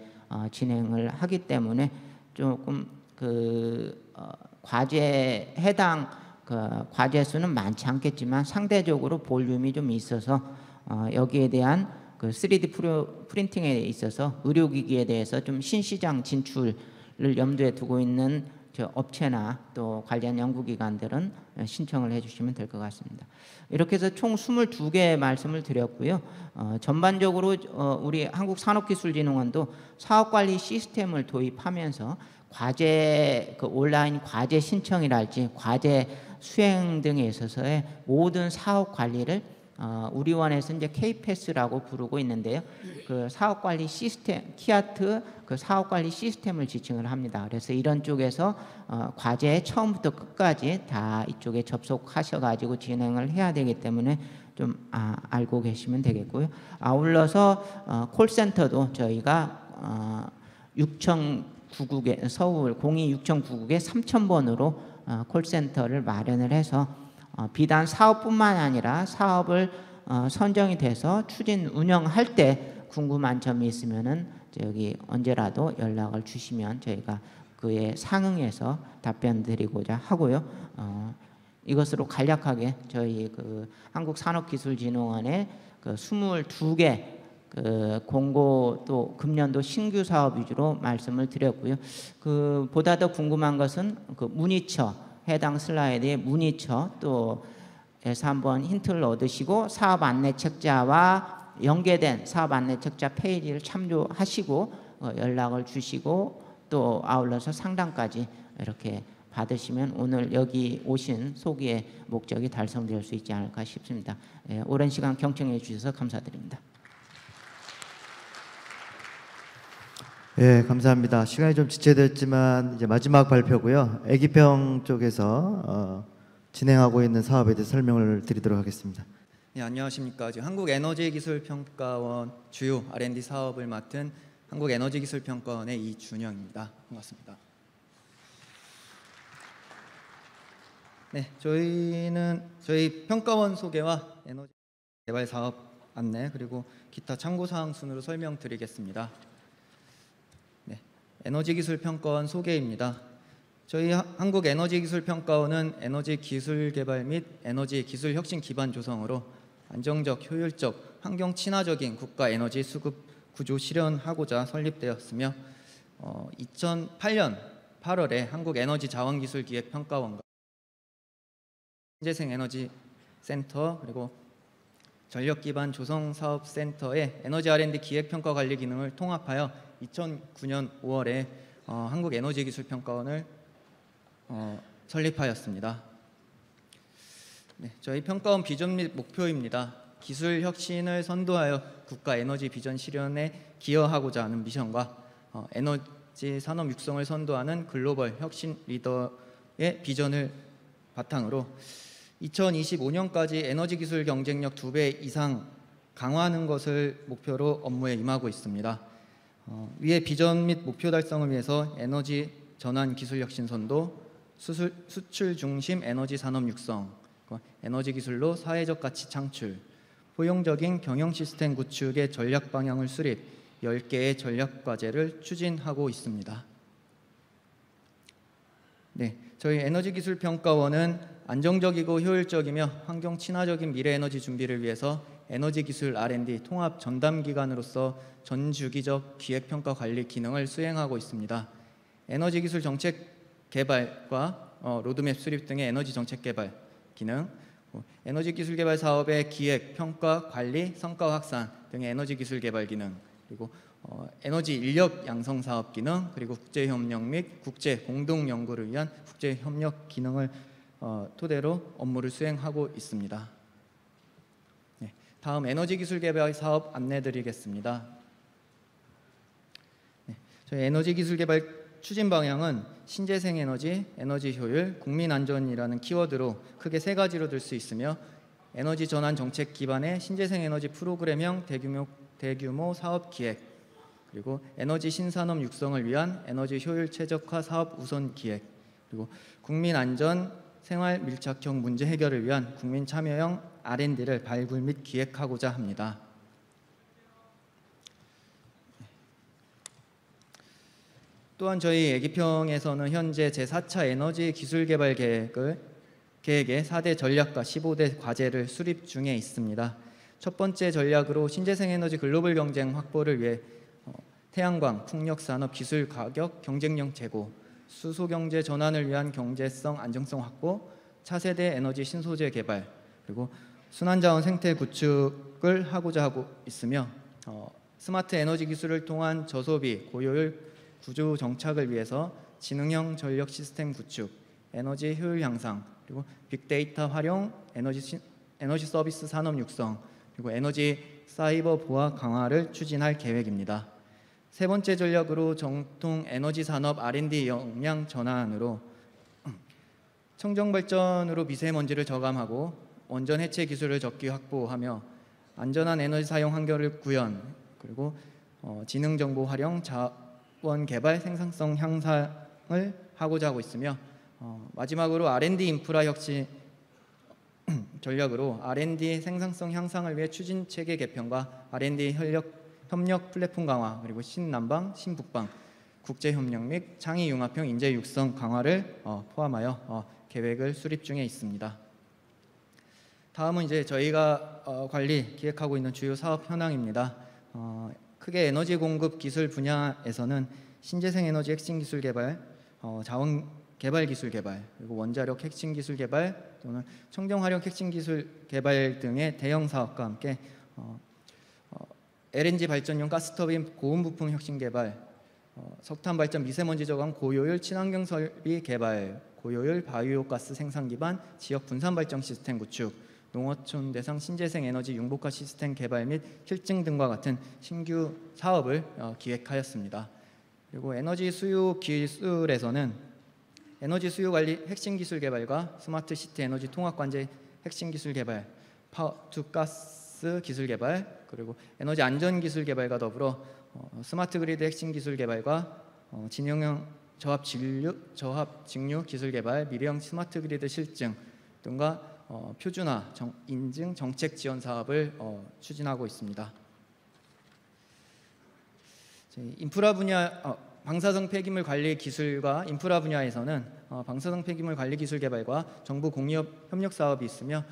[SPEAKER 4] 진행을 하기 때문에 조금 과제 해당 과제 수는 많지 않겠지만 상대적으로 볼륨이 좀 있어서 여기에 대한 그 3D 프린팅에 있어서 의료기기에 대해서 좀 신시장 진출을 염두에 두고 있는 저 업체나 또 관련 연구기관들은 신청을 해주시면 될 것 같습니다. 이렇게 해서 총 22개 말씀을 드렸고요. 전반적으로 우리 한국산업기술진흥원도 사업관리 시스템을 도입하면서 과제 온라인 과제 신청이랄지 과제 수행 등에 있어서의 모든 사업 관리를 우리원에서 이제 K-패스라고 부르고 있는데요. 그 사업관리 시스템, 키아트 그 사업관리 시스템을 지칭을 합니다. 그래서 이런 쪽에서 과제 처음부터 끝까지 다 이쪽에 접속하셔가지고 진행을 해야 되기 때문에 좀 알고 계시면 되겠고요. 아울러서 콜센터도 저희가 6,009국에 서울 02-6099에 3,000번으로 콜센터를 마련을 해서 비단 사업뿐만 아니라 사업을 선정이 돼서 추진 운영할 때 궁금한 점이 있으면은 여기 언제라도 연락을 주시면 저희가 그에 상응해서 답변 드리고자 하고요. 이것으로 간략하게 저희 그 한국산업기술진흥원의 그 22개 공고 또 금년도 신규 사업 위주로 말씀을 드렸고요. 그 보다 더 궁금한 것은 그 문의처 해당 슬라이드의 문의처 또에서 한번 힌트를 얻으시고 사업 안내 책자와 연계된 사업 안내 책자 페이지를 참조하시고 연락을 주시고 또 아울러서 상담까지 이렇게 받으시면 오늘 여기 오신 소기의 목적이 달성될 수 있지 않을까 싶습니다. 오랜 시간 경청해 주셔서 감사드립니다.
[SPEAKER 1] 예, 감사합니다. 시간이 좀 지체됐지만 이제 마지막 발표고요. 애기병 쪽에서 진행하고 있는 사업에 대해 설명을 드리도록 하겠습니다.
[SPEAKER 5] 네, 안녕하십니까. 지금 한국에너지기술평가원 주요 R&D 사업을 맡은 한국에너지기술평가원의 이준영입니다. 반갑습니다. 네, 저희 평가원 소개와 에너지 개발 사업 안내 그리고 기타 참고 사항 순으로 설명드리겠습니다. 네, 에너지기술평가원 소개입니다. 저희 한국에너지기술평가원은 에너지 기술 개발 및 에너지 기술 혁신 기반 조성으로 안정적, 효율적, 환경 친화적인 국가 에너지 수급 구조 실현하고자 설립되었으며 2008년 8월에 한국에너지자원기술기획평가원과 신재생 에너지 센터 그리고 전력기반 조성사업센터의 에너지 R&D 기획평가 관리 기능을 통합하여 2009년 5월에 한국에너지기술평가원을 설립하였습니다. 네, 저희 평가원 비전 및 목표입니다. 기술 혁신을 선도하여 국가 에너지 비전 실현에 기여하고자 하는 미션과 에너지 산업 육성을 선도하는 글로벌 혁신 리더의 비전을 바탕으로 2025년까지 에너지 기술 경쟁력 2배 이상 강화하는 것을 목표로 업무에 임하고 있습니다. 위의 비전 및 목표 달성을 위해서 에너지 전환 기술 혁신 선도, 수출 중심 에너지 산업 육성, 에너지 기술로 사회적 가치 창출, 포용적인 경영 시스템 구축의 전략 방향을 수립, 10개의 전략 과제를 추진하고 있습니다. 네, 저희 에너지기술평가원은 안정적이고 효율적이며 환경 친화적인 미래 에너지 준비를 위해서 에너지기술 R&D 통합 전담기관으로서 전주기적 기획평가 관리 기능을 수행하고 있습니다. 에너지기술 정책 개발과 로드맵 수립 등의 에너지 정책 개발 기능, 에너지기술 개발 사업의 기획, 평가, 관리, 성과 확산 등의 에너지기술 개발 기능, 그리고 에너지 인력 양성 사업 기능, 그리고 국제 협력 및 국제 공동 연구를 위한 국제 협력 기능을 토대로 업무를 수행하고 있습니다. 네, 다음 에너지 기술 개발 사업 안내드리겠습니다. 네, 저희 에너지 기술 개발 추진 방향은 신재생 에너지, 에너지 효율, 국민 안전이라는 키워드로 크게 세 가지로 들 수 있으며, 에너지 전환 정책 기반의 신재생 에너지 프로그램형 대규모 사업 기획, 그리고 에너지 신산업 육성을 위한 에너지 효율 최적화 사업 우선 기획, 그리고 국민 안전 생활 밀착형 문제 해결을 위한 국민 참여형 R&D를 발굴 및 기획하고자 합니다. 또한 저희 애기평에서는 현재 제4차 에너지 기술 개발 계획의 4대 전략과 15대 과제를 수립 중에 있습니다. 첫 번째 전략으로 신재생 에너지 글로벌 경쟁 확보를 위해 태양광, 풍력 산업 기술 가격 경쟁력 제고, 수소 경제 전환을 위한 경제성 안정성 확보, 차세대 에너지 신소재 개발, 그리고 순환자원 생태 구축을 하고자 하고 있으며, 스마트 에너지 기술을 통한 저소비, 고효율 구조 정착을 위해서 지능형 전력 시스템 구축, 에너지 효율 향상, 그리고 빅데이터 활용, 에너지 서비스 산업 육성, 그리고 에너지 사이버 보안 강화를 추진할 계획입니다. 세 번째 전략으로 정통 에너지 산업 R&D 역량 전환으로 청정 발전으로 미세먼지를 저감하고 원전 해체 기술을 적기 확보하며 안전한 에너지 사용 환경을 구현, 그리고 지능 정보 활용, 자원 개발 생산성 향상을 하고자 하고 있으며, 마지막으로 R&D 인프라 혁신 전략으로 R&D 생산성 향상을 위해 추진 체계 개편과 R&D 협력 플랫폼 강화, 그리고 신남방, 신북방, 국제 협력 및 창의 융합형 인재 육성 강화를 포함하여 계획을 수립 중에 있습니다. 다음은 이제 저희가 관리 기획하고 있는 주요 사업 현황입니다. 크게 에너지 공급 기술 분야에서는 신재생 에너지 핵심 기술 개발, 자원 개발 기술 개발, 그리고 원자력 핵심 기술 개발 또는 청정 활용 핵심 기술 개발 등의 대형 사업과 함께 LNG 발전용 가스터빈 고온 부품 혁신 개발, 석탄 발전 미세먼지 저감 고효율 친환경 설비 개발, 고효율 바이오 가스 생산 기반 지역 분산 발전 시스템 구축, 농어촌 대상 신재생 에너지 융복화 시스템 개발 및 실증 등과 같은 신규 사업을 기획하였습니다. 그리고 에너지 수요 기술에서는 에너지 수요 관리 핵심 기술 개발과 스마트 시티 에너지 통합 관제 핵심 기술 개발, 파워 투 가스 기술 개발, 그리고 에너지 안전 기술 개발과 더불어 스마트 그리드 핵심 기술 개발과 진영형 저압 직류 기술 개발, 미래형 스마트 그리드 실증 등과 표준화 인증 정책 지원 사업을 추진하고 있습니다. 인프라 분야 방사성 폐기물 관리 기술과 인프라 분야에서는 방사성 폐기물 관리 기술 개발과 정부 공기업 협력 사업이 있으며,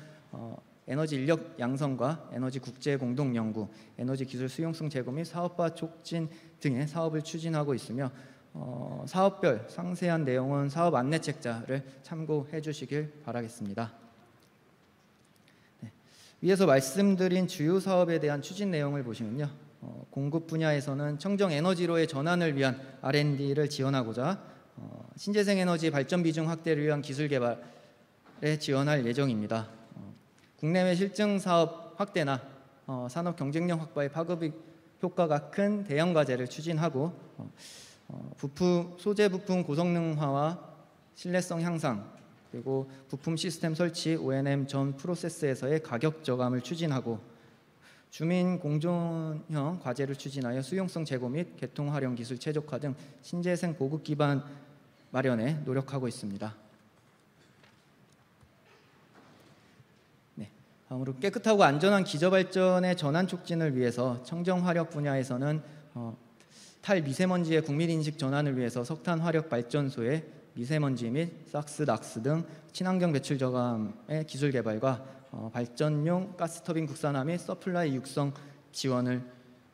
[SPEAKER 5] 에너지 인력 양성과 에너지 국제 공동 연구, 에너지 기술 수용성 제고 및 사업화 촉진 등의 사업을 추진하고 있으며, 사업별 상세한 내용은 사업 안내 책자를 참고해 주시길 바라겠습니다. 네. 위에서 말씀드린 주요 사업에 대한 추진 내용을 보시면요, 공급 분야에서는 청정 에너지로의 전환을 위한 R&D를 지원하고자 신재생 에너지 발전 비중 확대를 위한 기술 개발에 지원할 예정입니다. 국내외 실증 사업 확대나 산업 경쟁력 확보에 파급 효과가 큰 대형 과제를 추진하고, 소재 부품 고성능화와 신뢰성 향상, 그리고 부품 시스템 설치, O&M 전 프로세스에서의 가격 저감을 추진하고, 주민 공존형 과제를 추진하여 수용성 제고 및 개통 활용 기술 최적화 등 신재생 보급 기반 마련에 노력하고 있습니다. 네, 다음으로 깨끗하고 안전한 기저발전의 전환 촉진을 위해서 청정 화력 분야에서는 탈미세먼지의 국민인식 전환을 위해서 석탄 화력 발전소의 미세먼지 및 삭스, 낙스 등 친환경 배출 저감의 기술 개발과 발전용 가스터빈 국산화 및 서플라이 육성 지원을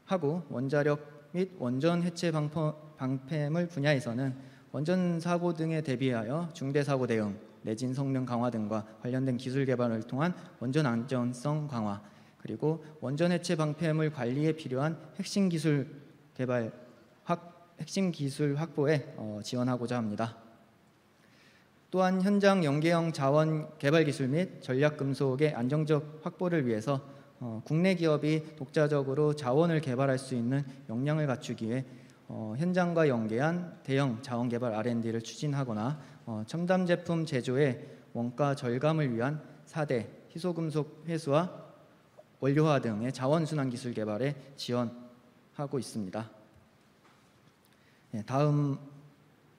[SPEAKER 5] 하고, 원자력 및 원전 해체 방패물 분야에서는 원전 사고 등에 대비하여 중대 사고 대응, 내진 성능 강화 등과 관련된 기술 개발을 통한 원전 안전성 강화, 그리고 원전 해체 방패물 관리에 필요한 핵심 기술 확보에 지원하고자 합니다. 또한 현장 연계형 자원 개발 기술 및 전략 금속의 안정적 확보를 위해서 국내 기업이 독자적으로 자원을 개발할 수 있는 역량을 갖추기 위해 현장과 연계한 대형 자원 개발 R&D를 추진하거나 첨단 제품 제조의 원가 절감을 위한 4대 희소금속 회수와 원료화 등의 자원 순환 기술 개발에 지원하고 있습니다. 다음,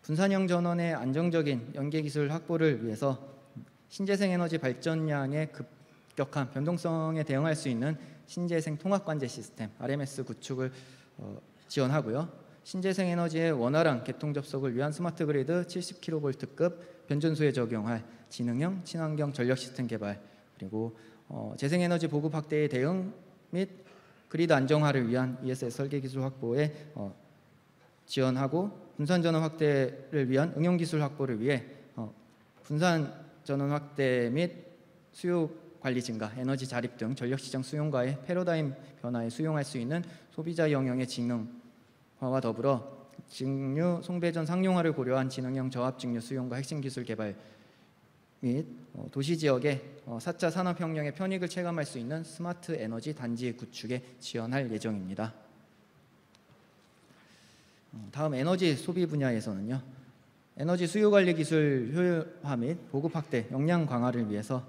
[SPEAKER 5] 분산형 전원의 안정적인 연계 기술 확보를 위해서 신재생 에너지 발전량의 급격한 변동성에 대응할 수 있는 신재생 통합 관제 시스템 RMS 구축을 지원하고요. 신재생 에너지의 원활한 개통 접속을 위한 스마트 그리드 70kV급 변전소에 적용할 지능형 친환경 전력 시스템 개발, 그리고 재생에너지 보급 확대의 대응 및 그리드 안정화를 위한 ESS 설계 기술 확보에 지원하고, 분산 전원 확대를 위한 응용 기술 확보를 위해 분산 전원 확대 및 수요 관리 증가, 에너지 자립 등 전력 시장 수용과의 패러다임 변화에 수용할 수 있는 소비자 영역의 지능화와 더불어 직류 송배전 상용화를 고려한 지능형 저압 직류 수용과 핵심 기술 개발 및 도시 지역의 4차 산업혁명의 편익을 체감할 수 있는 스마트 에너지 단지 구축에 지원할 예정입니다. 다음, 에너지 소비 분야에서는요, 에너지 수요 관리 기술 효율화 및 보급 확대, 역량 강화를 위해서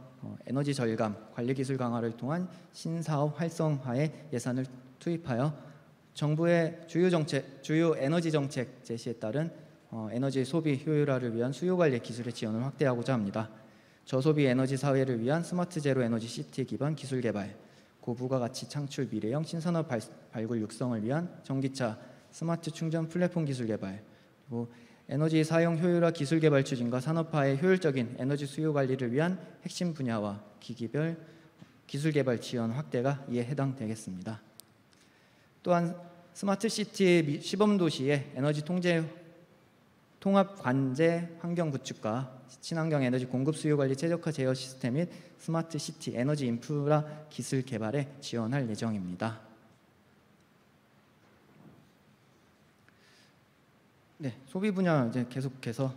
[SPEAKER 5] 에너지 절감, 관리 기술 강화를 통한 신사업 활성화에 예산을 투입하여 정부의 주요 에너지 정책 제시에 따른 에너지 소비 효율화를 위한 수요 관리 기술의 지원을 확대하고자 합니다. 저소비 에너지 사회를 위한 스마트 제로 에너지 시티 기반 기술 개발, 고부가 가치 창출 미래형 신산업 발굴 육성을 위한 전기차 스마트 충전 플랫폼 기술 개발, 그리고 에너지 사용 효율화 기술 개발 추진과 산업화의 효율적인 에너지 수요 관리를 위한 핵심 분야와 기기별 기술 개발 지원 확대가 이에 해당되겠습니다. 또한 스마트 시티 시범 도시의 에너지 통합 관제 환경 구축과 친환경 에너지 공급 수요 관리 최적화 제어 시스템 및 스마트 시티 에너지 인프라 기술 개발에 지원할 예정입니다. 네, 소비 분야 이제 계속해서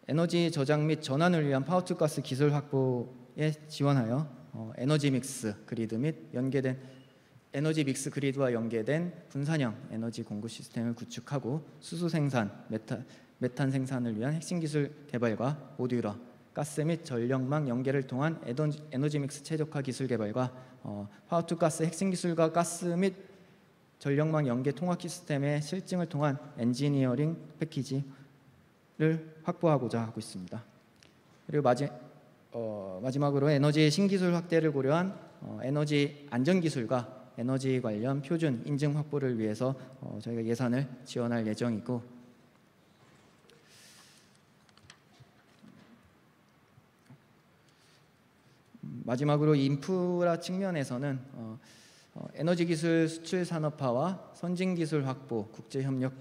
[SPEAKER 5] 에너지 저장 및 전환을 위한 파워투가스 기술 확보에 지원하여 에너지 믹스 그리드 및 연계된 에너지 믹스 그리드와 연계된 분산형 에너지 공급 시스템을 구축하고, 수소 생산, 메탄 생산을 위한 핵심 기술 개발과 모듈화, 가스 및 전력망 연계를 통한 에너지 믹스 최적화 기술 개발과 파워투가스 핵심 기술과 가스 및 전력망 연계 통합 시스템의 실증을 통한 엔지니어링 패키지를 확보하고자 하고 있습니다. 그리고 마지막으로 에너지 신기술 확대를 고려한 에너지 안전 기술과 에너지 관련 표준 인증 확보를 위해서 저희가 예산을 지원할 예정이고, 마지막으로 인프라 측면에서는 에너지 기술 수출 산업화와 선진 기술 확보, 국제 협력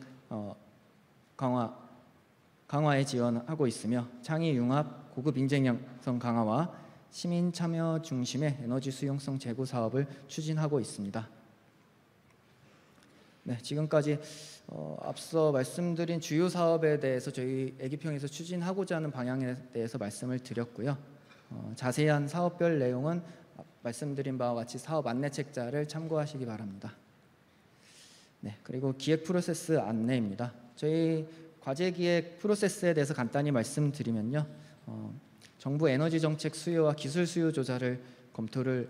[SPEAKER 5] 강화에 지원하고 있으며, 창의 융합, 고급 인재형 강화와 시민 참여 중심의 에너지 수용성 제고 사업을 추진하고 있습니다. 네, 지금까지 앞서 말씀드린 주요 사업에 대해서 저희 애기평에서 추진하고자 하는 방향에 대해서 말씀을 드렸고요. 자세한 사업별 내용은 말씀드린 바와 같이 사업 안내 책자를 참고하시기 바랍니다. 네, 그리고 기획 프로세스 안내입니다. 저희 과제 기획 프로세스에 대해서 간단히 말씀드리면요, 정부 에너지 정책 수요와 기술 수요 조사를 검토를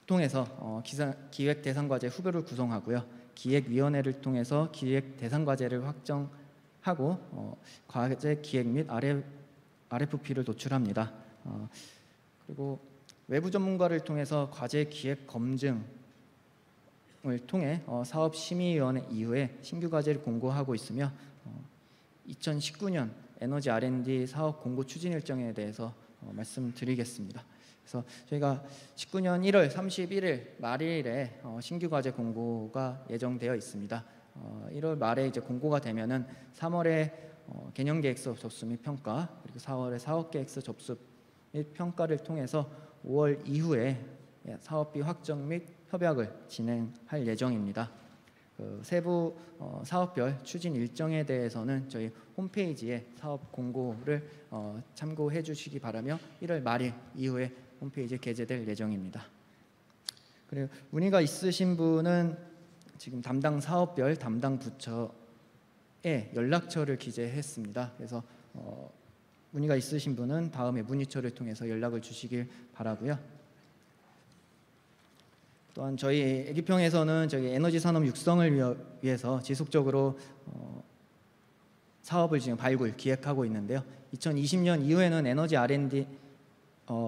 [SPEAKER 5] 통해서 기획 대상 과제 후보를 구성하고요, 기획위원회를 통해서 기획 대상 과제를 확정하고 과제 기획 및 RFP를 도출합니다. 그리고 외부 전문가를 통해서 과제 기획 검증을 통해 사업심의위원회 이후에 신규 과제를 공고하고 있으며 2019년 에너지 R&D 사업 공고 추진 일정에 대해서 말씀드리겠습니다. 그래서 저희가 19년 1월 31일 말일에 신규 과제 공고가 예정되어 있습니다. 1월 말에 이제 공고가 되면은 3월에 개년 계획서 접수 및 평가, 그리고 4월에 사업 계획서 접수 및 평가를 통해서 5월 이후에 사업비 확정 및 협약을 진행할 예정입니다. 세부 사업별 추진 일정에 대해서는 저희 홈페이지에 사업 공고를 참고해 주시기 바라며 1월 말일 이후에 홈페이지에 게재될 예정입니다. 그리고 문의가 있으신 분은 지금 담당 사업별 담당 부처에 연락처를 기재했습니다. 그래서 문의가 있으신 분은 다음에 문의처를 통해서 연락을 주시길 바라고요. 또한 저희 애기평에서는 저희 에너지 산업 육성을 위해서 지속적으로 사업을 지금 발굴 기획하고 있는데요. 2020년 이후에는 에너지 R&D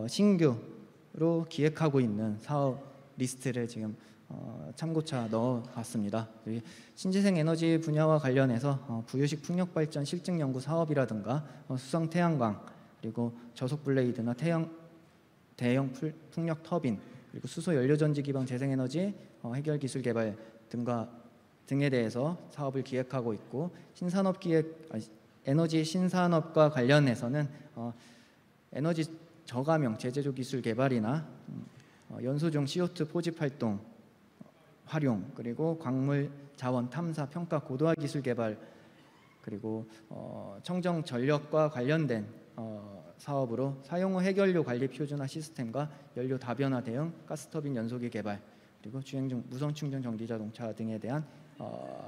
[SPEAKER 5] 신규로 기획하고 있는 사업 리스트를 지금 참고차 넣어봤습니다. 신재생 에너지 분야와 관련해서 부유식 풍력 발전 실증 연구 사업이라든가 수성 태양광, 그리고 저속 블레이드나 대형 풍력 터빈, 그리고 수소 연료 전지 기반 재생에너지 해결 기술 개발 등에 대해서 사업을 기획하고 있고, 에너지 신산업과 관련해서는 에너지 저감형 제재조 기술 개발이나 연소 중 CO2 포집 활동 활용, 그리고 광물 자원 탐사 평가 고도화 기술 개발, 그리고 청정 전력과 관련된 사업으로 사용 후 해결료 관리 표준화 시스템과 연료 다변화 대응 가스터빈 연소기 개발, 그리고 주행 중 무선 충전 전기 자동차 등에 대한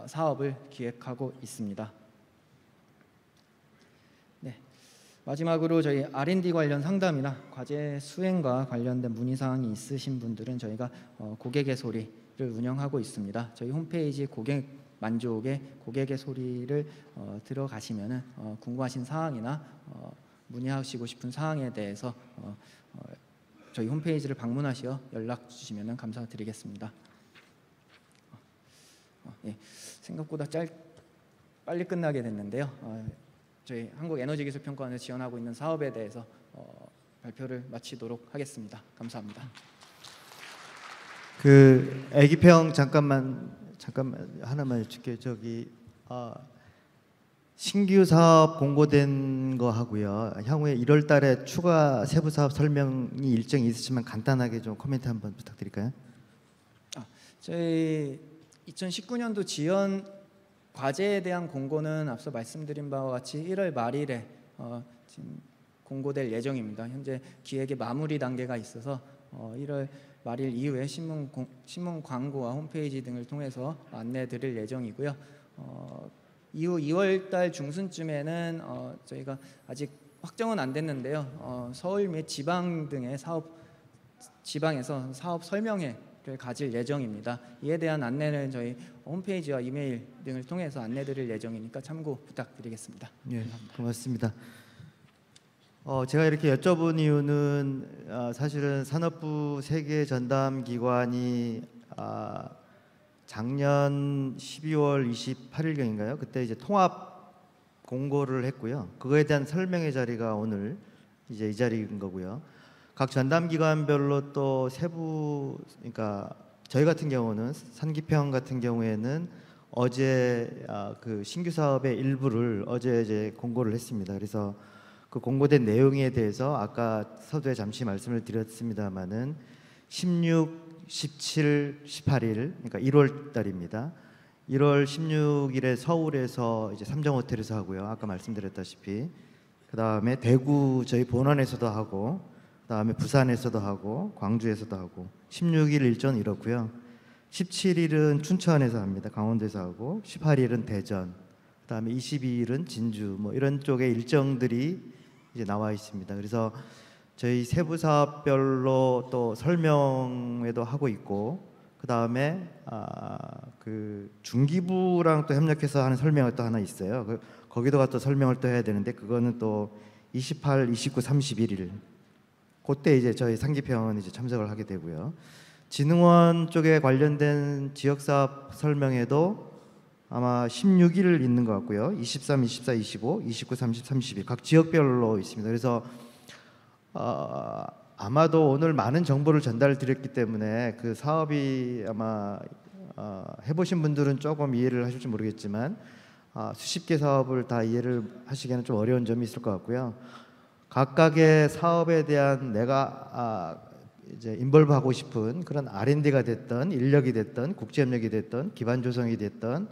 [SPEAKER 5] 사업을 기획하고 있습니다. 네, 마지막으로 저희 R&D 관련 상담이나 과제 수행과 관련된 문의 사항이 있으신 분들은 저희가 고객의 소리를 운영하고 있습니다. 저희 홈페이지 고객 만족의 고객의 소리를 들어가시면은 궁금하신 사항이나 문의하시고 싶은 사항에 대해서 저희 홈페이지를 방문하시어 연락 주시면 감사드리겠습니다. 예, 생각보다 빨리 끝나게 됐는데요. 저희 한국에너지기술평가원을 지원하고 있는 사업에 대해서 발표를 마치도록 하겠습니다. 감사합니다.
[SPEAKER 1] 그 애기평 잠깐만 하나만 여쭐게요. 신규 사업 공고된 거 하고요. 향후에 1월 달에 추가 세부 사업 설명이 일정이 있으시면 간단하게 좀 코멘트 한번 부탁드릴까요?
[SPEAKER 5] 저희 2019년도 지원 과제에 대한 공고는 앞서 말씀드린 바와 같이 1월 말일에 지금 공고될 예정입니다. 현재 기획의 마무리 단계가 있어서 1월 말일 이후에 신문 광고와 홈페이지 등을 통해서 안내 드릴 예정이고요. 이후 2월 달 중순쯤에는 저희가 아직 확정은 안 됐는데요. 서울 및 지방 등의 지방에서 사업 설명회를 가질 예정입니다. 이에 대한 안내는 저희 홈페이지와 이메일 등을 통해서 안내 드릴 예정이니까 참고 부탁드리겠습니다.
[SPEAKER 1] 예, 고맙습니다. 제가 이렇게 여쭤본 이유는 사실은 산업부 세계 전담 기관이 작년 12월 28일경인가요? 그때 이제 통합 공고를 했고요. 그거에 대한 설명의 자리가 오늘 이제 이 자리인 거고요. 각 전담 기관별로 또 세부, 그러니까 저희 같은 경우는 산기평 같은 경우에는 어제 그 신규 사업의 일부를 어제 이제 공고를 했습니다. 그래서 그 공고된 내용에 대해서 아까 서두에 잠시 말씀을 드렸습니다마는 16, 17, 18일, 그러니까 1월 달입니다. 1월 16일에 서울에서 이제 삼정호텔에서 하고요. 아까 말씀드렸다시피 그 다음에 대구 저희 본원에서도 하고, 그 다음에 부산에서도 하고, 광주에서도 하고, 16일 일정은 이렇고요. 17일은 춘천에서 합니다. 강원도에서 하고, 18일은 대전, 그 다음에 22일은 진주, 뭐 이런 쪽의 일정들이 이제 나와 있습니다. 그래서 저희 세부 사업별로 또 설명회도 하고 있고, 그 다음에 그 중기부랑 또 협력해서 하는 설명회 또 하나 있어요. 거기다가 또 설명을 또 해야 되는데 그거는 또 28, 29, 31일 그때 이제 저희 상기평은 이제 참석을 하게 되고요. 진흥원 쪽에 관련된 지역사업 설명에도 아마 16일 있는 것 같고요. 23, 24, 25, 29, 30, 31 각 지역별로 있습니다. 그래서 아마도 오늘 많은 정보를 전달드렸기 때문에 그 사업이 아마 해보신 분들은 조금 이해를 하실지 모르겠지만 수십 개 사업을 다 이해를 하시기에는 좀 어려운 점이 있을 것 같고요. 각각의 사업에 대한 내가 이제 인볼브하고 싶은 그런 R&D가 됐던 인력이 됐던 국제협력이 됐던 기반 조성이 됐던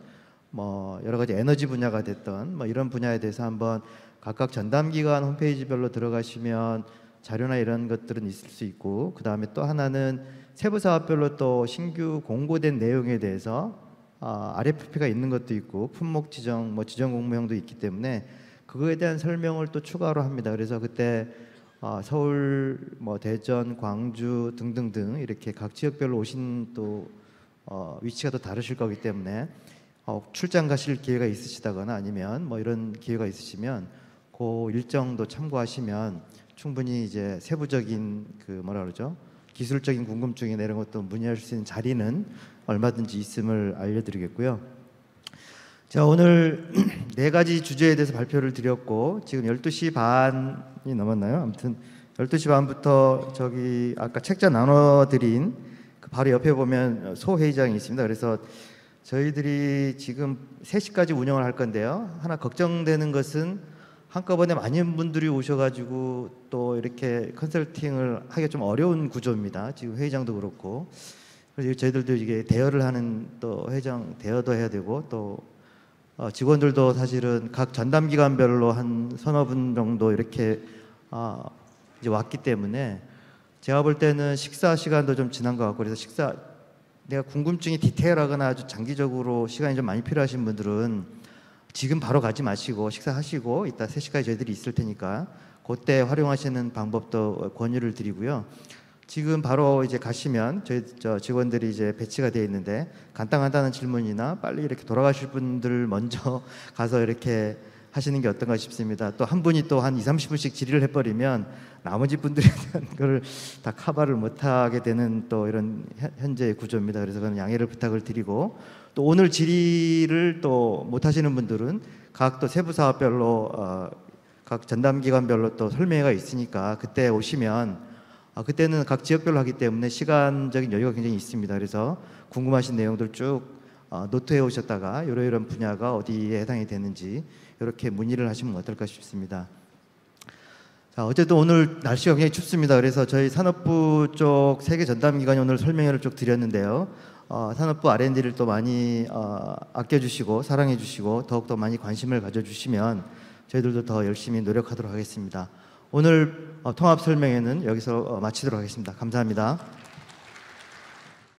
[SPEAKER 1] 뭐 여러 가지 에너지 분야가 됐던 뭐 이런 분야에 대해서 한번 각각 전담기관 홈페이지별로 들어가시면 자료나 이런 것들은 있을 수 있고, 그 다음에 또 하나는 세부 사업별로 또 신규 공고된 내용에 대해서 RFP가 있는 것도 있고 품목 지정 뭐 지정 공모형도 있기 때문에 그거에 대한 설명을 또 추가로 합니다. 그래서 그때 서울, 뭐 대전, 광주 등등등 이렇게 각 지역별로 오신 또 위치가 또 다르실 거기 때문에 출장 가실 기회가 있으시다거나 아니면 뭐 이런 기회가 있으시면 그 일정도 참고하시면 충분히 이제 세부적인 그 뭐라 그러죠? 기술적인 궁금증이나 이런 것도 문의할 수 있는 자리는 얼마든지 있음을 알려드리겠고요. 자, 오늘 네 가지 주제에 대해서 발표를 드렸고 지금 12시 반이 넘었나요? 아무튼 12시 반부터 저기 아까 책자 나눠드린 그 바로 옆에 보면 소회의장이 있습니다. 그래서 저희들이 지금 3시까지 운영을 할 건데요. 하나 걱정되는 것은 한꺼번에 많은 분들이 오셔가지고 또 이렇게 컨설팅을 하기가 좀 어려운 구조입니다. 지금 회의장도 그렇고. 그래서 저희들도 이게 대여를 하는 또 회장 대여도 해야 되고 또 직원들도 사실은 각 전담 기관별로 한 서너 분 정도 이렇게 이제 왔기 때문에 제가 볼 때는 식사 시간도 좀 지난 것 같고, 그래서 내가 궁금증이 디테일하거나 아주 장기적으로 시간이 좀 많이 필요하신 분들은 지금 바로 가지 마시고 식사하시고 이따 3시까지 저희들이 있을 테니까 그때 활용하시는 방법도 권유를 드리고요. 지금 바로 이제 가시면 저희 직원들이 이제 배치가 되어 있는데 간단한 질문이나 빨리 이렇게 돌아가실 분들 먼저 가서 이렇게 하시는 게 어떤가 싶습니다. 또 한 분이 또 한 20-30분씩 질의를 해버리면 나머지 분들에 대한 걸 다 커버를 못하게 되는 또 이런 현재의 구조입니다. 그래서 그건 양해를 부탁을 드리고, 또 오늘 질의를 또 못하시는 분들은 각 또 세부 사업별로 각 전담기관별로 또 설명회가 있으니까 그때 오시면 그때는 각 지역별로 하기 때문에 시간적인 여유가 굉장히 있습니다. 그래서 궁금하신 내용들 쭉 노트해 오셨다가 이런 분야가 어디에 해당이 되는지 이렇게 문의를 하시면 어떨까 싶습니다. 자, 어쨌든 오늘 날씨가 굉장히 춥습니다. 그래서 저희 산업부 쪽 3개 전담기관이 오늘 설명회를 쭉 드렸는데요. 산업부 R&D를 또 많이 아껴주시고 사랑해주시고 더욱더 많이 관심을 가져주시면 저희들도 더 열심히 노력하도록 하겠습니다. 오늘 통합 설명회는 여기서 마치도록 하겠습니다. 감사합니다.